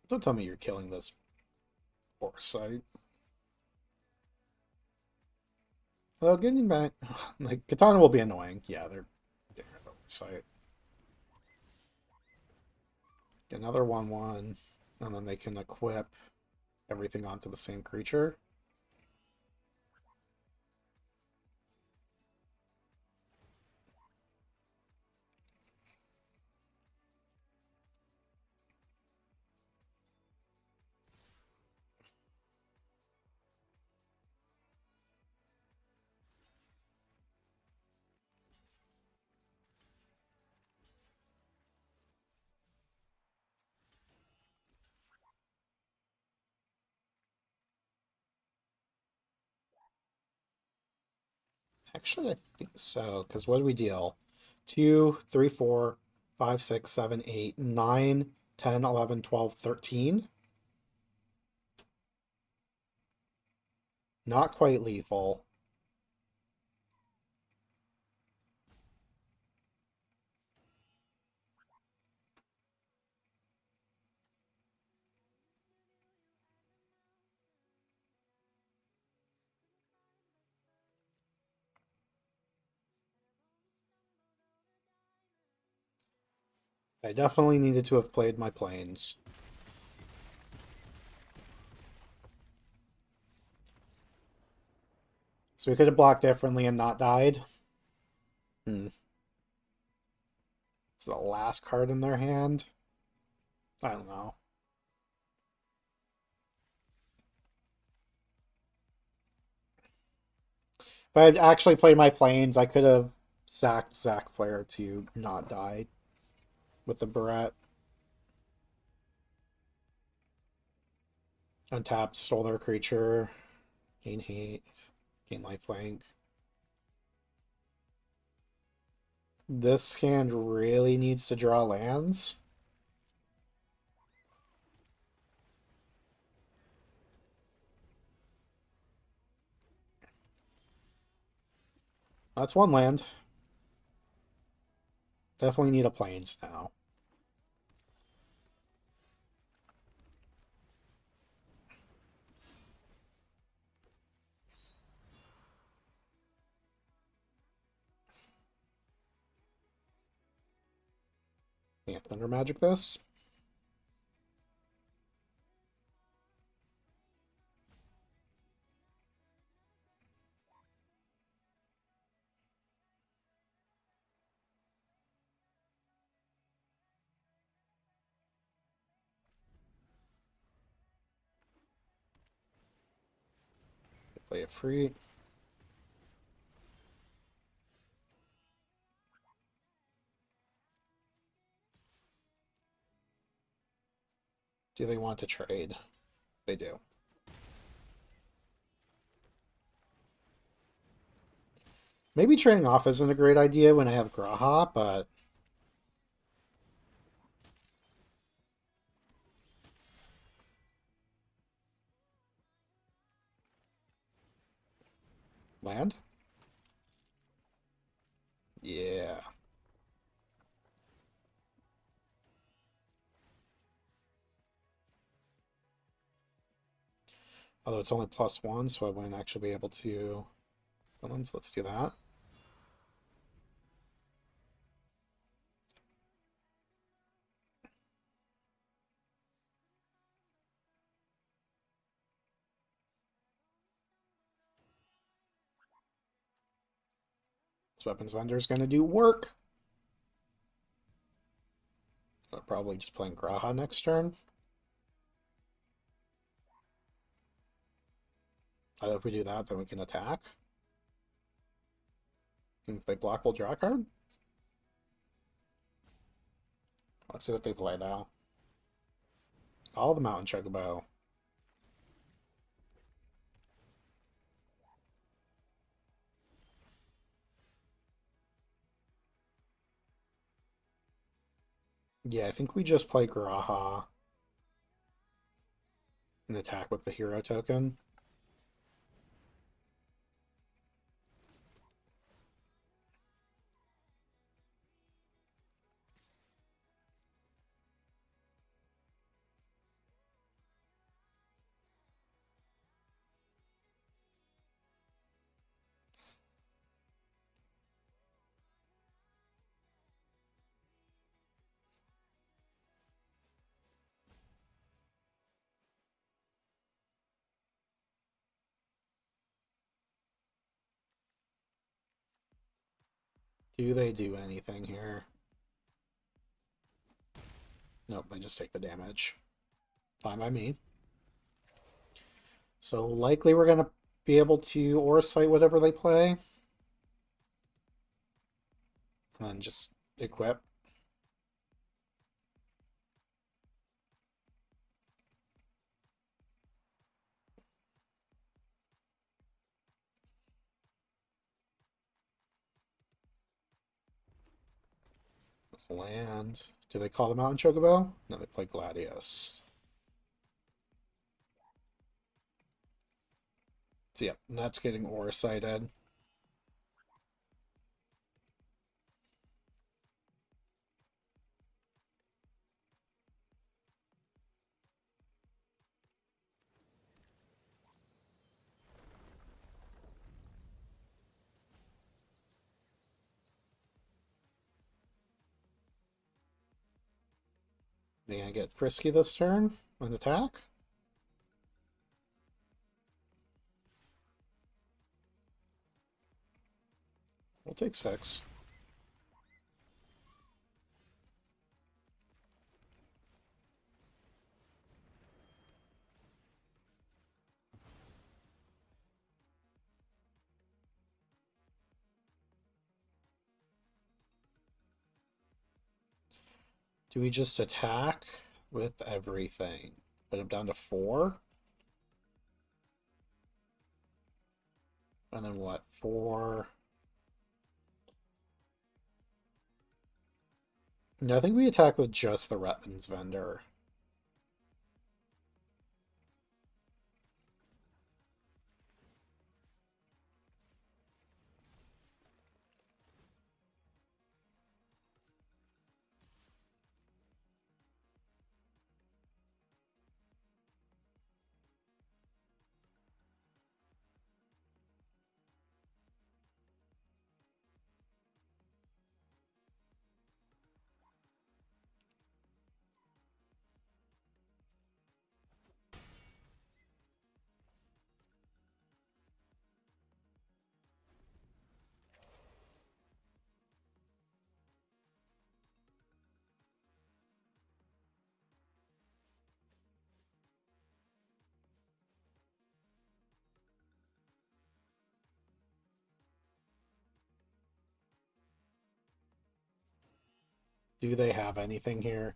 Don't tell me you're killing this Foresight. Although getting back, like Katana will be annoying. Yeah, they're getting rid of Foresight. Get another 1/1, and then they can equip everything onto the same creature. Actually, I think so. Because what do we deal? 2, 3, 4, 5, 6, 7, 8, 9, 10, 11, 12, 13. Not quite lethal. I definitely needed to have played my planes. So we could have blocked differently and not died. Hmm. It's the last card in their hand. I don't know. If I had actually played my planes, I could have sacked Zac Flair to not die with the Barrette. Untapped, stole their creature, gain hate, gain lifelink. This hand really needs to draw lands. That's one land. Definitely need a plains now. Yeah, Thunder Magic this. Play it free. Do they want to trade? They do. Maybe trading off isn't a great idea when I have Graha, but land? Yeah. Although it's only +1, so I wouldn't actually be able to. Let's do that. This weapons vendor is going to do work. Probably just playing Graha next turn. If we do that, then we can attack. And if they block, we'll draw a card. Let's see what they play now. All the Mountain Chocobo. Yeah, I think we just play Graha and attack with the hero token. Do they do anything here? Nope, they just take the damage. Fine by me. So likely we're going to be able to Aura Sight whatever they play. And then just equip. Land. Do they call the Mountain Chocobo? No, they play Gladius. So yeah, that's getting Aura Sighted. They gonna get frisky this turn and attack? We'll take 6. Do we just attack with everything? Put him down to 4? And then what? 4. No, I think we attack with just the weapons vendor. Do they have anything here?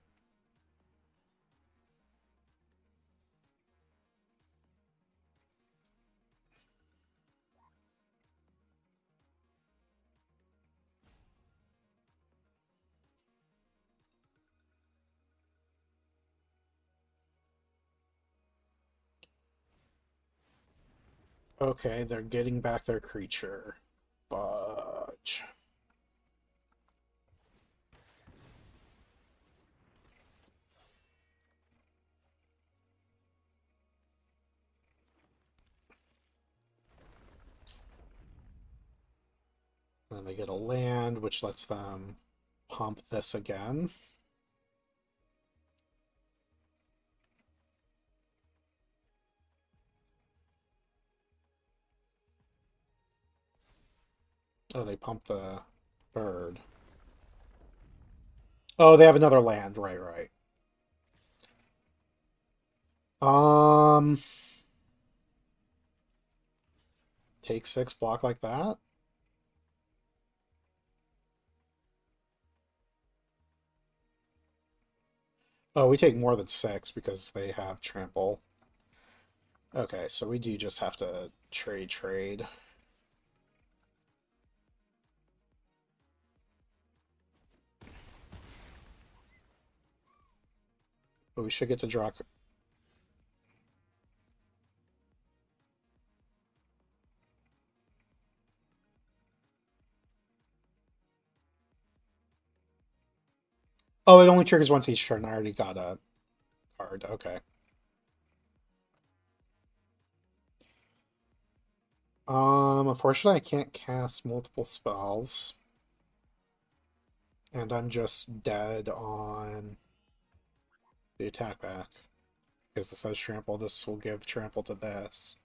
Okay, they're getting back their creature. Fudge. Then they get a land, which lets them pump this again. Oh, they pump the bird. Oh, they have another land. Right, right. Um, take 6, block like that. Oh, we take more than 6 because they have trample. Okay, so we do just have to trade. But we should get to draw. Oh, it only triggers once each turn. I already got a card. Okay. Unfortunately, I can't cast multiple spells. And I'm just dead on the attack back. Because this has trample, this will give trample to this.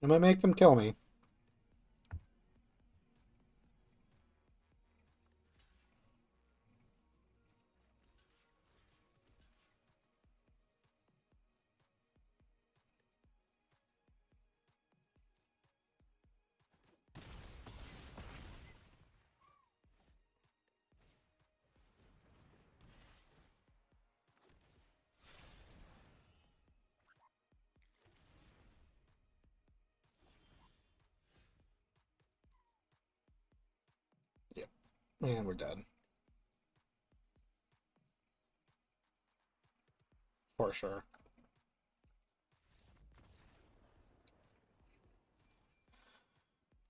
I'm gonna make them kill me. Yep. And we're dead. For sure.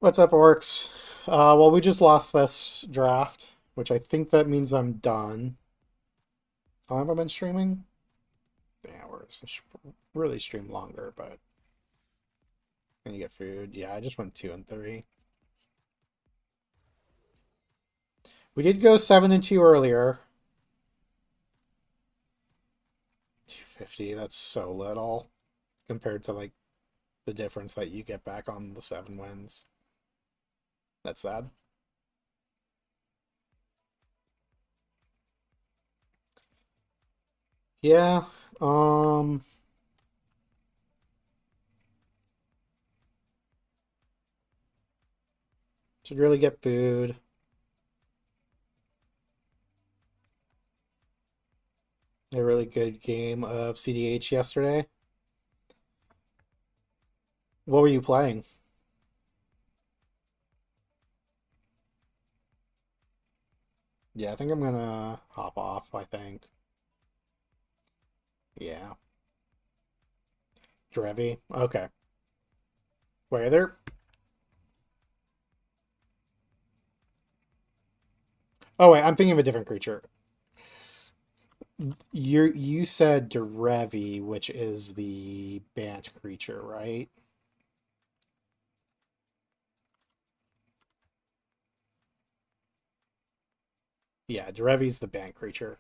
What's up, Orcs? Well, we just lost this draft, which I think that means I'm done. How long have I been streaming? Yeah, we're really stream longer, but can you get food? Yeah, I just went 2 and 3. We did go 7 and 2 earlier. 250. That's so little compared to like the difference that you get back on the 7 wins. That's sad. Yeah. Um. Should really get food. A really good game of CDH yesterday. What were you playing? Yeah, I think I'm gonna hop off, I think. Yeah. Drevi? Okay. Wait, are there... Oh, wait, I'm thinking of a different creature. You said Derevi, which is the Bant creature, right? Yeah, Derevi's the Bant creature.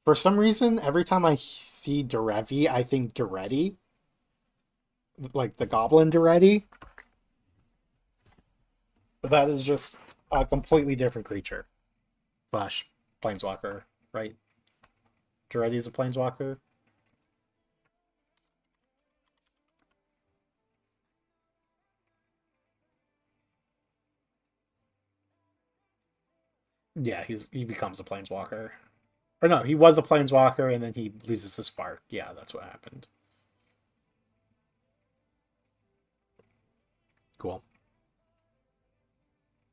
For some reason, every time I see Derevi, I think Duretti, like the Goblin Duretti. But that is just a completely different creature. Slash Planeswalker, right? Duretti's a Planeswalker. Yeah, he becomes a Planeswalker. Or no, he was a Planeswalker and then he loses his spark. Yeah, that's what happened. Cool.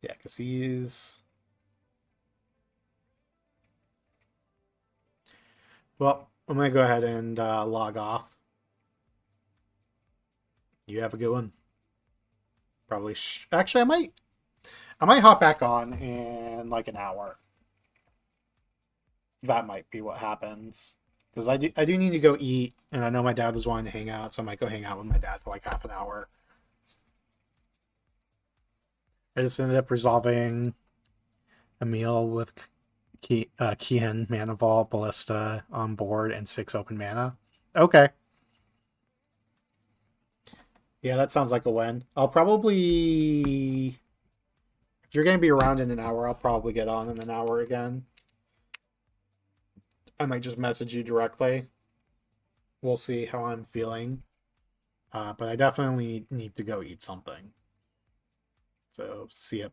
Yeah, because he's... Well, I'm going to go ahead and log off. You have a good one. Probably... Actually, I might hop back on in like an hour. That might be what happens. Because I do need to go eat, and I know my dad was wanting to hang out, so I might go hang out with my dad for like half an hour. I just ended up resolving a meal with Kian, Manival, Ballista on board, and 6 open mana. Okay. Yeah, that sounds like a win. I'll probably... If you're going to be around in an hour, I'll probably get on in an hour again. I might just message you directly. We'll see how I'm feeling. But I definitely need to go eat something. So, see ya.